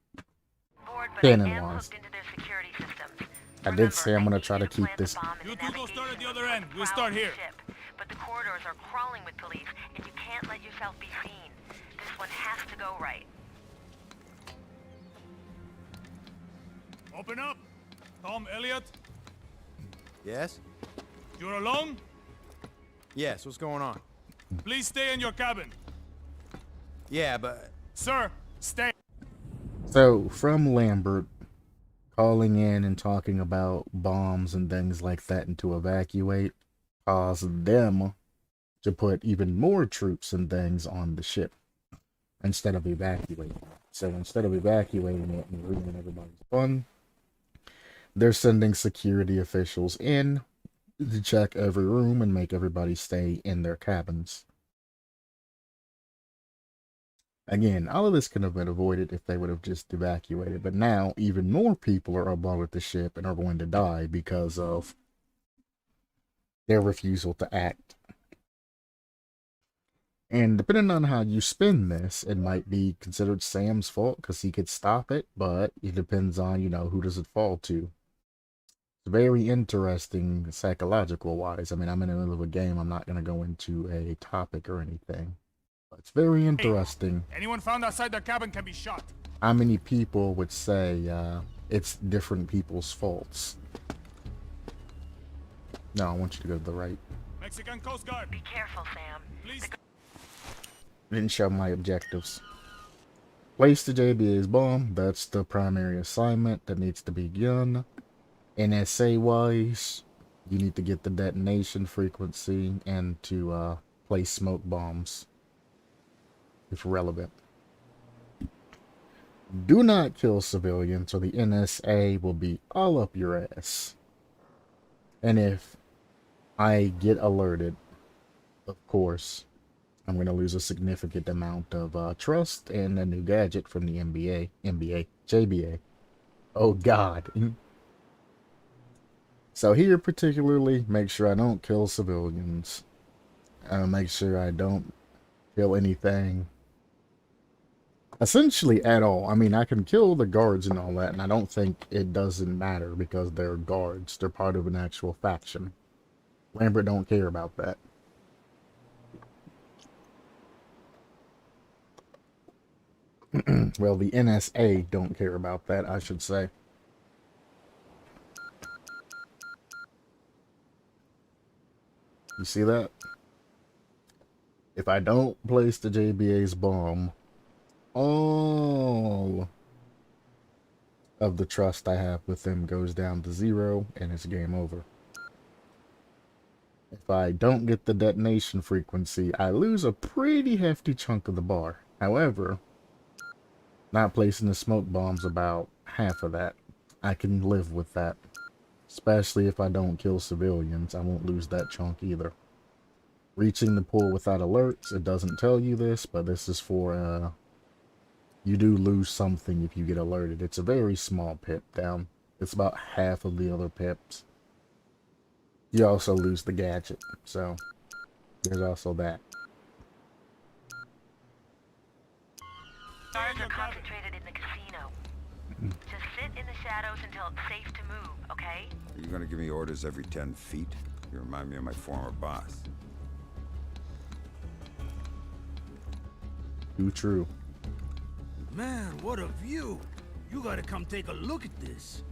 Canon-wise. I did say I'm going to try to keep this. You two go start at the other end. We'll start here. But the corridors are crawling with police, and you can't let yourself be seen. This one has to go right. Open up. Tom, Elliot. Yes? You're alone? Yes, what's going on? Please stay in your cabin. Yeah, but... Sir, stay. So, from Lambert calling in and talking about bombs and things like that and to evacuate caused them to put even more troops and things on the ship instead of evacuating it. So instead of evacuating it and ruining everybody's fun, they're sending security officials in to check every room and make everybody stay in their cabins. Again, all of this could have been avoided if they would have just evacuated, but now even more people are aboard the ship and are going to die because of their refusal to act. And depending on how you spin this, it might be considered Sam's fault because he could stop it, but it depends on, you know, who does it fall to. It's very interesting psychological wise. I mean, I'm in the middle of a game. I'm not going to go into a topic or anything. It's very interesting. Anyone found outside their cabin can be shot. How many people would say it's different people's faults? No, I want you to go to the right. Mexican Coast Guard. Be careful, Sam. Please. Didn't show my objectives. Place the JBA's bomb. That's the primary assignment that needs to be done. NSA wise, you need to get the detonation frequency and to place smoke bombs if relevant. Do not kill civilians or the NSA will be all up your ass. And if I get alerted, of course, I'm going to lose a significant amount of trust and a new gadget from the JBA. Oh God. So here particularly, make sure I don't kill civilians. Make sure I don't kill anything. Essentially at all. I mean, I can kill the guards and all that, and I don't think it doesn't matter because they're guards. They're part of an actual faction. Lambert don't care about that. Well, the NSA don't care about that, I should say. You see that? If I don't place the JBA's bomb, all of the trust I have with them goes down to 0 and it's game over. If I don't get the detonation frequency, I lose a pretty hefty chunk of the bar. However, not placing the smoke bombs about half of that. I can live with that. Especially if I don't kill civilians, I won't lose that chunk either. Reaching the pool without alerts, it doesn't tell you this, but this is for, you do lose something if you get alerted. It's a very small pip down. It's about half of the other pips. You also lose the gadget, so there's also that. Guards are concentrated in the casino. Just sit in the shadows until it's safe to move, okay? Are you gonna give me orders every 10 feet? You remind me of my former boss. Too true. Man, what a view! You gotta come take a look at this.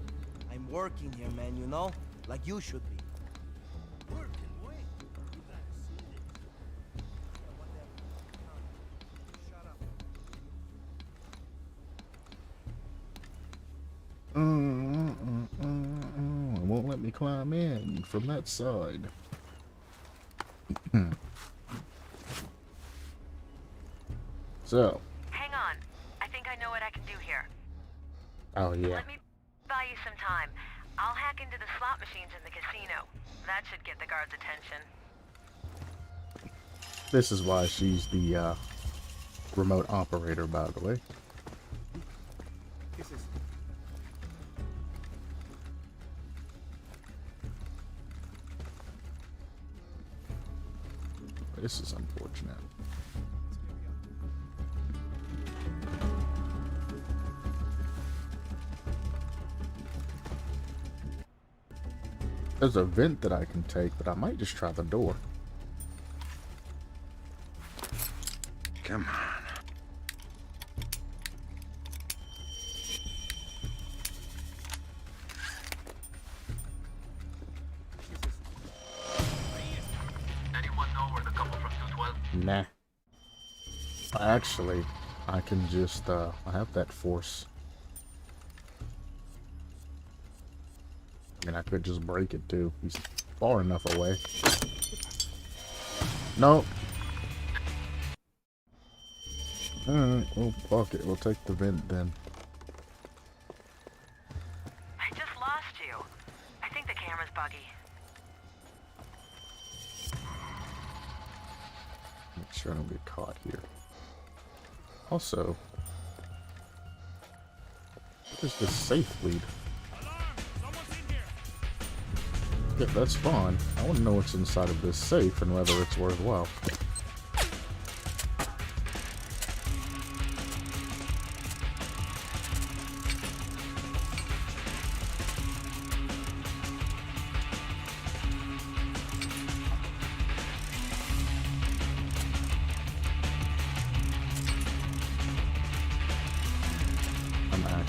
I'm working here, man, you know? Like you should be. Working, wait. You gotta see this. Shut up. It won't let me climb in from that side. So. Hang on. I think I know what I can do here. Oh yeah. Let me buy you some time. I'll hack into the slot machines in the casino. That should get the guards' attention. This is why she's the remote operator, by the way. This is unfortunate. There's a vent that I can take, but I might just try the door. Come on. Anyone know where the couple from 212? Nah. Actually, I can just, I have that force. I mean, I could just break it too. He's far enough away. Nope. Alright, well, fuck it. We'll take the vent then. I just lost you. I think the camera's buggy. Make sure I don't get caught here. Also, what is this safe lead? Yeah, that's fine. I want to know what's inside of this safe and whether it's worthwhile.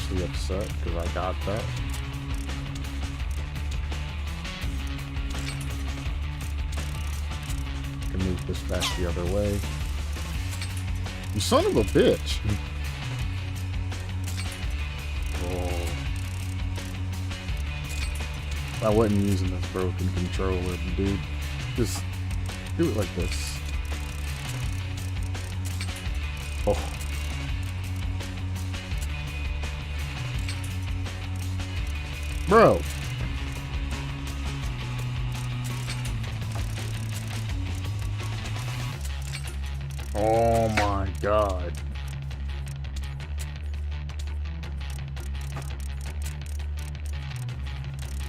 actually upset because I got that. Can move this back the other way. You son of a bitch! Oh. I wasn't using this broken controller, dude. Just do it like this. Oh. Bro. Oh my god.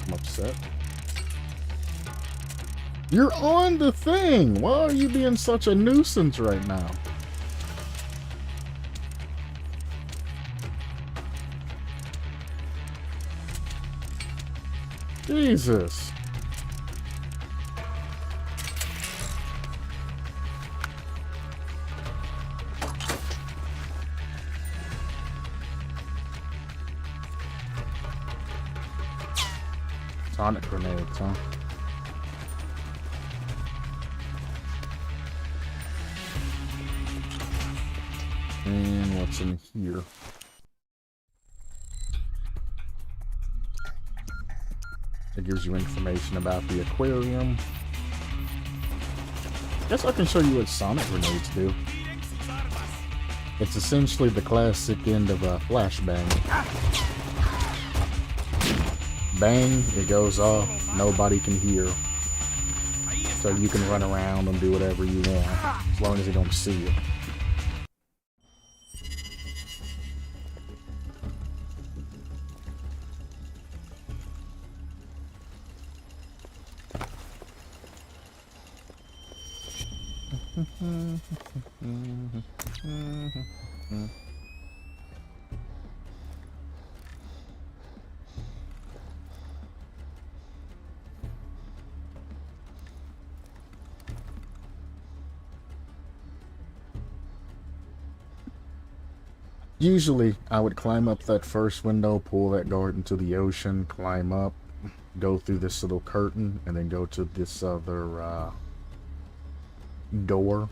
I'm upset. You're on the thing! Why are you being such a nuisance right now? Jesus. Sonic grenades, huh? And what's in here? It gives you information about the aquarium. Guess I can show you what sonic grenades do. It's essentially the classic end of a flashbang. Bang, it goes off, nobody can hear. So you can run around and do whatever you want, as long as they don't see you. Usually, I would climb up that first window, pull that guard into the ocean, climb up, go through this little curtain, and then go to this other door,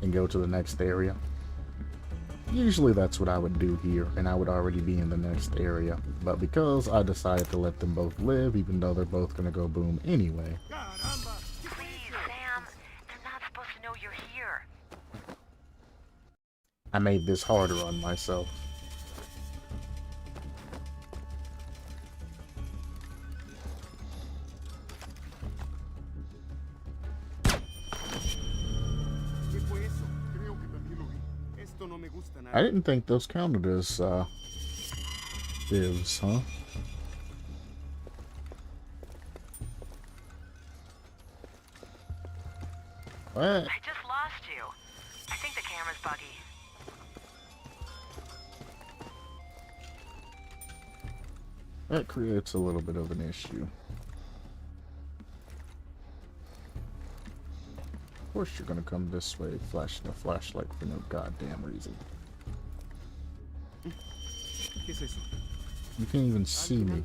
and go to the next area. Usually that's what I would do here, and I would already be in the next area. But because I decided to let them both live, even though they're both gonna go boom anyway. Please, Sam. They're not supposed to know you're here. I made this harder on myself. I didn't think those counted as divs, huh? What? I just lost you. I think the camera's buggy. That creates a little bit of an issue. Of course you're gonna come this way, flashing a flashlight for no goddamn reason. You can't even see me.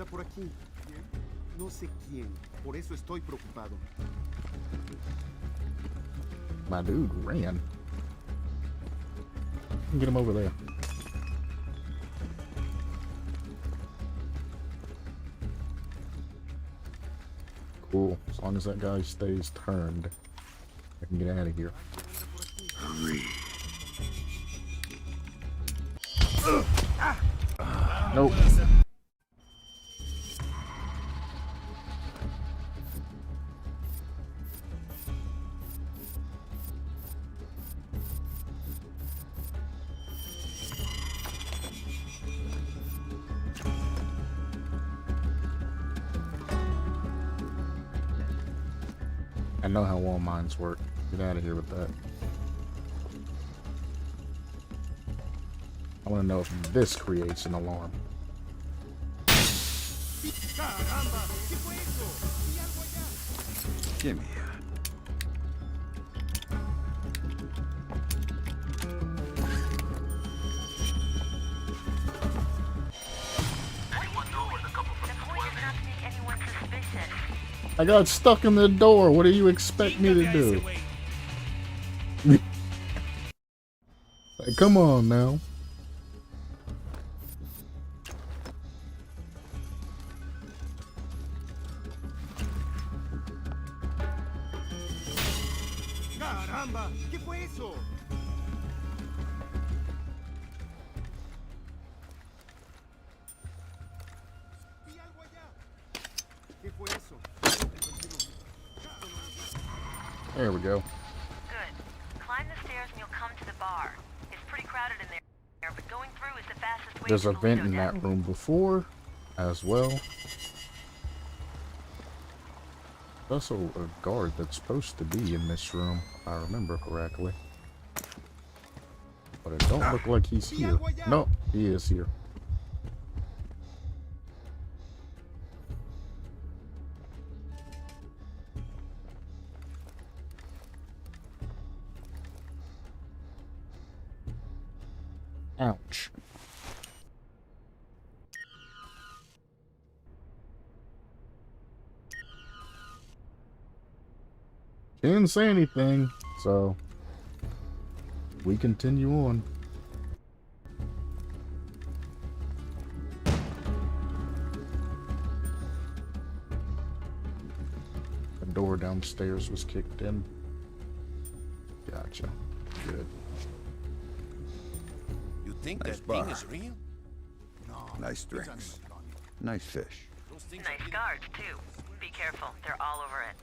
My dude ran. Get him over there. Cool. As long as that guy stays turned, I can get out of here. Hurry. Nope. I know how wall mines work. Get out of here with that. I want to know if this creates an alarm. Gimme. I got stuck in the door. What do you expect me to do? Like, come on now. Caramba, ¿qué fue eso? Vi algo allá. ¿Qué fue eso? There we go. Good. Climb the stairs and you'll come to the bar. It's pretty crowded in there, but going through is the fastest way. There's to a the vent Lido in deck. that room before as well. Also a guard that's supposed to be in this room, if I remember correctly. But it don't look like he's here. No, he is here. Ouch. She didn't say anything, so we continue on. The door downstairs was kicked in. Gotcha. Good. You think that thing is real? Nice drinks. Nice fish. Nice guards, too. Be careful, they're all over it.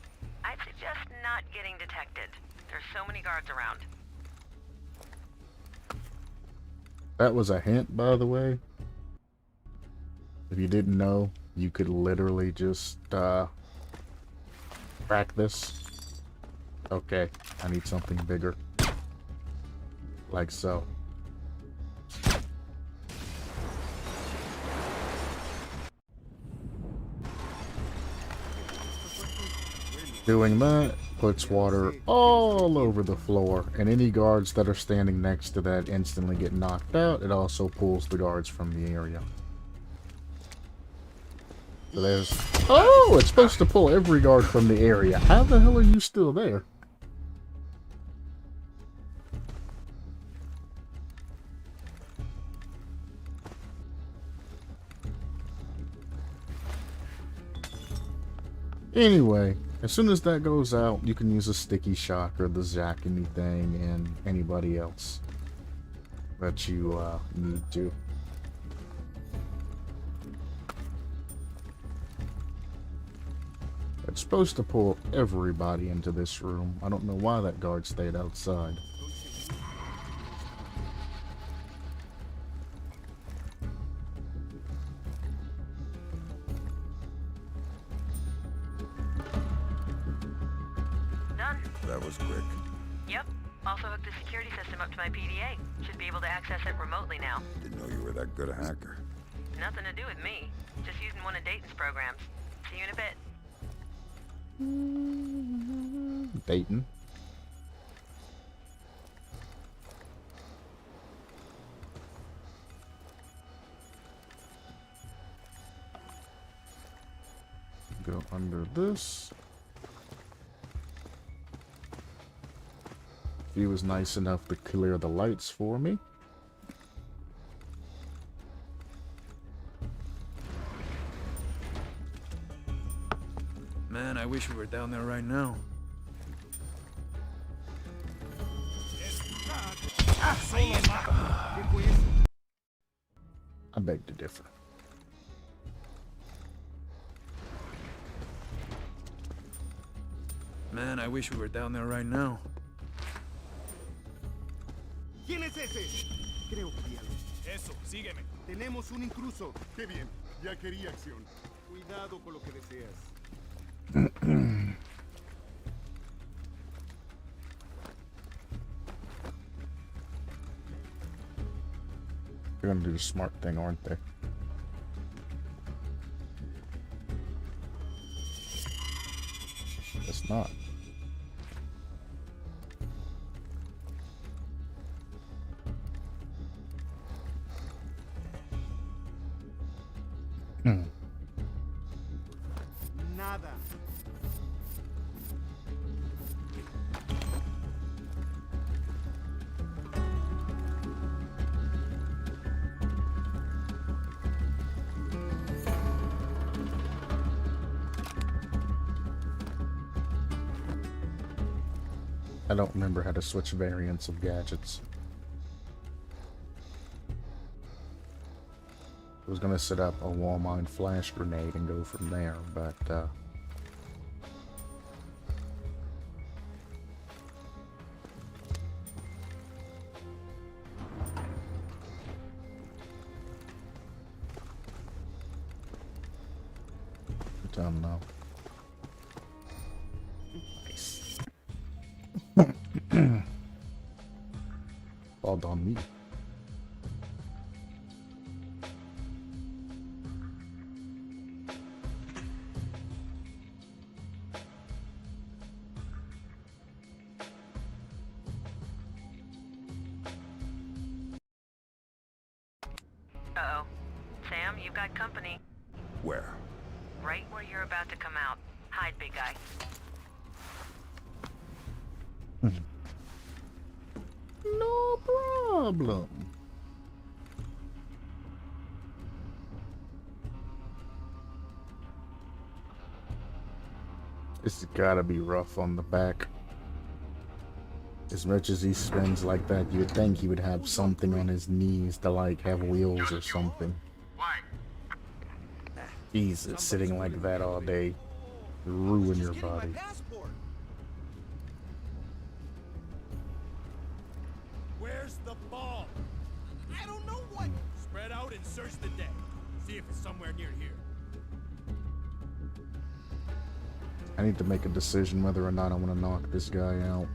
I'd suggest not getting detected. There's so many guards around. That was a hint, by the way. If you didn't know, you could literally just crack this. Okay, I need something bigger. Like so. Doing that puts water all over the floor, and any guards that are standing next to that instantly get knocked out. It also pulls the guards from the area. So there's... Oh! It's supposed to pull every guard from the area. How the hell are you still there? Anyway, as soon as that goes out, you can use a sticky shock or the Zackany thing and anybody else that you need to. It's supposed to pull everybody into this room. I don't know why that guard stayed outside. That was quick. Yep. Also hooked the security system up to my PDA. Should be able to access it remotely now. Didn't know you were that good a hacker. Nothing to do with me. Just using one of Dayton's programs. See you in a bit. Dayton. Go under this. He was nice enough to clear the lights for me. Man, I wish we were down there right now. I beg to differ. Man, I wish we were down there right now. ¿Quién es ese? Creo que vi algo. Eso, sígueme. Tenemos un intruso. Qué bien, ya quería acción. Cuidado con lo que deseas. They're gonna do the smart thing, aren't they? It's not. Nada. I don't remember how to switch variants of gadgets. I was gonna set up a wall mine flash grenade and go from there, but I don't know. Nice. All on me. Uh-oh. Sam, you've got company. Where? Right where you're about to come out. Hide, big guy. No problem. This has gotta be rough on the back. As much as he spins like that, you'd think he would have something on his knees to like have wheels or something. Jesus, sitting like that all day, ruin your body. Where's the ball? I don't know what. Spread out and search the deck. See if it's somewhere near here. I need to make a decision whether or not I want to knock this guy out.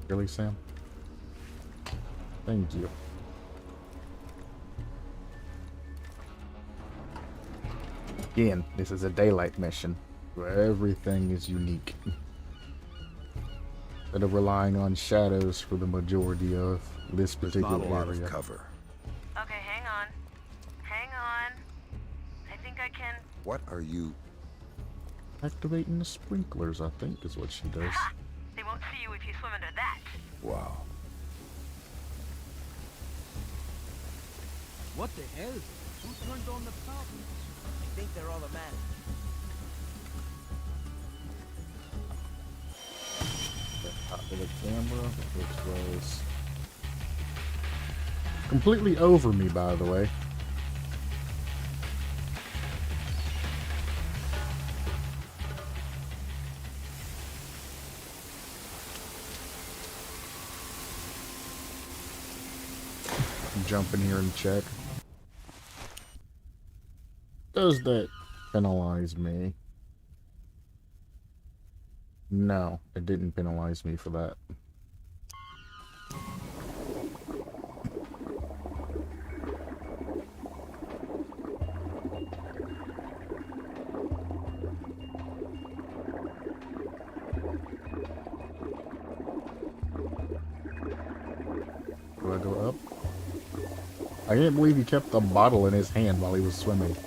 Really, Sam? Thank you. Again, this is a daylight mission where everything is unique. Instead of relying on shadows for the majority of this particular There's not a lot area. of cover. Okay, hang on. Hang on. I think I can... What are you? Activating the sprinklers, I think, is what she does. Ha! They won't see you if you swim under that. Wow. What the hell? Who turned on the power? I think they're automatic. The camera, which was completely over me, by the way. Jump in here and check. Does that penalize me? No, it didn't penalize me for that. Do I go up? I can't believe he kept the bottle in his hand while he was swimming.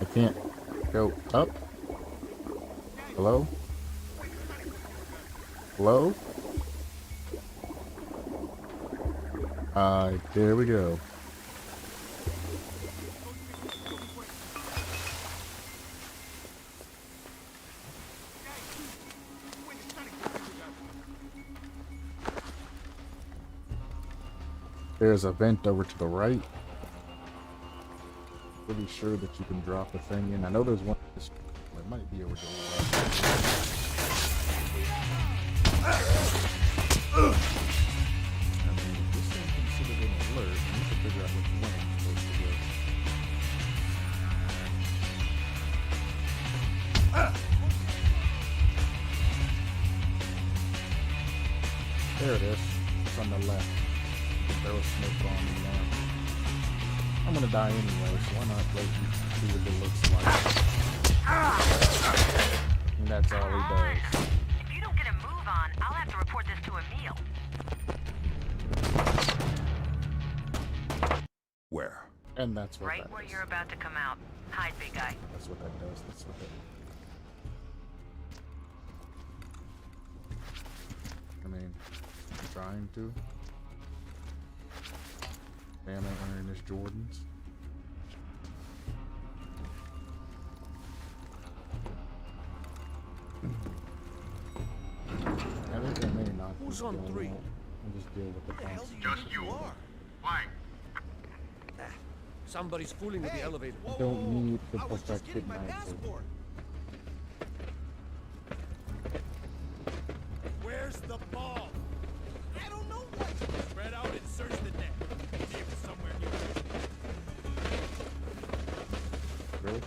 I can't go up. Hello? Hello? There we go. There's a vent over to the right. Pretty sure that you can drop a thing in. I know there's one. It might be over to the left. I mean, if this thing considered an alert, I need to figure out which way I'm supposed to go. There it is. It's on the left. Throw smoke on me now. I'm gonna die anyway, so why not wait and see what it looks like. And that's all he does. If you don't get a move on, I'll have to report this to Emil. Where? And that's what Right that where is. you're about to come out. Hide, big guy. That's what that does. That's what that. I mean, I'm trying to. Man ain't wearing his Jordans. I think that may not. Who's on 3? I'll just deal with the consequences. Just you. Why? Somebody's fooling with the elevator. I don't need the perfected knife. Where's the ball? I don't know what. Spread out and search the deck. See if it's somewhere near here. Really?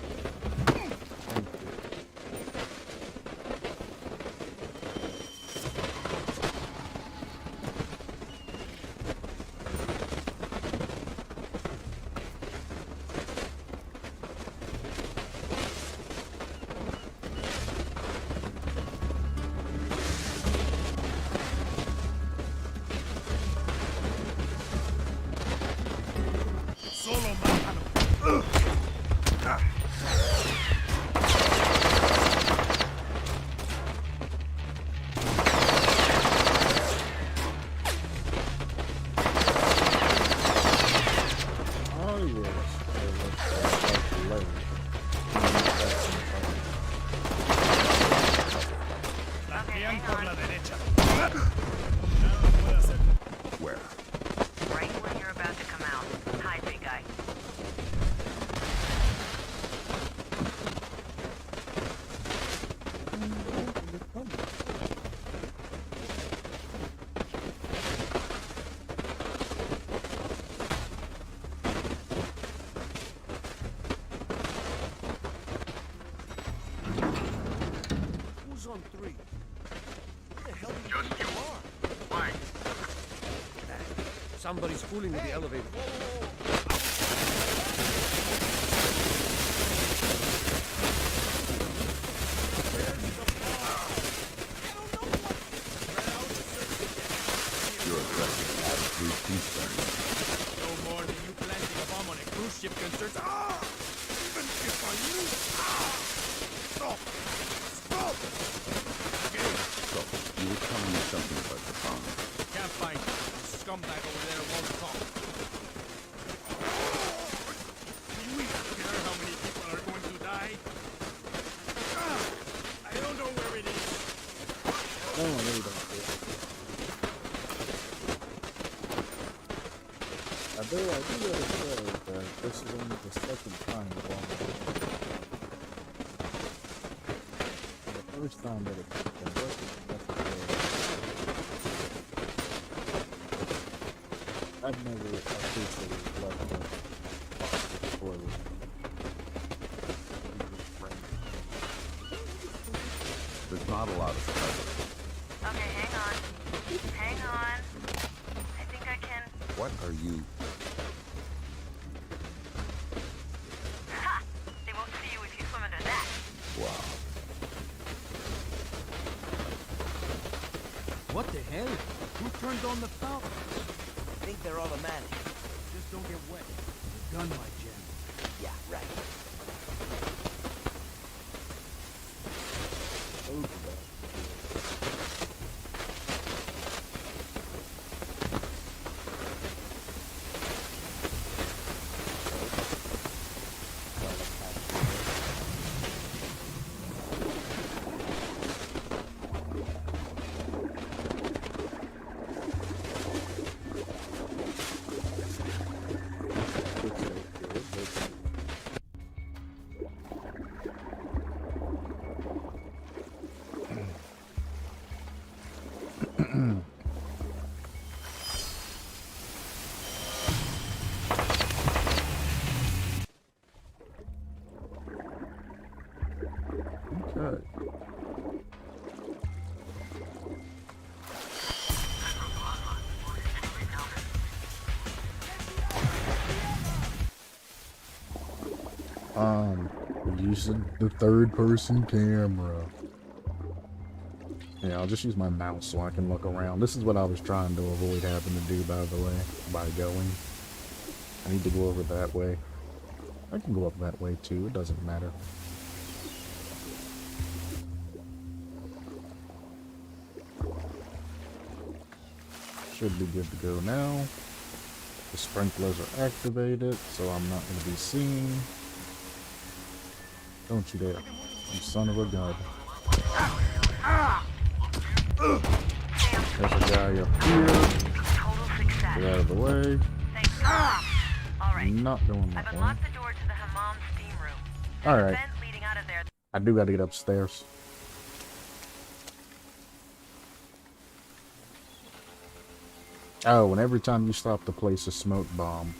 Where? Right when you're about to come out. Hi, big guy. Who's on 3? Who the hell do Just you. Why? Somebody's fooling with the elevator. You're addressing absolute concern. No more than you planting a bomb on a cruise ship concerns. Even if I knew. Stop! Stop! Okay. So, you were telling me something about the bomb. Can't find it. The scumbag over there won't talk. Do you even care how many people are going to die? I don't know where it is. No, I really don't care. I do gotta say that this is only the second time along the way. The first time that it wasn't necessarily. I've never officially left the box closed. There's not a lot of cover. Okay, hang on. Hang on. I think I can... What are you? Ha! They won't see you if you swim under that. Wow. What the hell? Who turned on the fountain? I think they're automatic. Just don't get wet. The gun might jam. Yeah, right. Okay. We're using the third-person camera. Yeah, I'll just use my mouse so I can look around. This is what I was trying to avoid having to do, by the way, by going. I need to go over that way. I can go up that way too, it doesn't matter. Should be good to go now. The sprinklers are activated, so I'm not going to be seen. Don't you dare, you son of a gun. There's a guy up here. Get out of the way. Not doing that one. Alright. I do gotta get upstairs. Oh, and every time you stop to place a smoke bomb,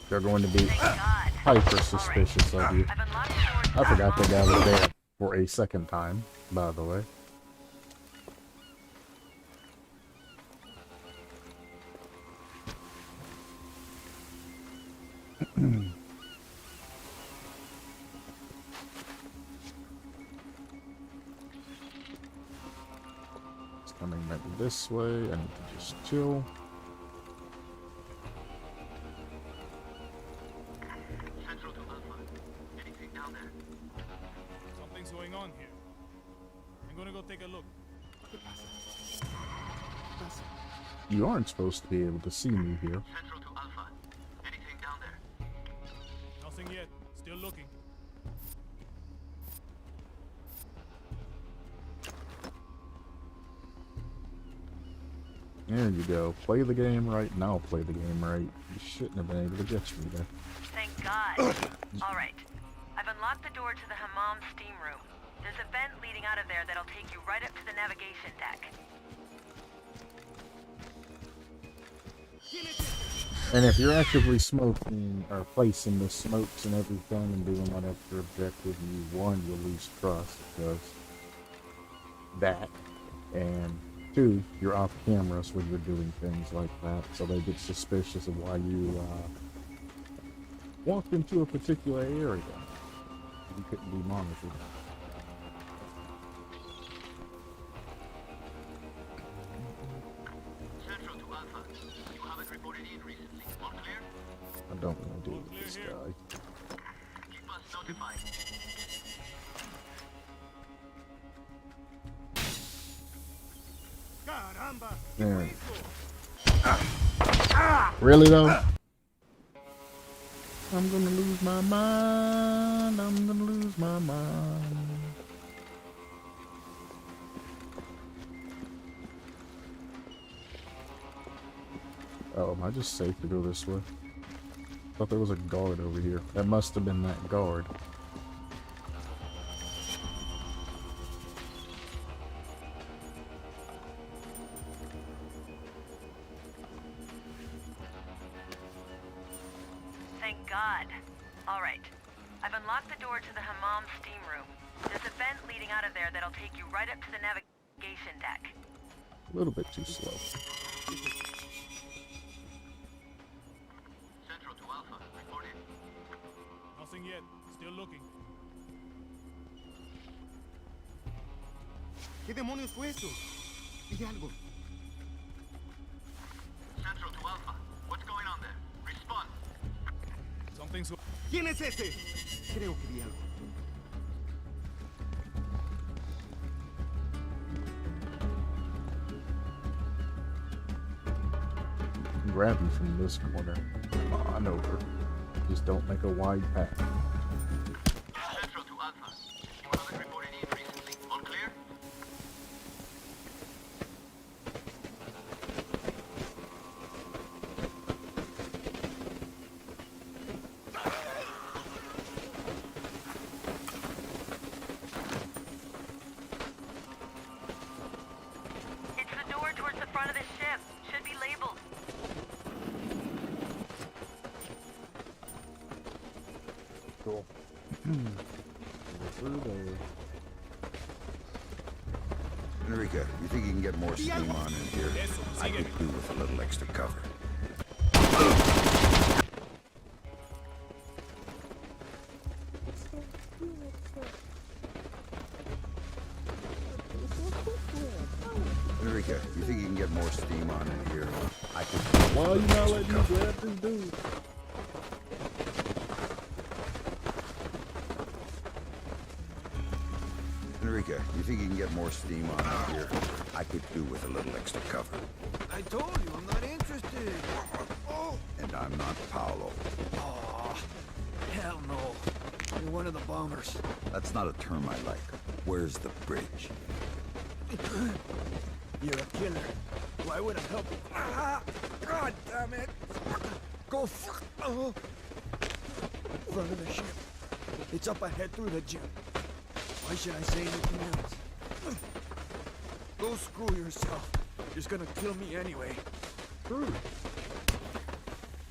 they're going to be hyper suspicious of you. I forgot that guy was there for a second time, by the way. It's coming back this way. I need to just chill. Something's going on here. I'm gonna go take a look. You aren't supposed to be able to see me here. Nothing yet. Still looking. There you go. Play the game right. Now play the game right. You shouldn't have been able to get me there. Thank God. Alright. I've unlocked the door to the hammam steam room. There's a vent leading out of there that'll take you right up to the navigation deck. And if you're actively smoking or placing the smokes and everything and doing whatever objective you want, you'll lose trust because that. And two, you're off cameras when you're doing things like that, so they get suspicious of why you walked into a particular area. You couldn't be monitored. I don't want to deal with this guy. There. Really though? I'm gonna lose my mind. I'm gonna lose my mind. Oh, am I just safe to go this way? Thought there was a guard over here. That must have been that guard. Thank God. Alright. I've unlocked the door to the hammam steam room. There's a vent leading out of there that'll take you right up to the navigation deck. A little bit too slow. Nothing yet. Still looking. ¿Qué demonios fue eso? Dije algo. Central to Alpha. What's going on there? Respond. Something's... ¿Quién es ese? Creo que vi algo. Grab you from this corner. Come on over. Just don't make a wide path. Central to Alpha. You haven't reported in recently. All clear? It's the door towards the front of the ship. Should be labeled. Cool. Through there. Enrique, you think you can get more steam on in here? I could do with a little extra cover. Enrique, you think you can get more steam on in here? I could do with Why a are you little not extra letting me cover. grab this dude? Enrique, you think you can get more steam on in here? I could do with a little extra cover. I told you, I'm not interested. did. Oh. And I'm not Paolo. Oh, hell no. You're one of the bombers. That's not a term I like. Where's the bridge? You're a killer. Why would I help you? Ah, God damn it. Go fuck. Oh. Front of the ship. It's up ahead through the gym. Why should I say anything else? Go screw yourself. You're just gonna kill me anyway. Good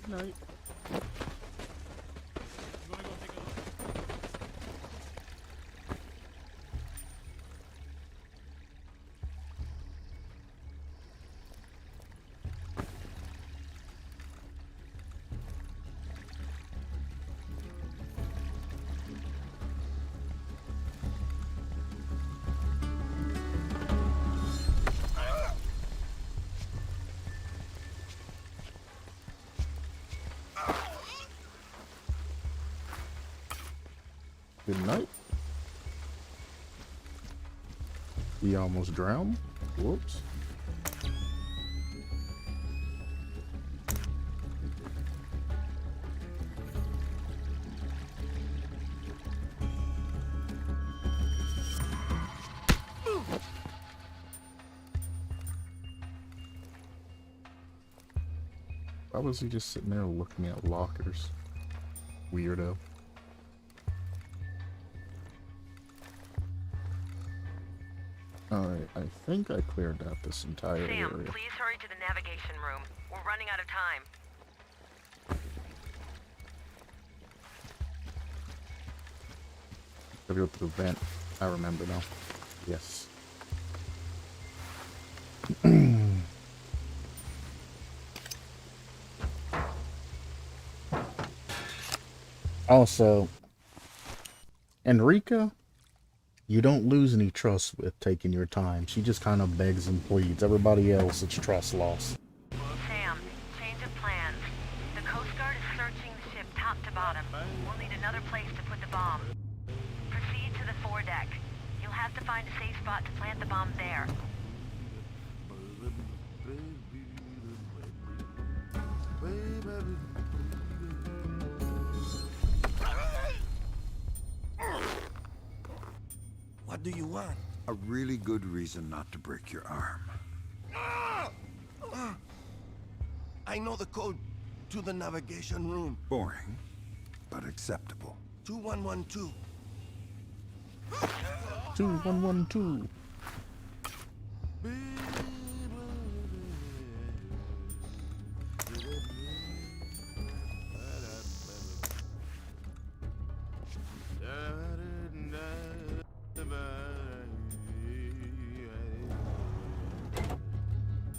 night. Good night. He almost drowned. Whoops. Why was he just sitting there looking at lockers? Weirdo. Alright, I think I cleared out this entire area. Sam, please hurry to the navigation room. We're running out of time. Gotta go through the vent. I remember now. Yes. Also, Enrica, you don't lose any trust with taking your time. She just kind of begs and pleads. Everybody else, it's trust loss. Sam, change of plans. The Coast Guard is searching the ship top to bottom. We'll need another place to put the bomb. Proceed to the foredeck. You'll have to find a safe spot to plant the bomb there. What do you want? A really good reason not to break your arm. I know the code to the navigation room. Boring, but acceptable. 2112. 2112.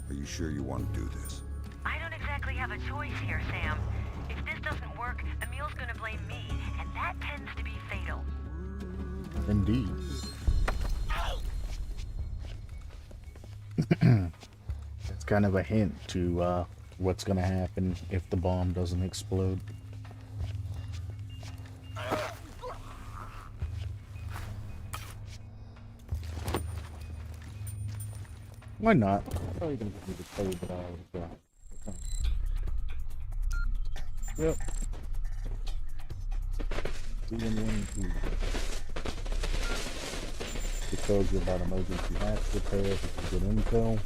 Are you sure you want to do this? I don't exactly have a choice here, Sam. If this doesn't work, Emil's gonna blame me, and that tends to be fatal. Indeed. It's kind of a hint to what's gonna happen if the bomb doesn't explode. Why not? Probably gonna give me the code that I already got. Yep. 2112. It tells you about emergency hatch repairs, if you get intel.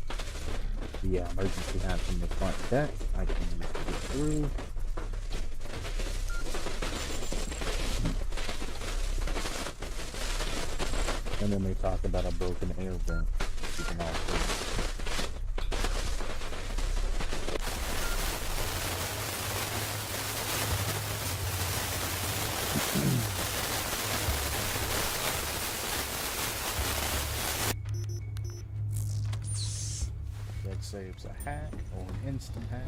The emergency hatch from the front deck, I can use to get through. And then they talk about a broken air vent. You can also that saves a hack or an instant hack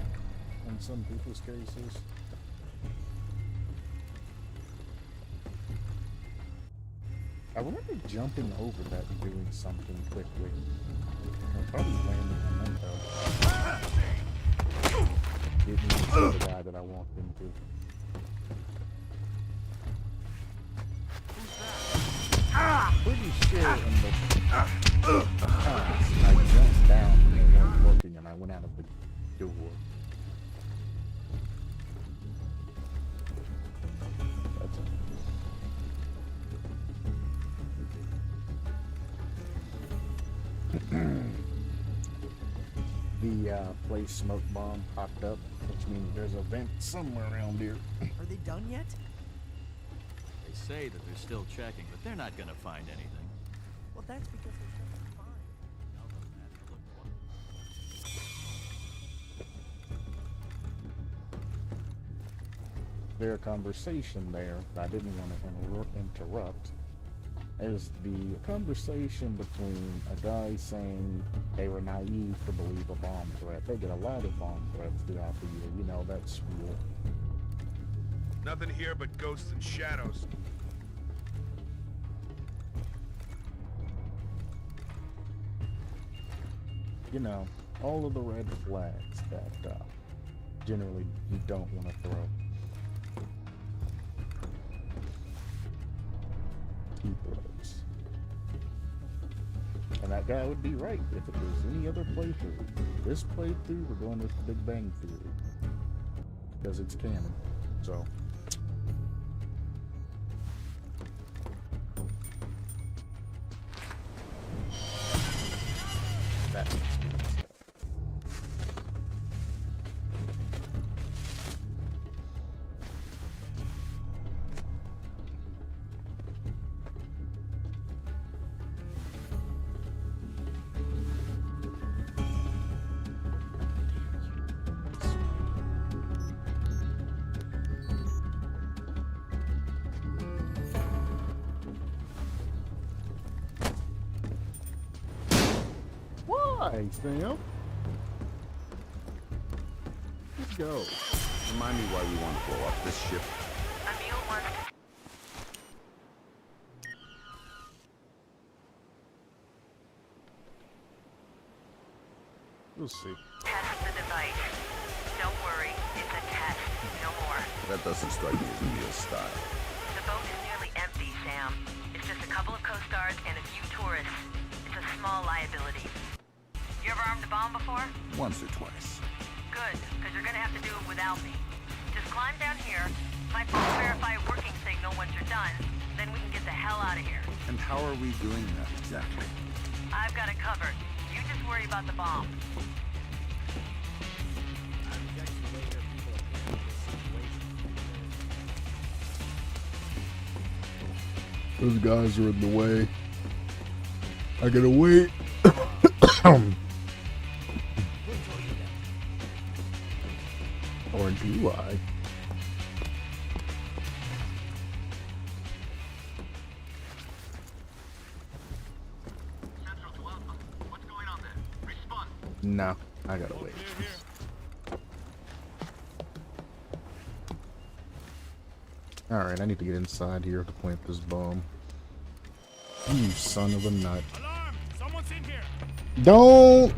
in some people's cases. I remember jumping over that and doing something quickly. I probably landing on that though. Didn't see the guy that I walked into. Pretty sure in the past, I jumped down and they weren't looking and I went out of the door. the place smoke bomb popped up, which means there's a vent somewhere around here. Are they done yet? They say that they're still checking, but they're not gonna find anything. Well, that's because there's nothing to find. Their conversation there, I didn't want to interrupt, is the conversation between a guy saying they were naive to believe a bomb threat. They get a lot of bomb threats throughout the year, you know, that spiel. Nothing here but ghosts and shadows. You know, all of the red flags that generally you don't want to throw. He throws. And that guy would be right if it was any other playthrough. This playthrough, we're going with the Big Bang Theory. Because it's canon. So. That makes sense. Why, Sam? Let's go. Remind me why we want to blow up this ship. Emil wants to... We'll see. Test the device. Don't worry, it's a test, no more. That doesn't strike me as Emil's style. The boat is nearly empty, Sam. It's just a couple of Coast Guards and a few tourists. It's a small liability. You ever armed a bomb before? Once or twice. Good, because you're gonna have to do it without me. Just climb down here. My phone will verify a working signal once you're done. Then we can get the hell out of here. And how are we doing that exactly? I've got it covered. You just worry about the bomb. Those guys are in the way. I gotta wait. Or do I? No, I gotta wait. Alright, I need to get inside here to plant this bomb. You son of a nut. Alarm! Someone's in here! Don't!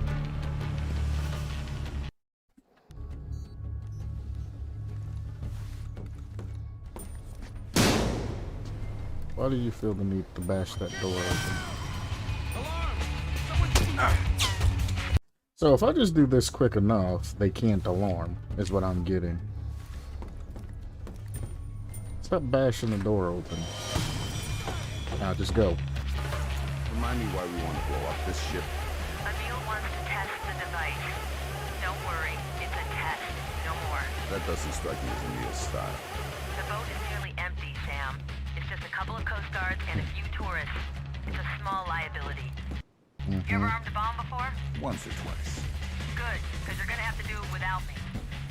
Why do you feel the need to bash that door open? So if I just do this quick enough, they can't alarm, is what I'm getting. Stop bashing the door open. Now just go. Remind me why we want to blow up this ship. Emil wants to test the device. Don't worry, it's a test, no more. That doesn't strike me as Emil's style. The boat is nearly empty, Sam. It's just a couple of Coast Guards and a few tourists. It's a small liability. You ever armed a bomb before? Once or twice. Good, because you're gonna have to do it without me.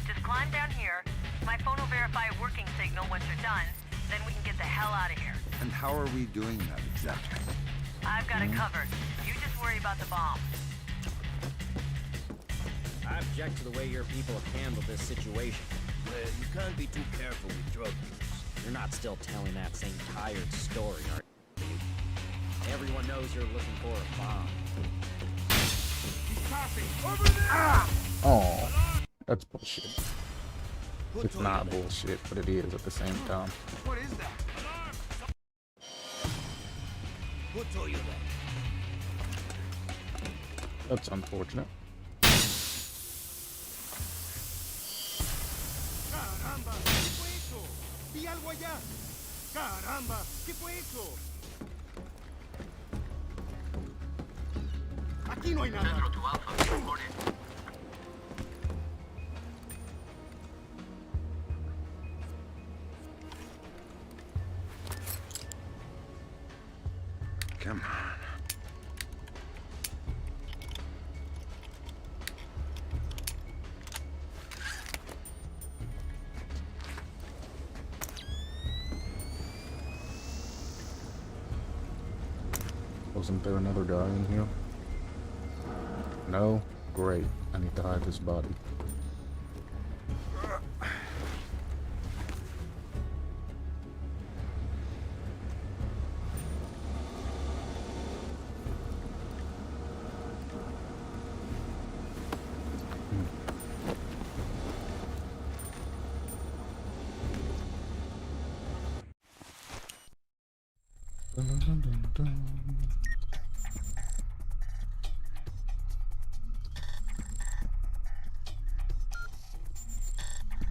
Just climb down here. My phone will verify a working signal once you're done. Then we can get the hell out of here. And how are we doing that exactly? I've got it covered. You just worry about the bomb. I object to the way your people have handled this situation. Well, you can't be too careful with drug use. You're not still telling that same tired story, are you? Everyone knows you're looking for a bomb. He's passing! Over there! Oh, that's bullshit. It's not bullshit, but it is at the same time. What is that? Who told you that? That's unfortunate. Caramba, ¿qué fue eso? Vi algo allá. Caramba, ¿qué fue eso? Aquí no hay nada. Central to Alpha, reported. Come on. Wasn't there another guy in here? No? Great. I need to hide his body.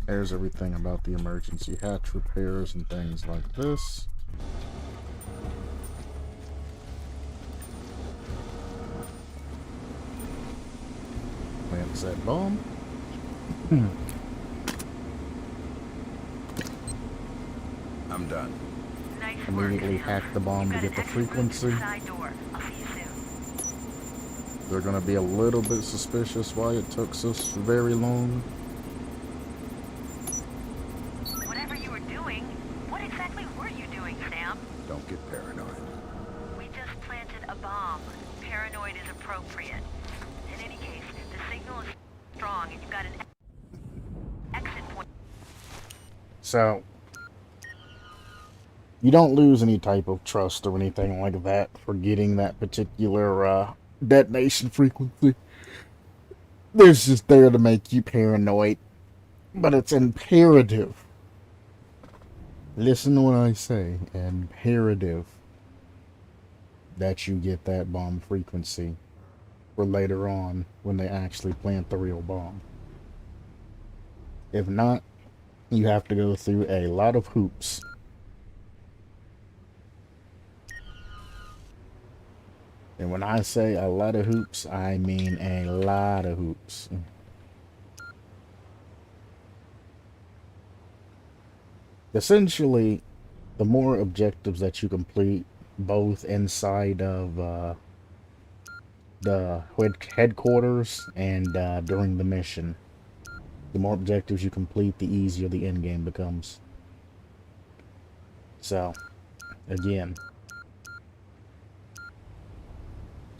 There's everything about the emergency hatch repairs and things like this. Plants that bomb. I'm done. Immediately hack the bomb to get the frequency. They're gonna be a little bit suspicious why it took us very long. Whatever you were doing, what exactly were you doing, Sam? Don't get paranoid. We just planted a bomb. Paranoid is appropriate. In any case, the signal is strong and you've got an exit point. So, you don't lose any type of trust or anything like that for getting that particular detonation frequency. It's just there to make you paranoid. But it's imperative. Listen to what I say. Imperative that you get that bomb frequency for later on when they actually plant the real bomb. If not, you have to go through a lot of hoops. And when I say a lot of hoops, I mean a lot of hoops. Essentially, the more objectives that you complete, both inside of the headquarters and during the mission, the more objectives you complete, the easier the end game becomes. So, again,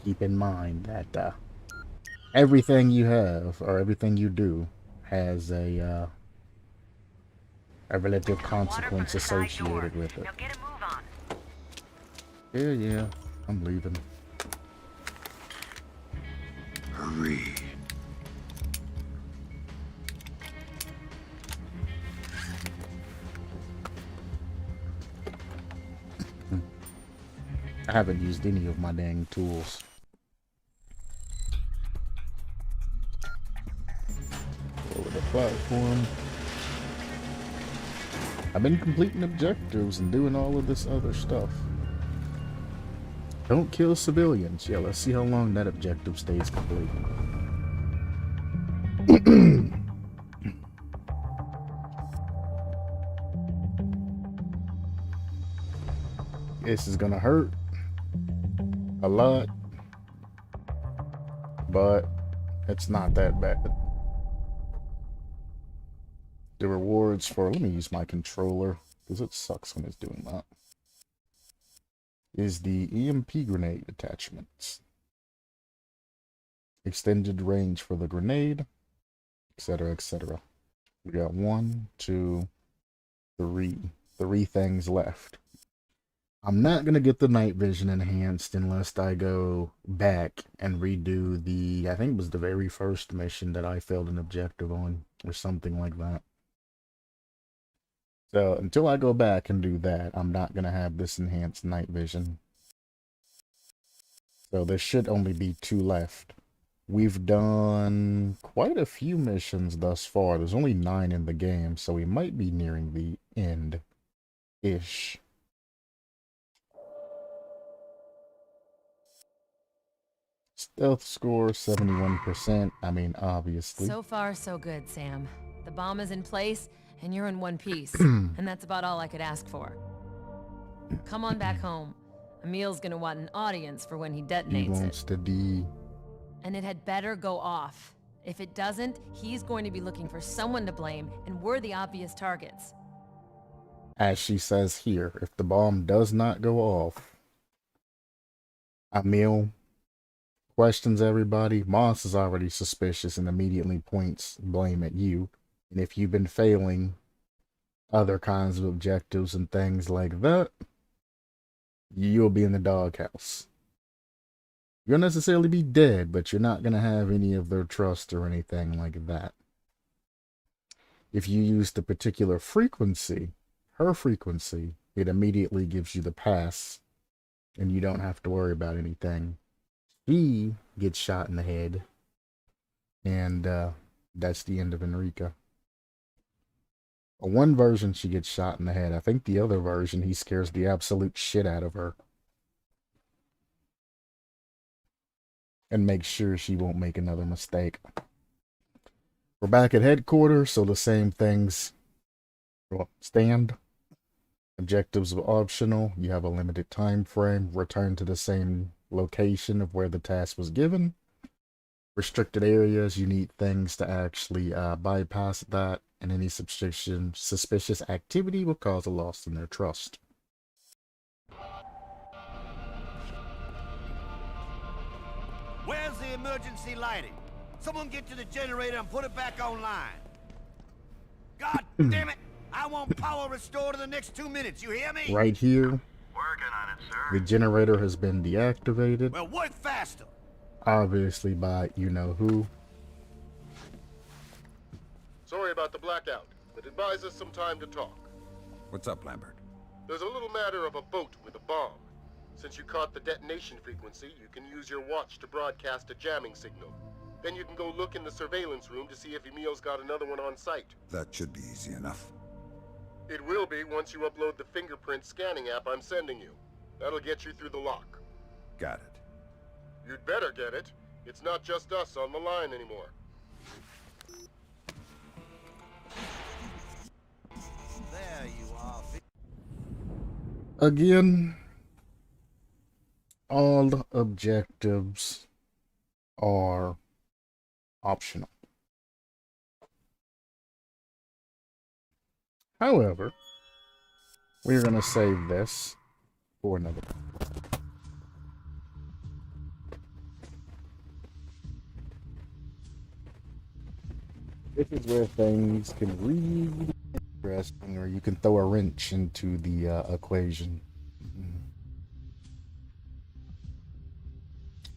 keep in mind that everything you have, or everything you do, has a relative consequence associated with it. Yeah, I'm leaving. Hurry. I haven't used any of my dang tools. Over the platform. I've been completing objectives and doing all of this other stuff. Don't kill civilians. Yeah, let's see how long that objective stays complete. This is gonna hurt a lot, but it's not that bad. The rewards for, let me use my controller, because it sucks when it's doing that, is the EMP grenade attachments. Extended range for the grenade, etc., etc. We got 1, 2, 3. 3 things left. I'm not going to get the night vision enhanced unless I go back and redo the, I think it was the very first mission that I failed an objective on, or something like that. So until I go back and do that, I'm not going to have this enhanced night vision. So there should only be 2 left. We've done quite a few missions thus far. There's only 9 in the game, so we might be nearing the end-ish. Stealth score 71%. I mean, obviously. So far, so good, Sam. The bomb is in place, and you're in one piece. And that's about all I could ask for. Come on back home. Emil's gonna want an audience for when he He detonates wants it. to D. And it had better go off. If it doesn't, he's going to be looking for someone to blame, and we're the obvious targets. As she says here, if the bomb does not go off, Emil questions everybody. Moss is already suspicious and immediately points blame at you. And if you've been failing other kinds of objectives and things like that, you'll be in the doghouse. You'll necessarily be dead, but you're not going to have any of their trust or anything like that. If you use the particular frequency, her frequency, it immediately gives you the pass, and you don't have to worry about anything. She gets shot in the head, and that's the end of Enrica. One version, she gets shot in the head. I think the other version, he scares the absolute shit out of her. And makes sure she won't make another mistake. We're back at headquarters, so the same things stand. Objectives are optional. You have a limited time frame. Return to the same location of where the task was given. Restricted areas, you need things to actually bypass that, and any suspicious activity will cause a loss in their trust. Where's the emergency lighting? Someone get to the generator and put it back online. God damn it! I want power restored in the next 2 minutes, you hear me? Right here, Working on it, sir. the generator has been deactivated. Well, work faster! Obviously by you-know-who. Sorry about the blackout, but it buys us some time to talk. What's up, Lambert? There's a little matter of a boat with a bomb. Since you caught the detonation frequency, you can use your watch to broadcast a jamming signal. Then you can go look in the surveillance room to see if Emil's got another one on site. That should be easy enough. It will be once you upload the fingerprint scanning app I'm sending you. That'll get you through the lock. Got it. You'd better get it. It's not just us on the line anymore. There you are. Again, all objectives are optional. However, we're going to save this for another time. This is where things can really be interesting, or you can throw a wrench into the equation.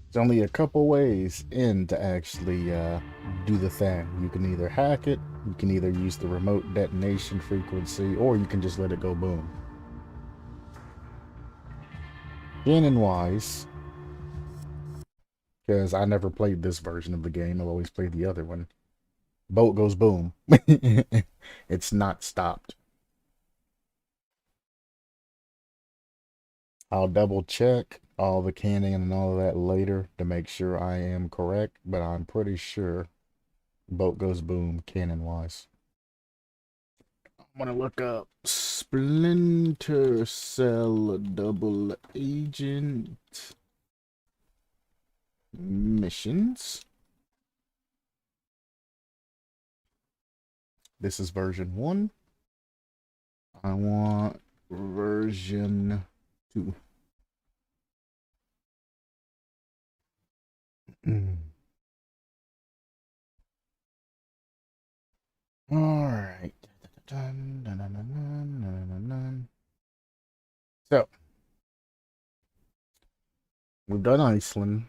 There's only a couple ways in to actually do the thing. You can either hack it, you can either use the remote detonation frequency, or you can just let it go boom. Canon-wise, because I never played this version of the game, I've always played the other one. Boat goes boom. It's not stopped. I'll double check all the canon and all of that later to make sure I am correct, but I'm pretty sure boat goes boom canon wise. I'm gonna look up Splinter Cell Double Agent missions. This is version 1. I want version 2. All right. So, we've done Iceland.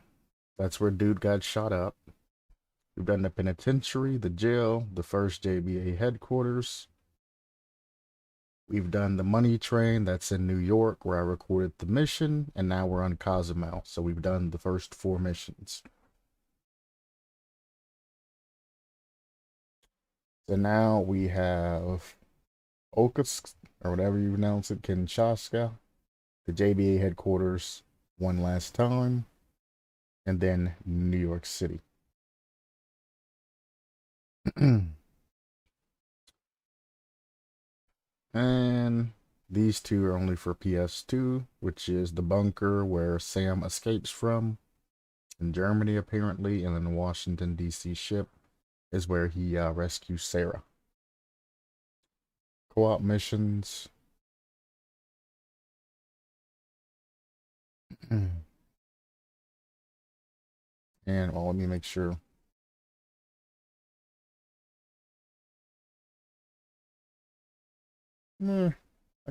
That's where dude got shot up. We've done the penitentiary, the jail, the first JBA headquarters. We've done the money train, that's in New York, where I recorded the mission, and now we're on Cozumel. So we've done the first 4 missions. So now we have Okus, or whatever you pronounce it, Kinshasa, the JBA headquarters one last time, and then New York City. And These two are only for PS2, which is the bunker where Sam escapes from in Germany, apparently, and then the Washington, D.C. ship is where he rescues Sarah. Co-op missions. And, well, let me make sure. I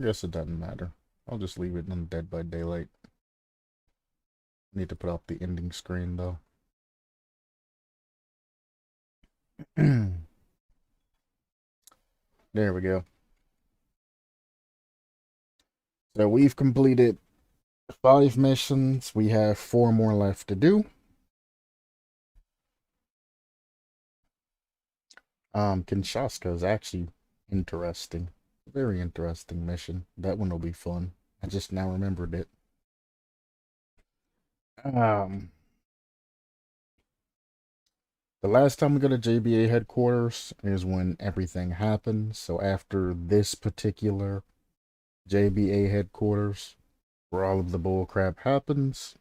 guess it doesn't matter. I'll just leave it on Dead by Daylight. Need to put up the ending screen, though. There we go. So we've completed 5 missions. We have 4 more left to do. Kinshasa is actually interesting. Very interesting mission. That one will be fun. I just now remembered it. The last time we go to JBA headquarters is when everything happened. So after this particular JBA headquarters, where all of the bullcrap happens,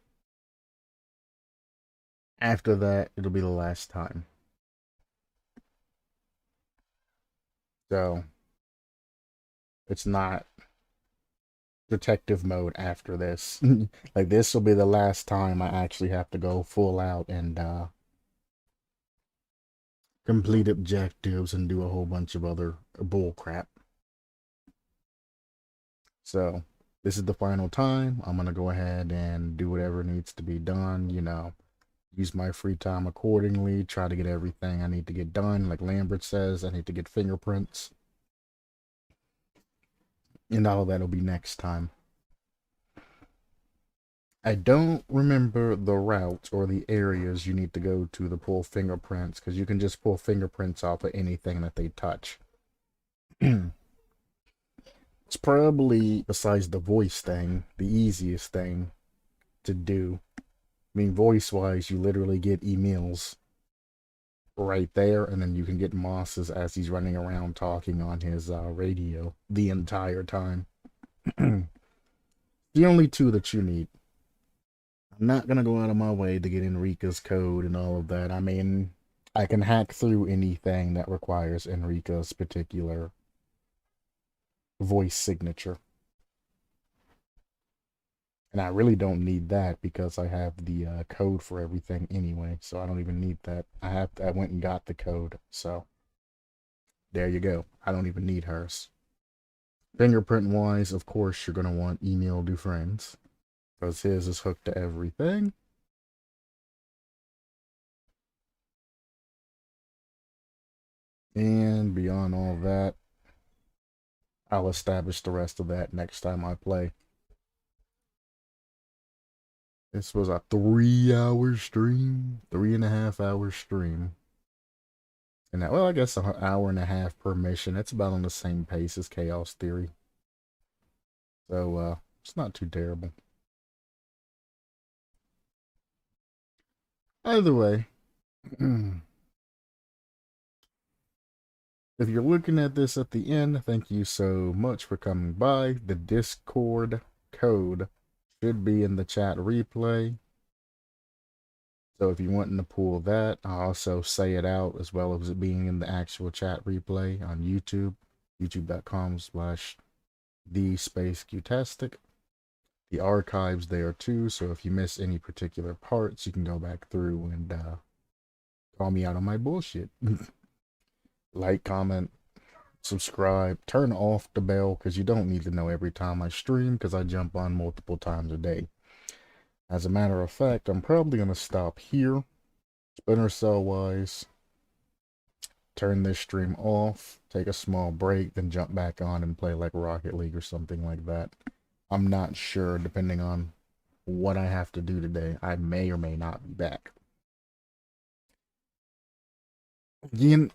after that, it'll be the last time. So, it's not detective mode after this. Like, this will be the last time I actually have to go full out and complete objectives and do a whole bunch of other bullcrap. So, this is the final time. I'm going to go ahead and do whatever needs to be done, you know, use my free time accordingly, try to get everything I need to get done. Like Lambert says, I need to get fingerprints. And all that'll be next time. I don't remember the route or the areas you need to go to pull fingerprints, because you can just pull fingerprints off of anything that they touch. It's probably, besides the voice thing, the easiest thing to do. I mean, voice-wise, you literally get emails right there, and then you can get Moss's as he's running around talking on his radio the entire time. The only 2 that you need. I'm not going to go out of my way to get Enrica's code and all of that. I mean, I can hack through anything that requires Enrica's particular voice signature. And I really don't need that because I have the code for everything anyway, so I don't even need that. I went and got the code, so there you go. I don't even need hers. Fingerprint-wise, of course, you're going to want email to friends, because his is hooked to everything. And beyond all that, I'll establish the rest of that next time I play. This was a 3-hour stream, 3.5-hour stream. And that, well, I guess an hour and a half per mission. It's about on the same pace as Chaos Theory. So, it's not too terrible. Either way, if you're looking at this at the end, thank you so much for coming by. The Discord code should be in the chat replay. So if you're wanting to pull that, I'll also say it out as well as it being in the actual chat replay on YouTube, youtube.com/TheSpaceQtastic. The archive's there too, so if you miss any particular parts, you can go back through and call me out on my bullshit. Like, comment, subscribe, turn off the bell, because you don't need to know every time I stream, because I jump on multiple times a day. As a matter of fact, I'm probably going to stop here, Splinter Cell wise, turn this stream off, take a small break, then jump back on and play like Rocket League or something like that. I'm not sure, depending on what I have to do today. I may or may not be back. Again,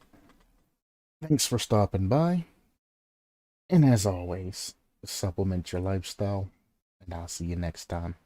thanks for stopping by. And as always, supplement your lifestyle. And I'll see you next time.